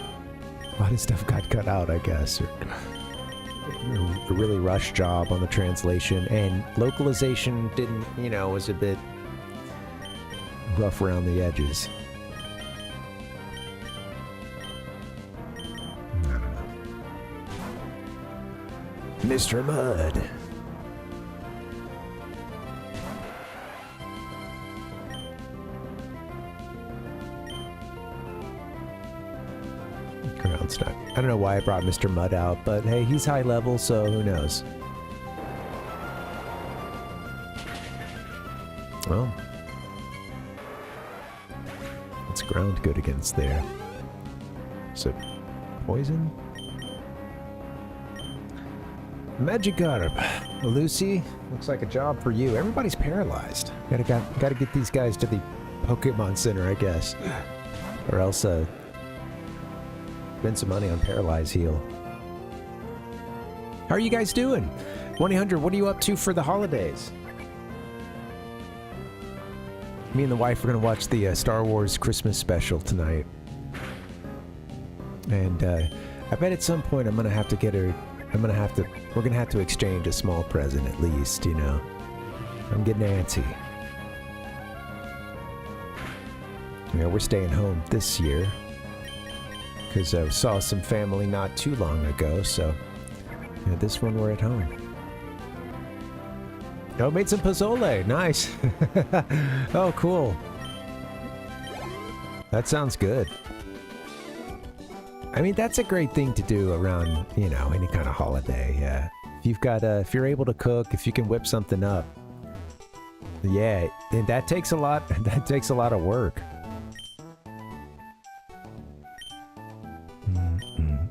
lot of stuff got cut out, I guess. A really rushed job on the translation, and localization didn't, you know, was a bit rough around the edges. I don't know. Mr. Mud. Groundstuck. I don't know why I brought Mr. Mud out, but hey, he's high level, so who knows? Well, what's ground good against there? Is it poison? Magikarp. Lucy, looks like a job for you. Everybody's paralyzed. Gotta get these guys to the Pokemon Center, I guess. Or else, spend some money on Paralyze Heal. How are you guys doing? 1-800, what are you up to for the holidays? Me and the wife are going to watch the Star Wars Christmas special tonight. And I bet at some point I'm going to have to get her... we're going to have to exchange a small present at least, you know. I'm getting antsy. You know, we're staying home this year. Because I saw some family not too long ago, so... Yeah, this one we're at home. Oh, made some pozole. Nice. Oh, cool. That sounds good. I mean, that's a great thing to do around, you know, any kind of holiday, yeah. If you've got, if you're able to cook, if you can whip something up. Yeah, and that takes a lot of work.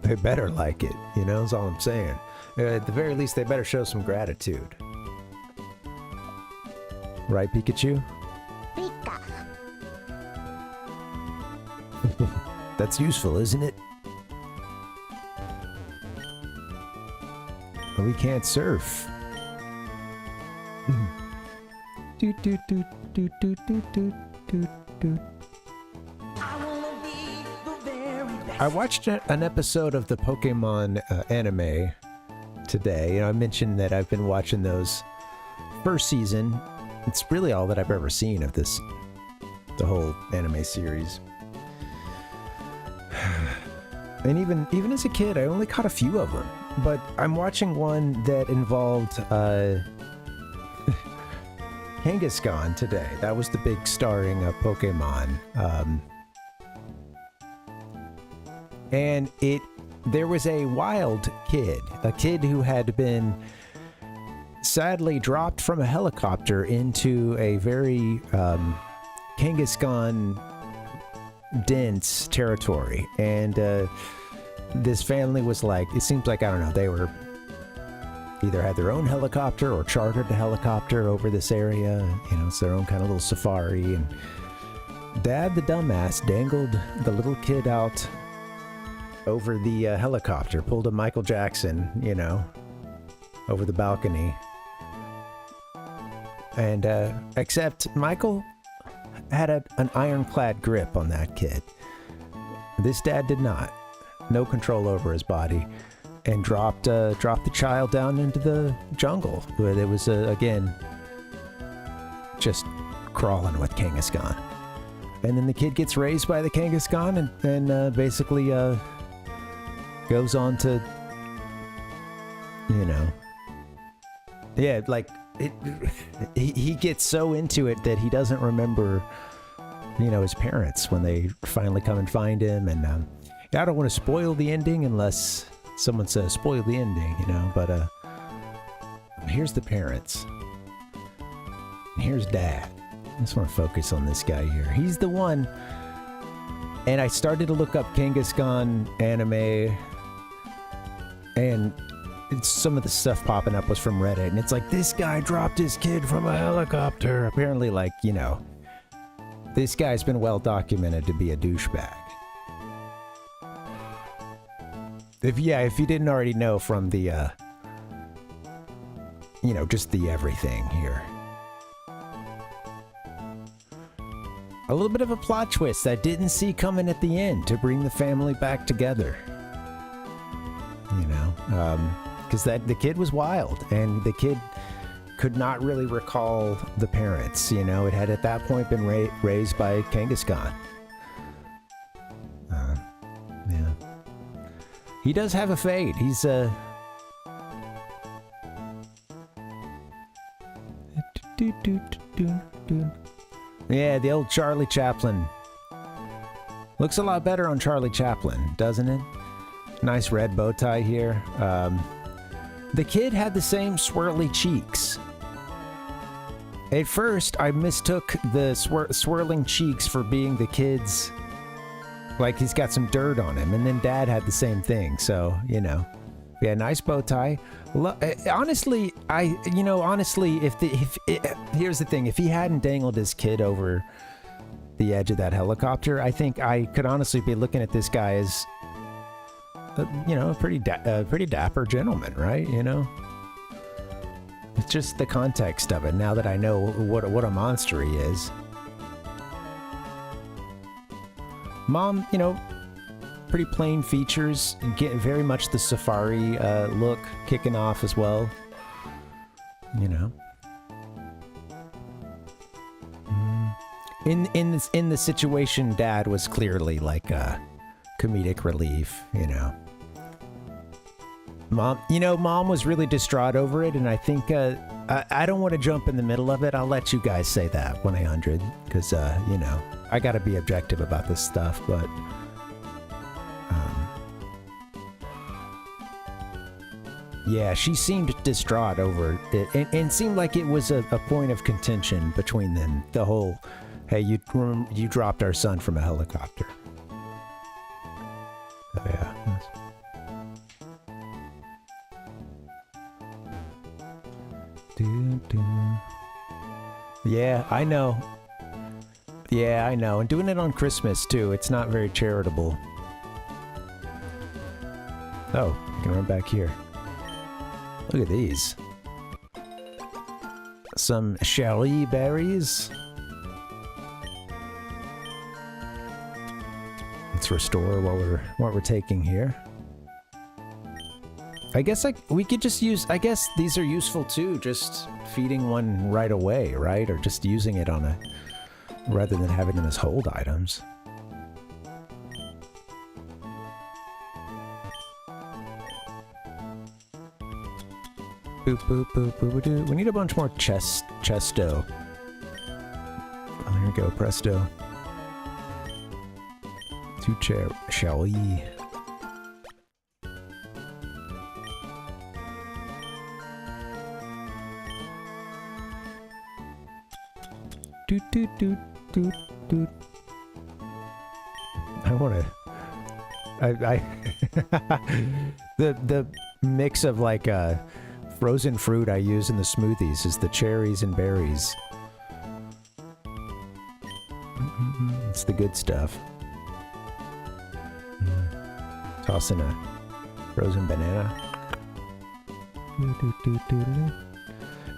They better like it, you know, is all I'm saying. At the very least, they better show some gratitude. Right, Pikachu? Pika. That's useful, isn't it? Well, we can't surf. Doot doot doot doot doot doot doot doot doot. I watched an episode of the Pokemon anime today. You know, I mentioned that I've been watching those first season. It's really all that I've ever seen of the whole anime series. And even as a kid, I only caught a few of them. But I'm watching one that involved Kangaskhan today. That was the big starring Pokemon. And there was a wild kid, a kid who had been sadly dropped from a helicopter into a very Kangaskhan dense territory. And this family was like, it seems like, I don't know, they were either had their own helicopter or chartered a helicopter over this area. You know, it's their own kind of little safari. And Dad, the dumbass, dangled the little kid out over the helicopter, pulled a Michael Jackson, you know, over the balcony. And except Michael had an ironclad grip on that kid. This dad did not. No control over his body, and dropped the child down into the jungle, where there was again just crawling with Kangaskhan. And then the kid gets raised by the Kangaskhan and basically goes on to, you know, yeah, like he gets so into it that he doesn't remember, you know, his parents when they finally come and find him. And I don't want to spoil the ending unless someone says spoil the ending, you know, but here's the parents. And here's Dad. I just want to focus on this guy here. He's the one. And I started to look up Kangaskhan anime, and some of the stuff popping up was from Reddit, and it's like, this guy dropped his kid from a helicopter. Apparently, like, you know, this guy's been well documented to be a douchebag. If you didn't already know from the, you know, just the everything here. A little bit of a plot twist I didn't see coming at the end to bring the family back together. You know, because the kid was wild, and the kid could not really recall the parents. You know, it had at that point been raised by Kangaskhan. Yeah. He does have a fade. He's yeah, the old Charlie Chaplin. Looks a lot better on Charlie Chaplin, doesn't it? Nice red bow tie here. The kid had the same swirly cheeks. At first, I mistook the swirling cheeks for being the kid's, like he's got some dirt on him, and then Dad had the same thing, so, you know. Yeah, nice bow tie. Honestly, here's the thing, if he hadn't dangled his kid over the edge of that helicopter, I think I could honestly be looking at this guy as, you know, a pretty dapper gentleman, right? You know, it's just the context of it. Now that I know what a monster he is, Mom, you know, pretty plain features, get very much the safari look kicking off as well. You know, in the situation, Dad was clearly like a comedic relief. You know. Mom was really distraught over it, and I think I don't want to jump in the middle of it. I'll let you guys say that 1-800, because you know, I got to be objective about this stuff, but yeah, she seemed distraught over it, and seemed like it was a point of contention between them. The whole, hey, you dropped our son from a helicopter. Oh, yeah. Yeah, I know. Yeah, I know. And doing it on Christmas, too. It's not very charitable. Oh, I can run back here. Look at these. Some cherry berries. Let's restore what we're taking here. I guess we could just use, I guess these are useful too, just feeding one right away, right? Or just using it on rather than having them as hold items. Boop, boop, boop, boop, boop. We need a bunch more chesto. we go, presto. Two chair, shall we? Doot doot doot doot doot. I wanna. I the mix of like frozen fruit I use in the smoothies is the cherries and berries. It's the good stuff. Toss in a frozen banana.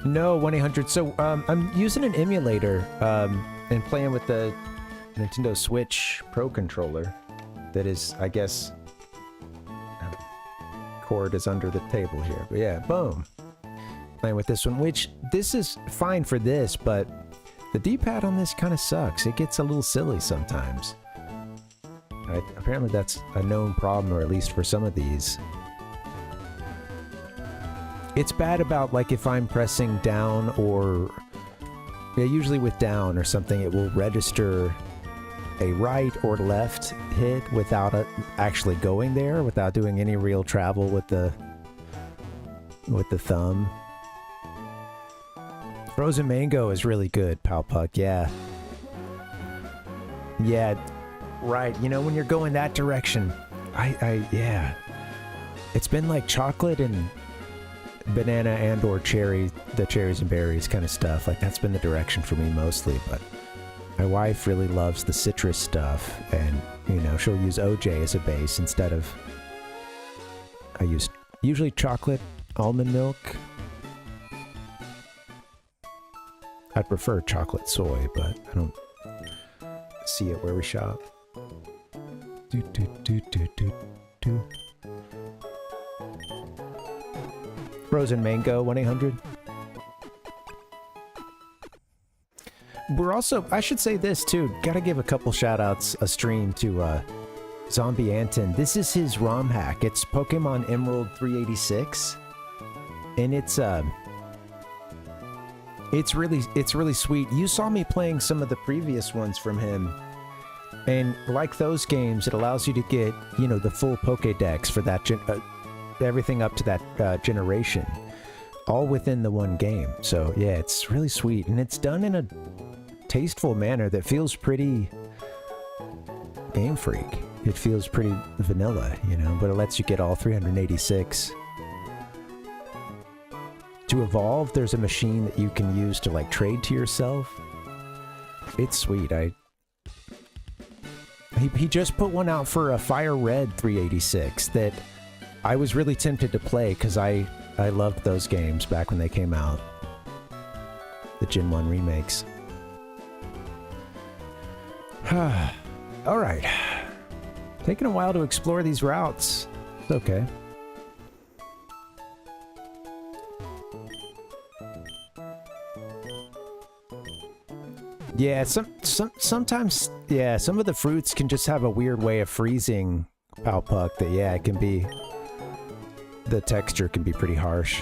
No, 1-800. So I'm using an emulator and playing with the Nintendo Switch Pro controller. That is, I guess, cord is under the table here. But yeah, boom. Playing with this one, which this is fine for this, but the D-pad on this kind of sucks. It gets a little silly sometimes. Apparently that's a known problem, or at least for some of these. It's bad about, like, if I'm pressing down or... Yeah, usually with down or something, it will register a right or left hit without actually going there, without doing any real travel with the thumb. Frozen mango is really good, Palpuck, yeah. Yeah, right, you know, when you're going that direction, yeah. It's been like chocolate and banana and or cherry, the cherries and berries kind of stuff. Like, that's been the direction for me mostly, but my wife really loves the citrus stuff, and, you know, she'll use OJ as a base instead of... I use usually chocolate, almond milk. I'd prefer chocolate soy, but I don't see it where we shop. Do, do, do, do, do, do. Frozen mango, 1-800. We're also, I should say this too, gotta give a couple shout outs a stream to Zombie Anton. This is his ROM hack. It's Pokemon Emerald 386. And it's really sweet. You saw me playing some of the previous ones from him. And like those games, it allows you to get, you know, the full Pokédex for that, everything up to that generation. All within the one game. So yeah, it's really sweet. And it's done in a tasteful manner that feels pretty Game Freak. It feels pretty vanilla, you know, but it lets you get all 386. To evolve, there's a machine that you can use to like trade to yourself. It's sweet. He just put one out for a Fire Red 386 that I was really tempted to play because I loved those games back when they came out. The Gen 1 remakes. Alright. Taking a while to explore these routes. It's okay. Yeah, sometimes, yeah, some of the fruits can just have a weird way of freezing, Palpuck, that, yeah, it can be, the texture can be pretty harsh.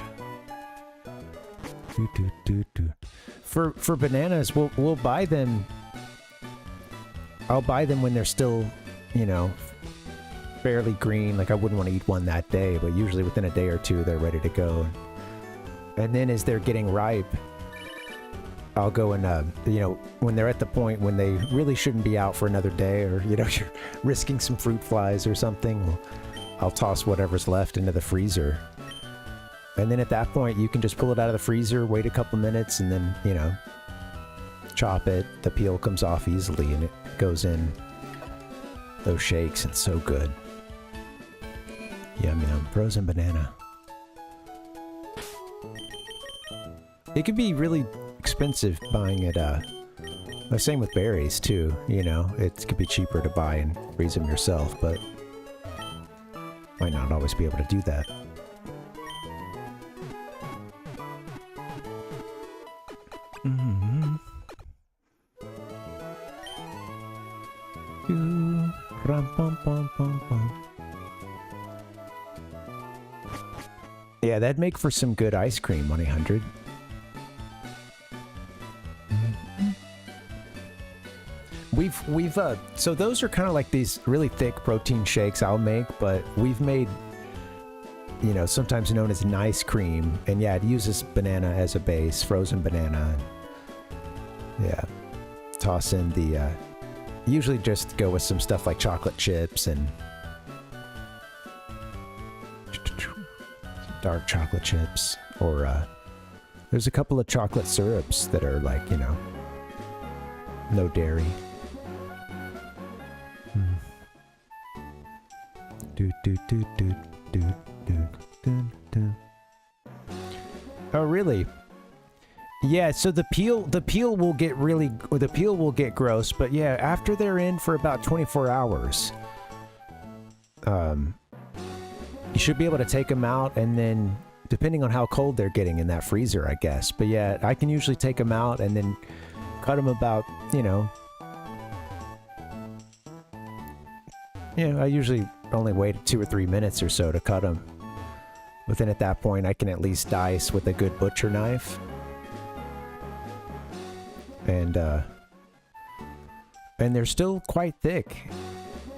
For bananas, we'll buy them, I'll buy them when they're still, you know, fairly green. Like, I wouldn't want to eat one that day, but usually within a day or two, they're ready to go. And then as they're getting ripe, I'll go and, you know, when they're at the point when they really shouldn't be out for another day, or, you know, you're risking some fruit flies or something, well, I'll toss whatever's left into the freezer. And then at that point, you can just pull it out of the freezer, wait a couple minutes, and then, you know, chop it. The peel comes off easily, and it goes in those shakes. It's so good. Yum, yum. Frozen banana. It can be really expensive buying it, the same with berries too, you know, it could be cheaper to buy and freeze them yourself, but might not always be able to do that. Yeah, that'd make for some good ice cream, 1-800. we've so those are kind of like these really thick protein shakes I'll make, but we've made, you know, sometimes known as nice cream, and yeah, it uses banana as a base, frozen banana. Yeah, toss in the usually just go with some stuff like chocolate chips and dark chocolate chips, or there's a couple of chocolate syrups that are like, you know, no dairy. Do do do do do do do do. Oh really? Yeah, so the peel will get gross, but yeah, after they're in for about 24 hours, you should be able to take them out, and then depending on how cold they're getting in that freezer, I guess. But yeah, I can usually take them out and then cut them about, you know, I usually only wait 2 or 3 minutes or so to cut them. But then at that point, I can at least dice with a good butcher knife. And they're still quite thick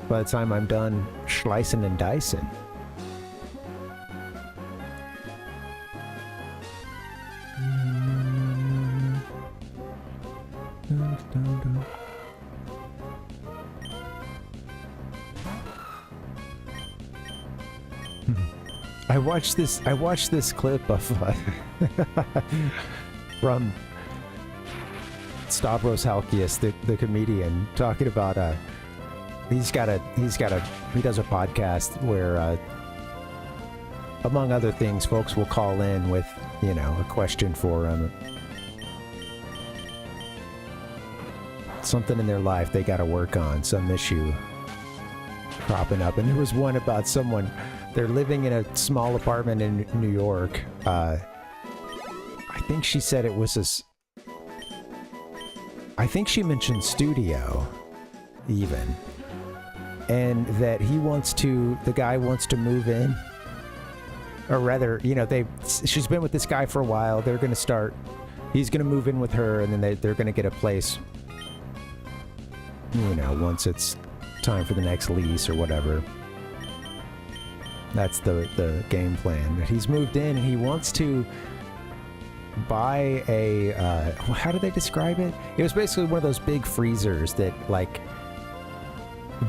by the time I'm done slicing and dicing. I watched this clip of from Stavros Halkias, the comedian, talking about he does a podcast where among other things, folks will call in with, you know, a question for him, something in their life they got to work on, some issue cropping up, and there was one about someone. They're living in a small apartment in New York. I think she said it was I think she mentioned studio, even. And that the guy wants to move in. Or rather, you know, she's been with this guy for a while. He's going to move in with her, and then they're going to get a place, you know, once it's time for the next lease or whatever. That's the game plan. He's moved in and he wants to buy a how do they describe it? It was basically one of those big freezers that, like,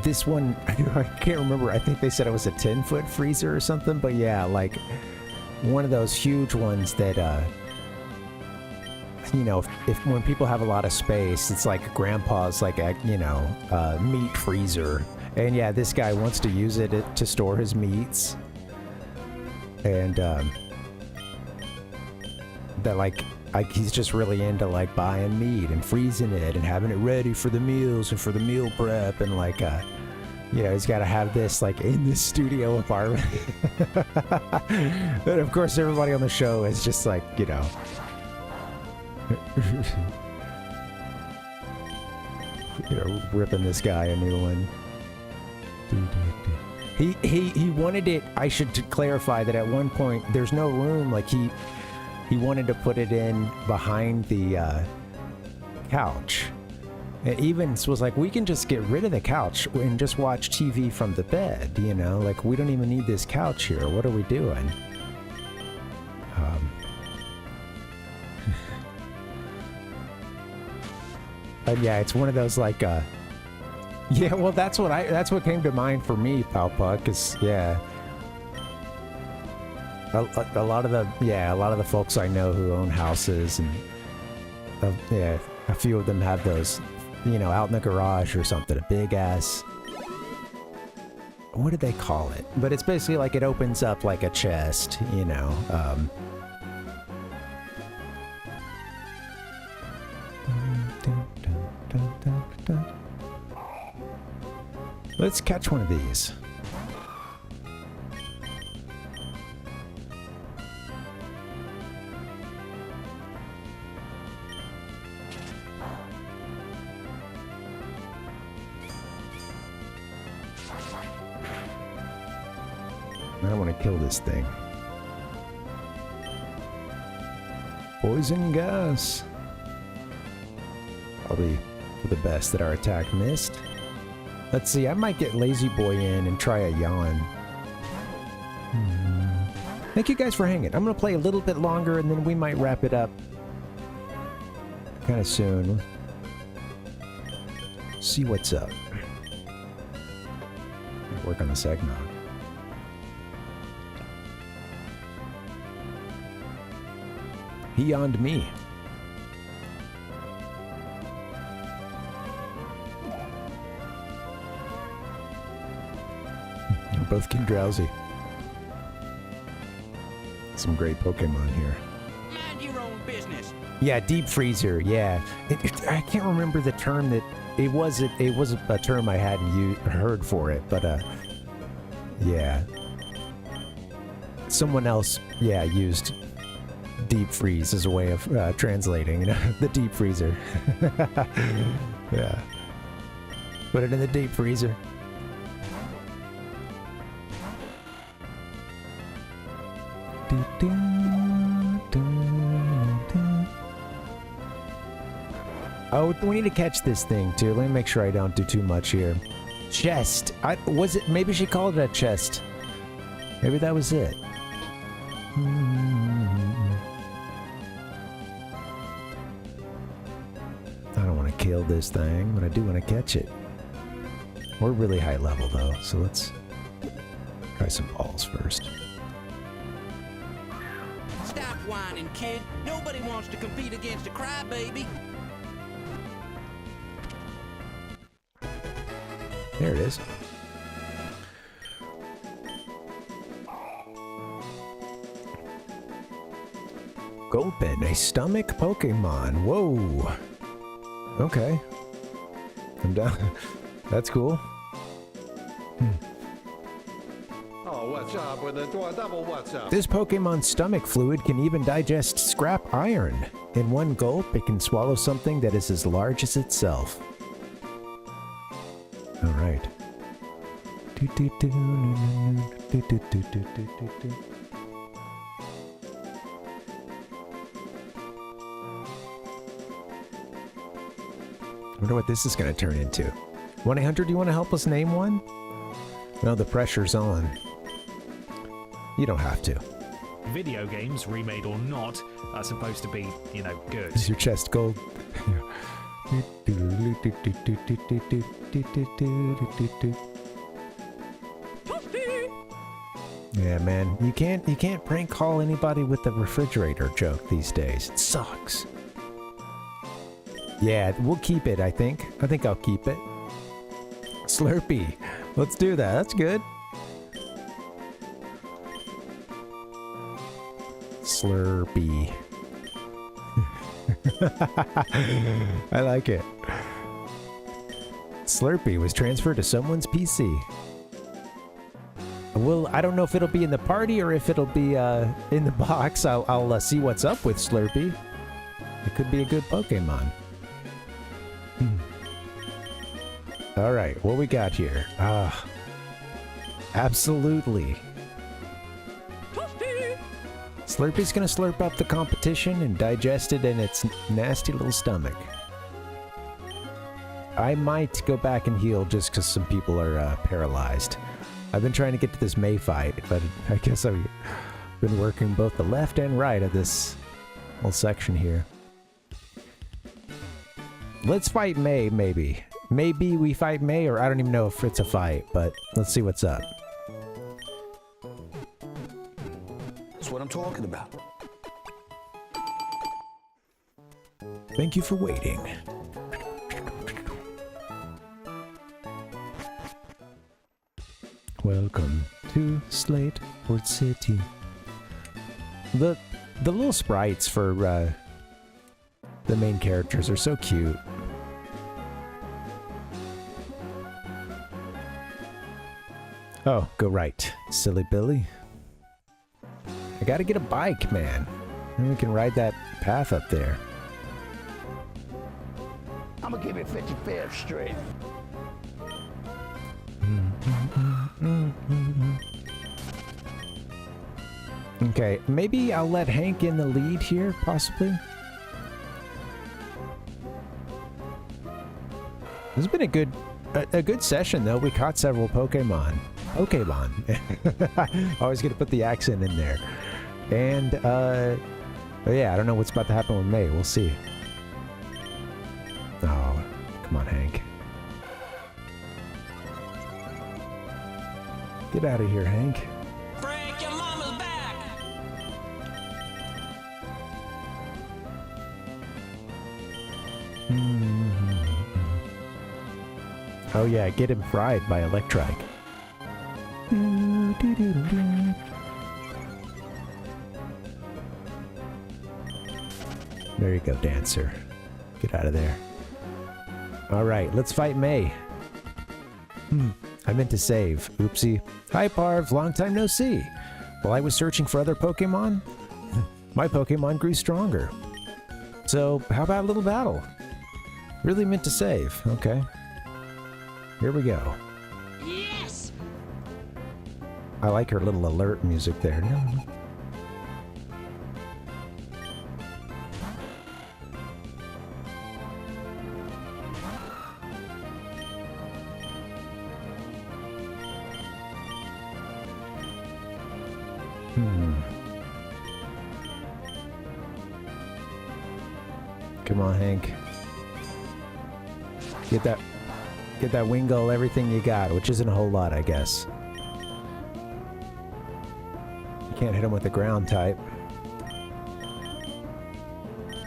this one, I can't remember, I think they said it was a 10-foot freezer or something, but yeah, like one of those huge ones that you know, if when people have a lot of space, it's like grandpa's, like, a, you know, meat freezer. And yeah, this guy wants to use it to store his meats. And that, like, he's just really into, like, buying meat and freezing it and having it ready for the meals and for the meal prep, and, like, you know, he's got to have this, like, in this studio apartment. And of course everybody on the show is just like, you know, you know, ripping this guy a new one. He wanted it, I should clarify that at one point there's no room, like he wanted to put it in behind the couch. And even was like, we can just get rid of the couch and just watch TV from the bed, you know, like we don't even need this couch here. What are we doing? And yeah, it's one of those, like, yeah, well, that's what came to mind for me, Pal Puck, is, yeah. A lot of the folks I know who own houses, and yeah, a few of them have those, you know, out in the garage or something, a big ass, what do they call it? But it's basically like it opens up like a chest, you know. Let's catch one of these. I want to kill this thing. Poison gas. for the best that our attack missed. Let's see, I might get Lazy Boy in and try a yawn. Thank you guys for hanging. I'm gonna play a little bit longer and then we might wrap it up kind of soon. See what's up. Work on the segment. He yawned me. We're both getting drowsy. Some great Pokemon here. Mind your own business. Yeah, deep freezer. Yeah, I can't remember the term that it was. It was a term I hadn't heard for it, but yeah. Someone else, yeah, used deep freeze as a way of translating, you know, the deep freezer. Yeah. Put it in the deep freezer. Oh, we need to catch this thing too. Let me make sure I don't do too much here. Chest. Was it? Maybe she called it a chest. Maybe that was it. I don't want to kill this thing, but I do want to catch it. We're really high level though, so let's try some balls first. Stop whining, kid. Nobody wants to compete against a crybaby. There it is. Gulpin, a stomach Pokemon. Whoa. Okay. I'm down. That's cool. Oh, what's up with the double what's up? This Pokemon's stomach fluid can even digest scrap iron. In one gulp, it can swallow something that is as large as itself. All right. I wonder what this is going to turn into. 1-800, do you want to help us name one? No, the pressure's on. You don't have to. Video games, remade or not, are supposed to be, you know, good. Is your chest gold? Yeah, man, you can't prank call anybody with the refrigerator joke these days. It sucks. Yeah, we'll keep it, I think. I think I'll keep it. Slurpee. Let's do that. That's good. Slurpee. I like it. Slurpee was transferred to someone's PC. Well, I don't know if it'll be in the party or if it'll be in the box. I'll see what's up with Slurpee. It could be a good Pokemon. All right, what we got here? Absolutely. Slurpee's gonna slurp up the competition and digest it in its nasty little stomach. I might go back and heal just because some people are paralyzed. I've been trying to get to this May fight, but I guess I've been working both the left and right of this whole section here. Let's fight May, maybe. Maybe we fight May, or I don't even know if it's a fight, but let's see what's up. That's what I'm talking about. Thank you for waiting. Welcome to Slateport City. The little sprites for the main characters are so cute. Oh, go right, silly Billy. I gotta get a bike, man. And we can ride that path up there. I'm gonna give it 55 straight. Okay, maybe I'll let Hank in the lead here, possibly. This has been a good session, though. We caught several Pokemon. Always gonna put the accent in there. And, but yeah, I don't know what's about to happen with May. We'll see. Oh, come on, Hank. Get out of here, Hank. Break your mama's back! Oh yeah, get him fried by Electrike. There you go, Dancer. Get out of there. Alright, let's fight May. I meant to save. Oopsie. Hi, Parv. Long time no see. While I was searching for other Pokemon, my Pokemon grew stronger. So, how about a little battle? Really meant to save. Okay. Here we go. Yes! I like her little alert music there. Come on, Hank. Get that Wingull, everything you got, which isn't a whole lot, I guess. You can't hit him with the ground type.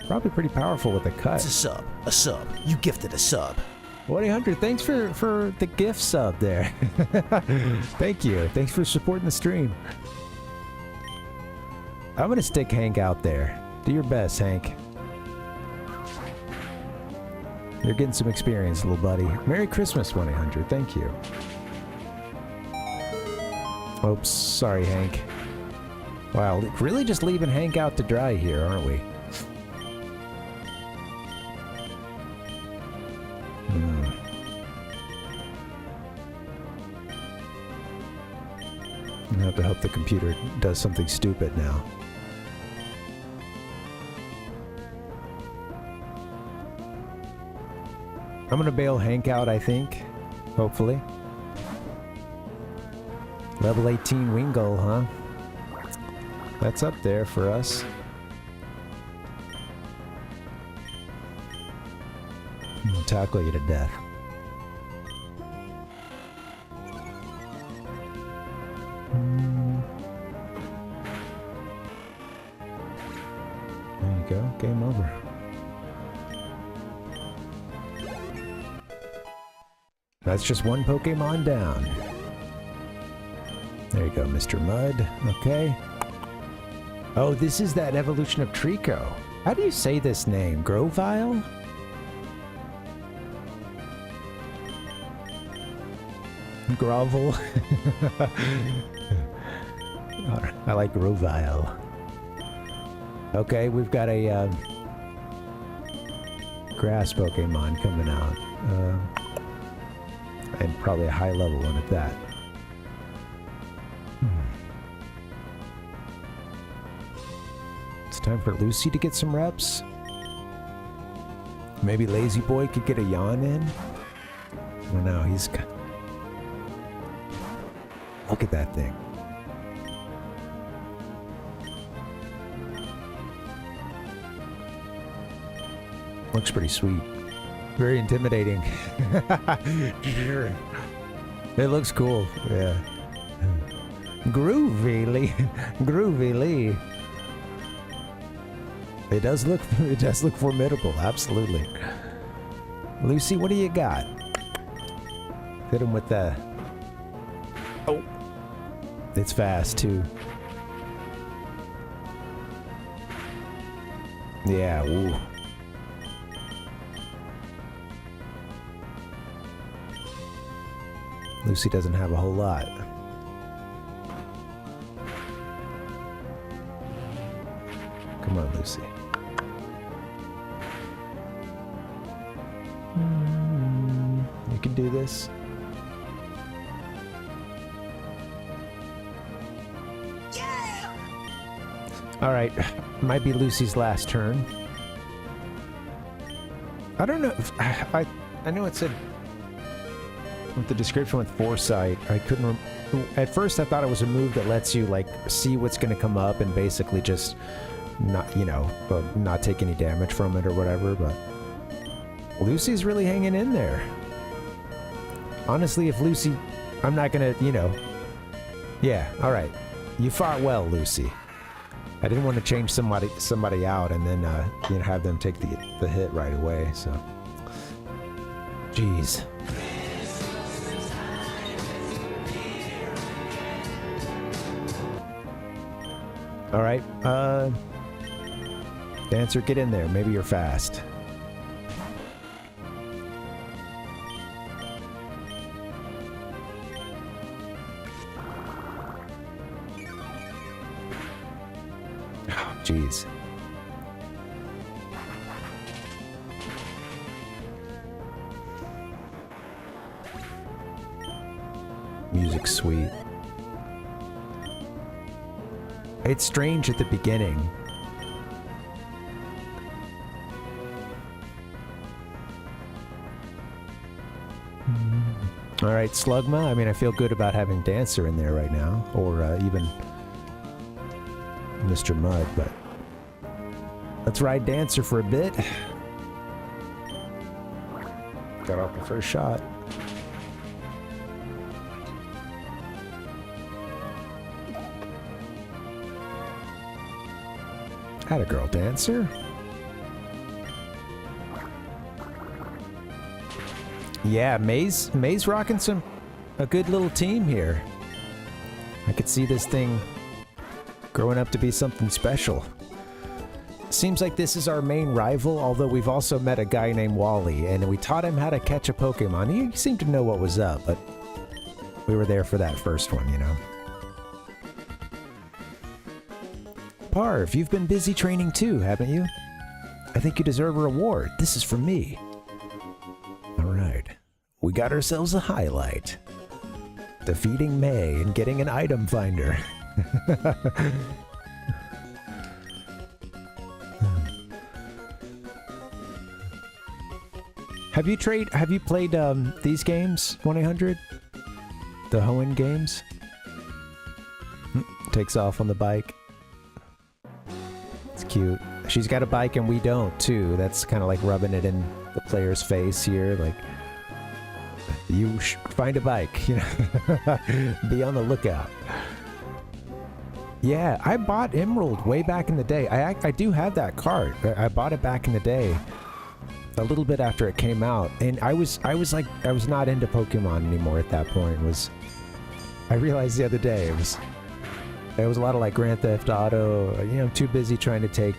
Probably pretty powerful with a cut. It's a sub. You gifted a sub. 1-800, thanks for the gift sub there. Thank you. Thanks for supporting the stream. I'm gonna stick Hank out there. Do your best, Hank. You're getting some experience, little buddy. Merry Christmas, 1-800. Thank you. Oops, sorry, Hank. Wow, really just leaving Hank out to dry here, aren't we? I have to hope the computer does something stupid now. I'm gonna bail Hank out, I think. Hopefully. Level 18 Wingull, huh? That's up there for us. I'll tackle you to death. There you go. Game over. That's just one Pokemon down. There you go, Mr. Mud. Okay. Oh, this is that evolution of Trico. How do you say this name? Grovyle? Grovel? I like Grovyle. Okay, we've got a grass Pokemon coming out. And probably a high level one at that. It's time for Lucy to get some reps. Maybe Lazy Boy could get a yawn in. I don't know, he's... Look at that thing. Looks pretty sweet. Very intimidating. It looks cool, yeah. Groovy Lee. It does look formidable, absolutely. Lucy, what do you got? Hit him with the... Oh! It's fast, too. Yeah, woo. Lucy doesn't have a whole lot. Come on, Lucy. You can do this. Yeah! Alright, might be Lucy's last turn. I don't know if... I know it said with the description with foresight. I couldn't. At first, I thought it was a move that lets you like see what's going to come up and basically just not, you know, not take any damage from it or whatever. But Lucy's really hanging in there. Honestly, if Lucy, I'm not gonna, you know. Yeah, all right. You fought well, Lucy. I didn't want to change somebody out and then you know, have them take the hit right away. So, jeez. All right, Dancer, get in there. Maybe you're fast. Oh, jeez. Music's sweet. It's strange at the beginning. All right, Slugma. I mean, I feel good about having Dancer in there right now, or even Mr. Mud, but let's ride Dancer for a bit. Got off the first shot. Atta girl, Dancer. Yeah, May's rocking a good little team here. I could see this thing growing up to be something special. Seems like this is our main rival, although we've also met a guy named Wally, and we taught him how to catch a Pokemon. He seemed to know what was up, but we were there for that first one, you know. Parv, you've been busy training too, haven't you? I think you deserve a reward. This is from me. Alright. We got ourselves a highlight. Defeating May and getting an item finder. Have you played these games, 1-800? The Hoenn games? Takes off on the bike. It's cute. She's got a bike and we don't, too. That's kind of like rubbing it in the player's face here. Like, you find a bike, you know. Be on the lookout. Yeah, I bought Emerald way back in the day. I do have that card. I bought it back in the day, a little bit after it came out, and I was not into Pokemon anymore at that point. I realized the other day there was a lot of like Grand Theft Auto. You know, I'm too busy trying to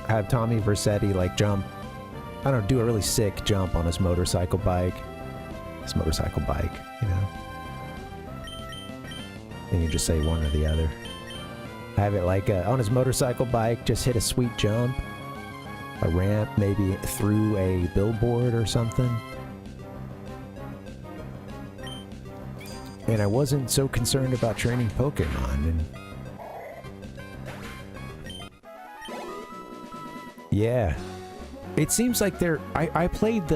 have Tommy Vercetti like jump. I don't know, do a really sick jump on his motorcycle bike. His motorcycle bike, you know. Then you just say one or the other. Have it like on his motorcycle bike, just hit a sweet jump, a ramp, maybe through a billboard or something. And I wasn't so concerned about training Pokemon. And yeah, it seems like I played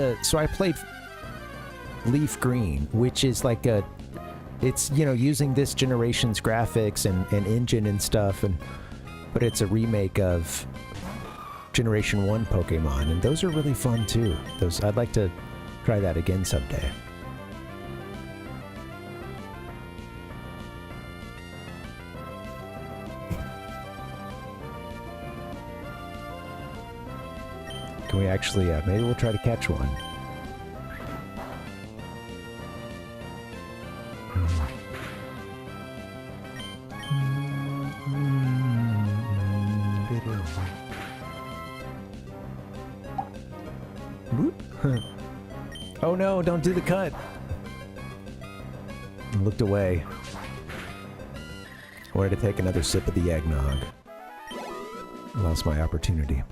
Leaf Green, which is like it's, you know, using this generation's graphics and engine and stuff, but it's a remake of Generation 1 Pokemon, and those are really fun too. I'd like to try that again someday. Can we actually, maybe we'll try to catch one. Oh no, don't do the cut. I looked away. I wanted to take another sip of the eggnog. Lost my opportunity.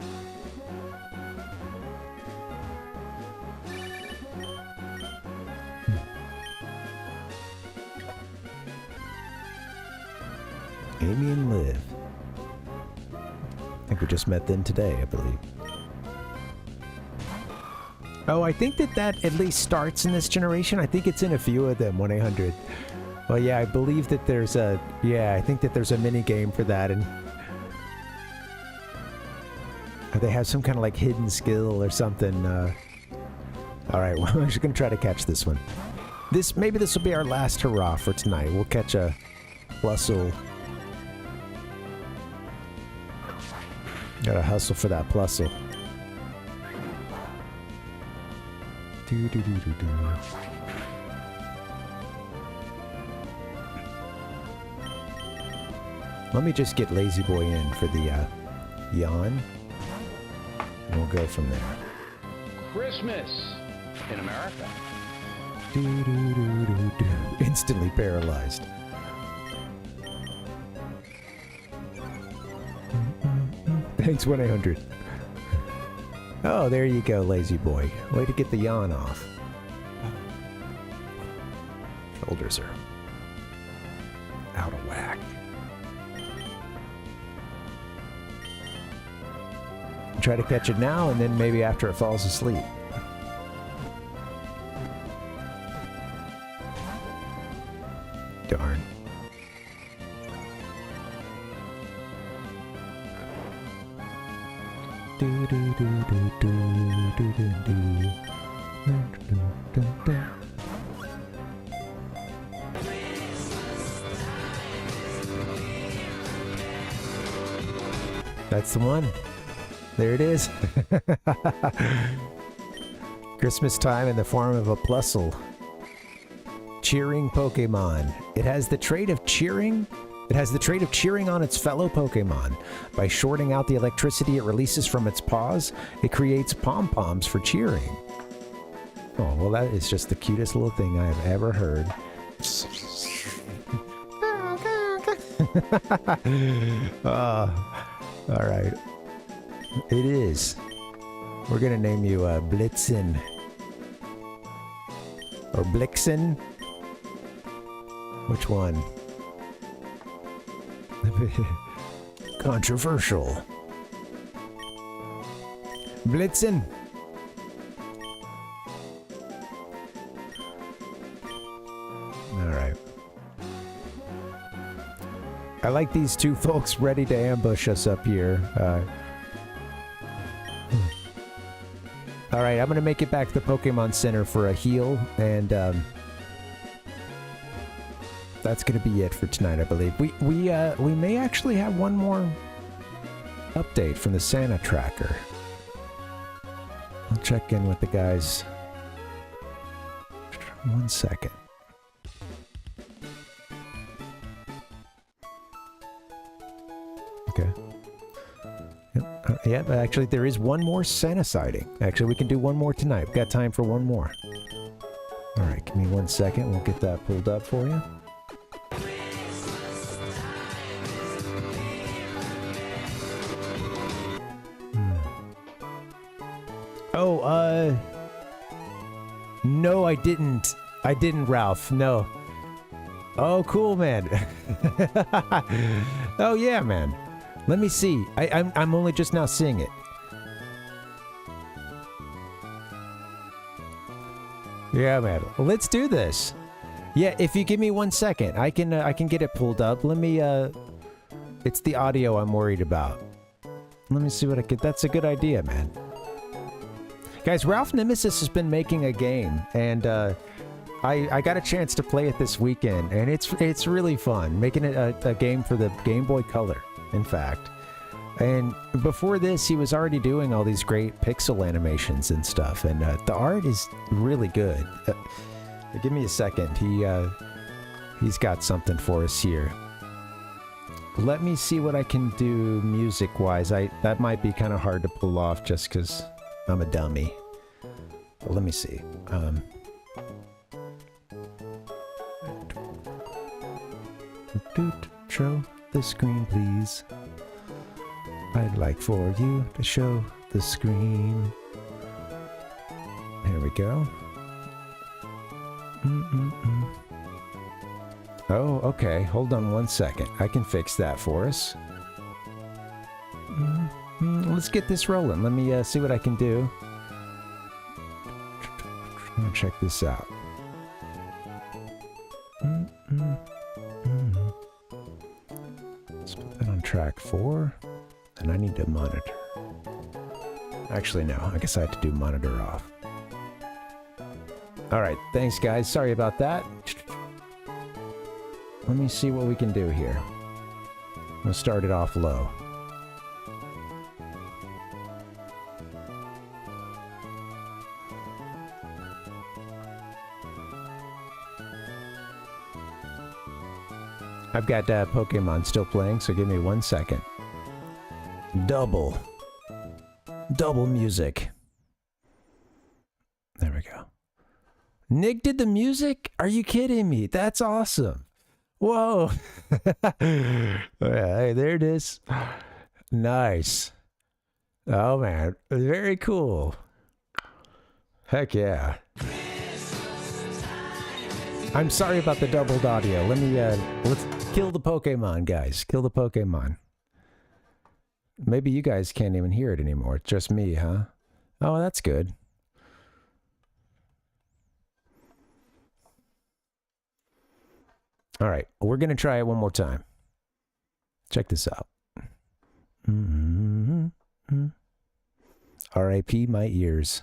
Amy and Liv. I think we just met them today, I believe. Oh, I think that at least starts in this generation. I think it's in a few of them, 1-800. Well, yeah, I believe that there's a... Yeah, I think that there's a mini game for that, and... They have some kind of, like, hidden skill or something. Alright, well, I'm just gonna try to catch this one. Maybe this will be our last hurrah for tonight. We'll catch a plusle. Gotta hustle for that plusle. Let me just get Lazy Boy in for the yawn. And we'll go from there. Christmas in America. Instantly paralyzed. Thanks, 1-800. Oh, there you go, Lazy Boy. Way to get the yawn off. Shoulders are out of whack. Try to catch it now, and then maybe after it falls asleep. Darn. That's the one. There it is. Christmas time in the form of a plusle. Cheering Pokemon. It has the trait of cheering. It has the trait of cheering on its fellow Pokemon. By shorting out the electricity it releases from its paws, it creates pom-poms for cheering. Oh, well, that is just the cutest little thing I have ever heard. All right. It is. We're gonna name you Blitzen. Or Blixen? Which one? Controversial. Blitzen. Alright. I like these two folks ready to ambush us up here. Alright, I'm gonna make it back to the Pokemon Center for a heal, and that's gonna be it for tonight, I believe. We may actually have one more update from the Santa tracker. I'll check in with the guys. 1 second. Okay. Yeah, but actually there is one more Santa sighting. Actually, we can do one more tonight. We've got time for one more. Alright, give me 1 second. We'll get that pulled up for you. Oh, no, I didn't. I didn't, Ralph. No. Oh, cool, man. Oh, yeah, man. Let me see. I'm only just now seeing it. Yeah, man. Let's do this. Yeah, if you give me 1 second, I can get it pulled up. Let me, it's the audio I'm worried about. Let me see what I can... That's a good idea, man. Guys, Ralph Nemesis has been making a game, and I got a chance to play it this weekend, and it's really fun. Making it a game for the Game Boy Color, in fact. And before this, he was already doing all these great pixel animations and stuff, and the art is really good. Give me a second. He's got something for us here. Let me see what I can do music-wise. That might be kind of hard to pull off just because I'm a dummy. But let me see. Show the screen, please. I'd like for you to show the screen. There we go. Oh, okay. Hold on 1 second. I can fix that for us. Let's get this rolling. Let me see what I can do. check this out. Let's put that on track 4. And I need to monitor. Actually, no. I guess I have to do monitor off. Alright, thanks guys. Sorry about that. Let me see what we can do here. I'm gonna start it off low. I've got Pokemon still playing, so give me 1 second. Double music. There we go. Nick did the music? Are you kidding me? That's awesome. Whoa. Yeah, hey, there it is. Nice. Oh man, very cool. Heck yeah. I'm sorry about the doubled audio. Let me let's kill the Pokemon, guys. Kill the Pokemon. Maybe you guys can't even hear it anymore. It's just me, huh? Oh, that's good. All right, we're going to try it one more time. Check this out. R.I.P. my ears.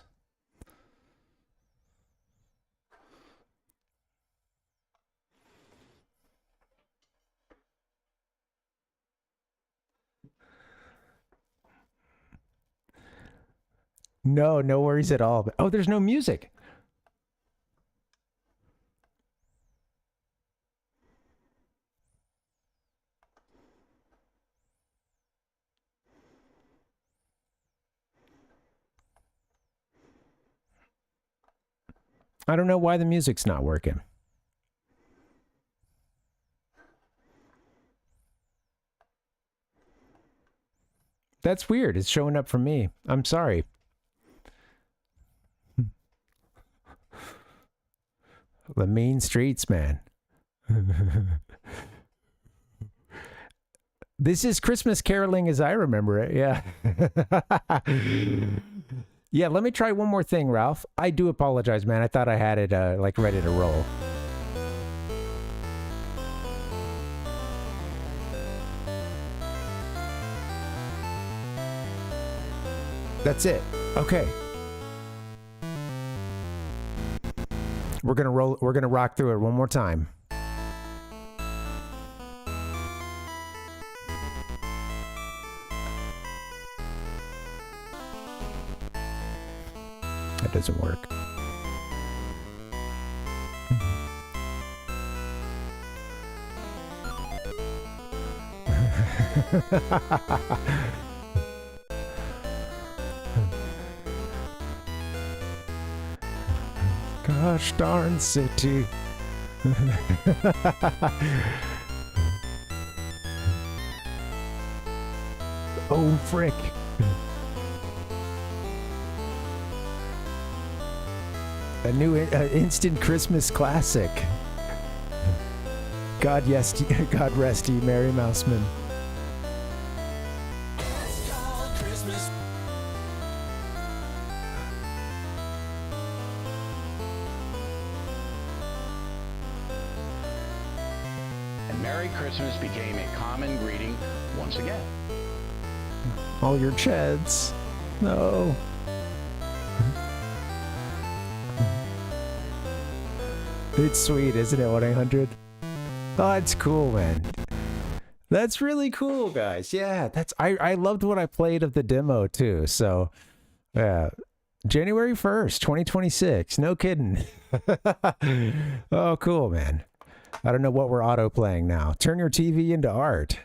No, no worries at all. Oh, there's no music. I don't know why the music's not working. That's weird. It's showing up for me. I'm sorry. The mean streets, man. This is Christmas caroling as I remember it, yeah. Yeah, let me try one more thing, Ralph. I do apologize, man. I thought I had it, like, ready to roll. That's it. Okay. We're gonna rock through it one more time. That doesn't work. Gosh darn city. Oh, frick. A new instant Christmas classic. God rest ye, Merry Mouseman. And Merry Christmas became a common greeting once again. All your chads. No. It's sweet, isn't it, 1-800? Oh, it's cool, man. That's really cool, guys. Yeah, that's I loved what I played of the demo too. So, yeah, January 1st, 2026. No kidding. Oh, cool, man. I don't know what we're auto playing now. Turn your TV into art.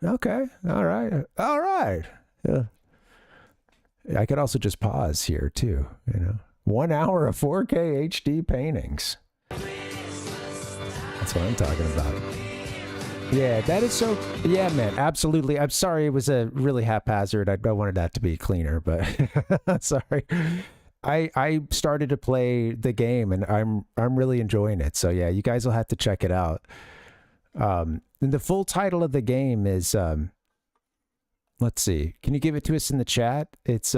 Okay. All right. All right. Yeah. I could also just pause here too, you know. 1 hour of 4K HD paintings. That's what I'm talking about. Yeah, that is so... Yeah, man, absolutely. I'm sorry it was a really haphazard. I wanted that to be cleaner, but... Sorry. I started to play the game, and I'm really enjoying it. So, yeah, you guys will have to check it out. And the full title of the game is... let's see. Can you give it to us in the chat? It's...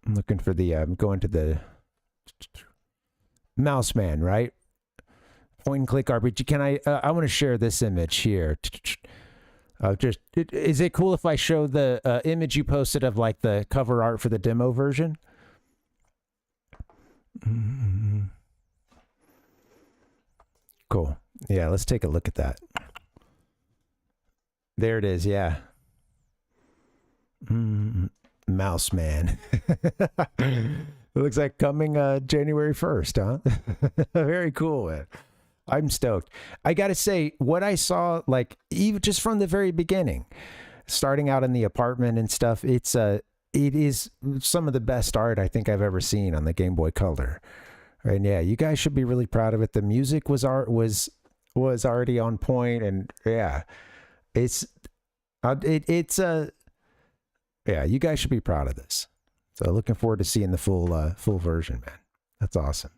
I'm looking for the, I'm going to the Mouse Man, right? Point and click RPG. Can I want to share this image here. Is it cool if I show the image you posted of like the cover art for the demo version? Cool. Yeah, let's take a look at that. There it is, yeah. Mouse Man. It looks like coming January 1st, huh? Very cool, man. I'm stoked. I gotta say, what I saw, like, even just from the very beginning, starting out in the apartment and stuff, it is some of the best art I think I've ever seen on the Game Boy Color. And yeah, you guys should be really proud of it. The music was already on point, and yeah, yeah, you guys should be proud of this. So looking forward to seeing the full version, man. That's awesome.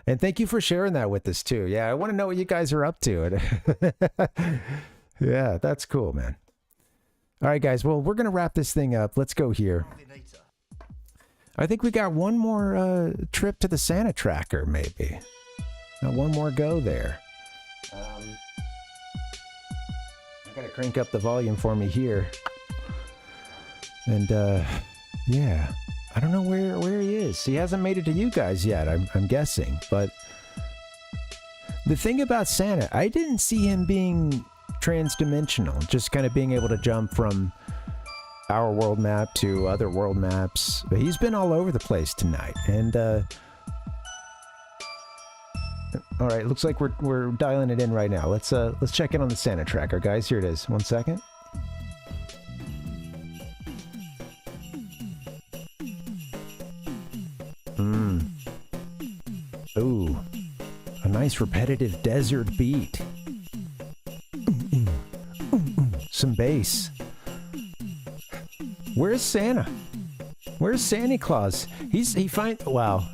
And thank you for sharing that with us too. Yeah, I want to know what you guys are up to. Yeah, that's cool, man. All right, guys. Well, we're going to wrap this thing up. Let's go here. I think we got one more trip to the Santa tracker, maybe. One more go there. I got to crank up the volume for me here. And, yeah. I don't know where he is. He hasn't made it to you guys yet, I'm guessing. But the thing about Santa, I didn't see him being trans-dimensional, just kind of being able to jump from our world map to other world maps. But he's been all over the place tonight. And, all right, looks like we're dialing it in right now. Let's check in on the Santa tracker, guys. Here it is. 1 second. Ooh, a nice repetitive desert beat. Some bass. Where's Santa? Where's Santa Claus? Wow.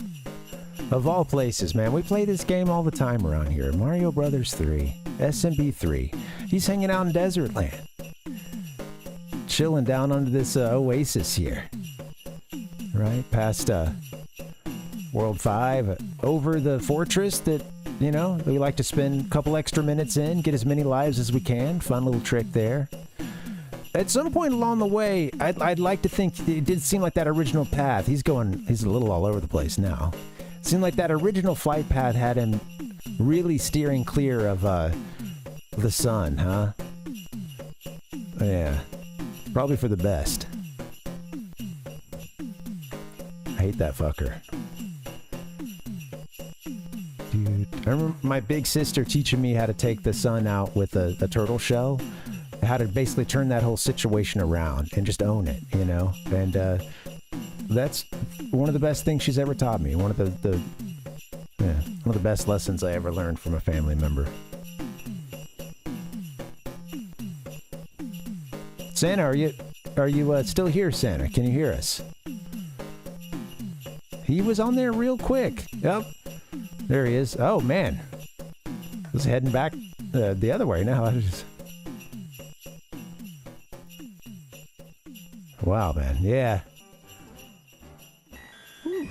Of all places, man, we play this game all the time around here. Mario Brothers 3, SMB 3. He's hanging out in Desert Land. Chilling down under this oasis here. Right, past World 5, over the fortress that, you know, we like to spend a couple extra minutes in, get as many lives as we can. Fun little trick there. At some point along the way, I'd like to think it did seem like that original path. He's a little all over the place now. It seemed like that original flight path had him really steering clear of the sun, huh? Yeah. Probably for the best. I hate that fucker. Dude, I remember my big sister teaching me how to take the sun out with a turtle shell. How to basically turn that whole situation around and just own it, you know? And that's one of the best things she's ever taught me. One of the best lessons I ever learned from a family member. Santa, are you still here, Santa? Can you hear us? He was on there real quick. Yep. There he is. Oh, man. He's heading back the other way now. Wow, man. Yeah. Whew.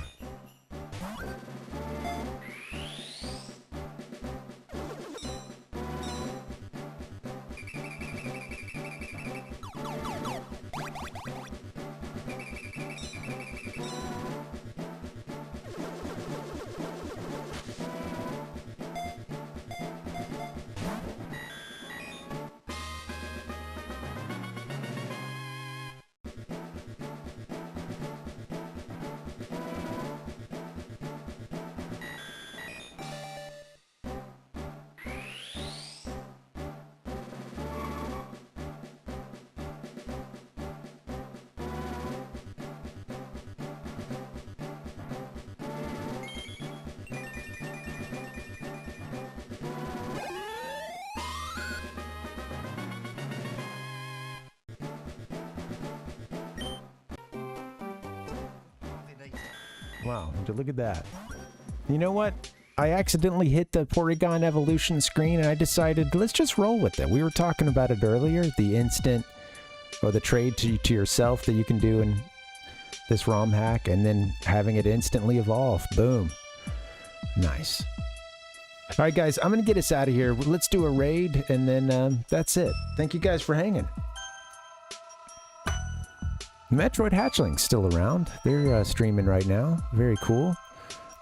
Wow, look at that. You know what? I accidentally hit the Porygon Evolution screen and I decided, let's just roll with it. We were talking about it earlier, the instant or the trade to yourself that you can do in this ROM hack, and then having it instantly evolve. Boom. Nice. All right, guys, I'm going to get us out of here. Let's do a raid, and then that's it. Thank you guys for hanging. Metroid Hatchling's still around. They're streaming right now. Very cool.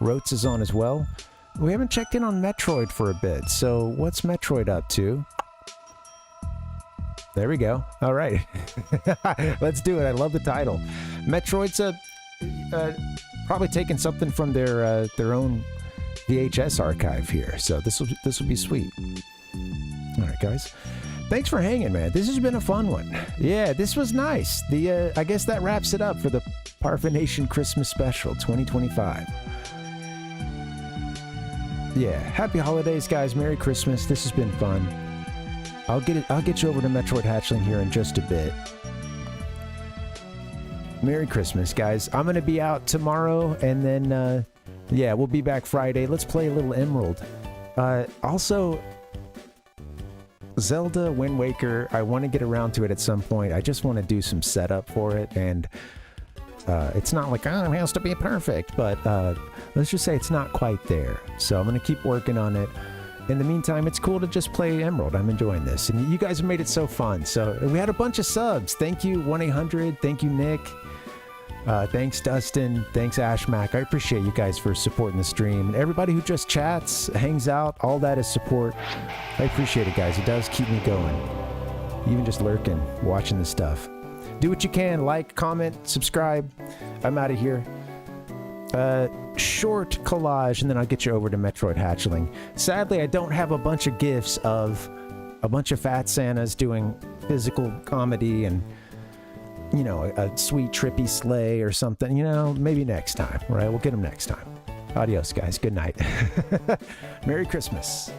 Rotes is on as well. We haven't checked in on Metroid for a bit, so what's Metroid up to? There we go. All right. Let's do it. I love the title. Metroid's probably taking something from their own VHS archive here, so this will be sweet. All right, guys. Thanks for hanging, man. This has been a fun one. Yeah, this was nice. I guess that wraps it up for the Parvinator Christmas Special 2025. Yeah, happy holidays, guys. Merry Christmas. This has been fun. I'll get you over to Metroid Hatchling here in just a bit. Merry Christmas, guys. I'm gonna be out tomorrow, and then yeah, we'll be back Friday. Let's play a little Emerald. Also, Zelda Wind Waker, I want to get around to it at some point. I just want to do some setup for it, and it's not like, oh, it has to be perfect, but let's just say it's not quite there. So I'm going to keep working on it. In the meantime, it's cool to just play Emerald. I'm enjoying this, and you guys have made it so fun. So we had a bunch of subs. Thank you, 1-800. Thank you, Nick. Thanks, Dustin. Thanks, Ashmac. I appreciate you guys for supporting the stream. And everybody who just chats, hangs out, all that is support. I appreciate it, guys. It does keep me going. Even just lurking, watching the stuff. Do what you can. Like, comment, subscribe. I'm out of here. Short collage, and then I'll get you over to Metroid Hatchling. Sadly, I don't have a bunch of GIFs of a bunch of fat Santas doing physical comedy and, you know, a sweet trippy sleigh or something. You know, maybe next time, right? We'll get them next time. Adios, guys. Good night. Merry Christmas.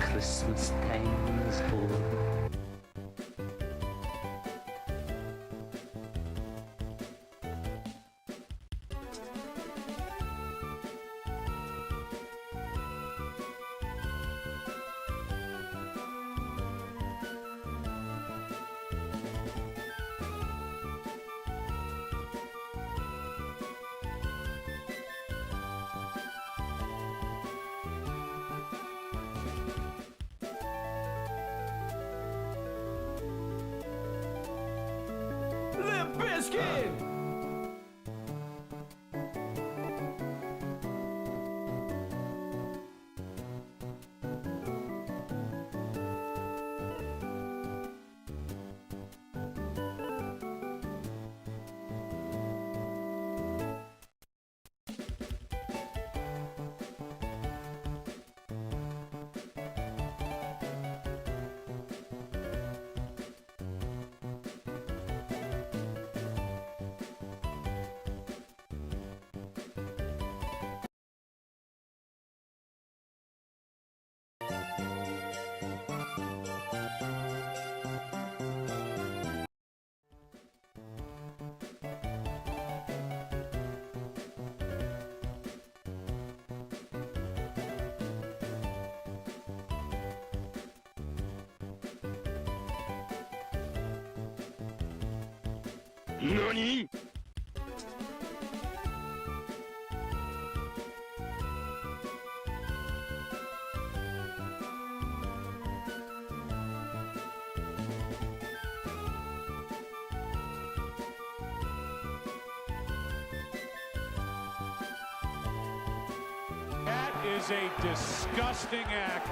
Christmas time is over. NANI?! That is a disgusting act.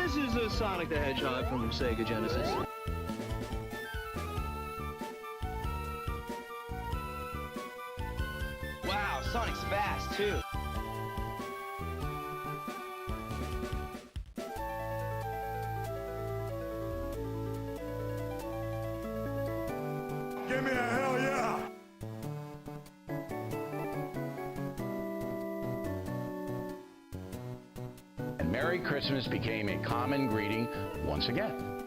This is a Sonic the Hedgehog from Sega Genesis. Wow, Sonic's fast, too. Give me a hell yeah! And Merry Christmas became a common greeting once again.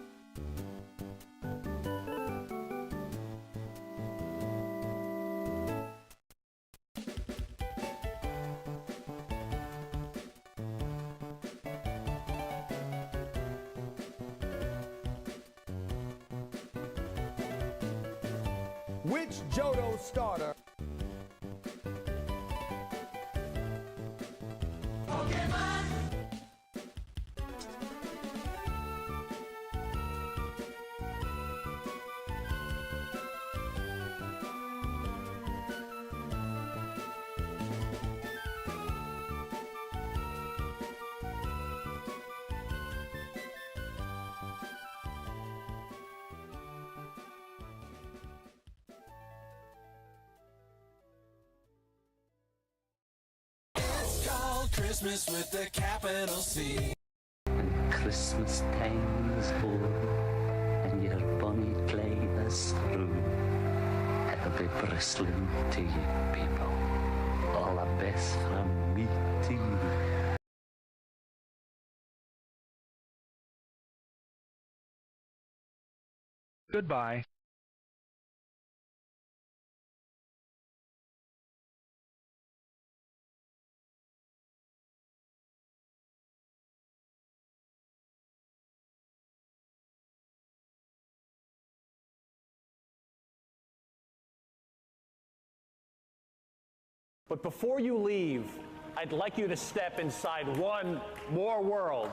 Which Johto starter? Pokémon. Christmas with the capital C. And Christmas time is o'er, and your bonny clay is through. It'll be bristling to you, people. All the best from me to you. Goodbye. But before you leave, I'd like you to step inside one more world.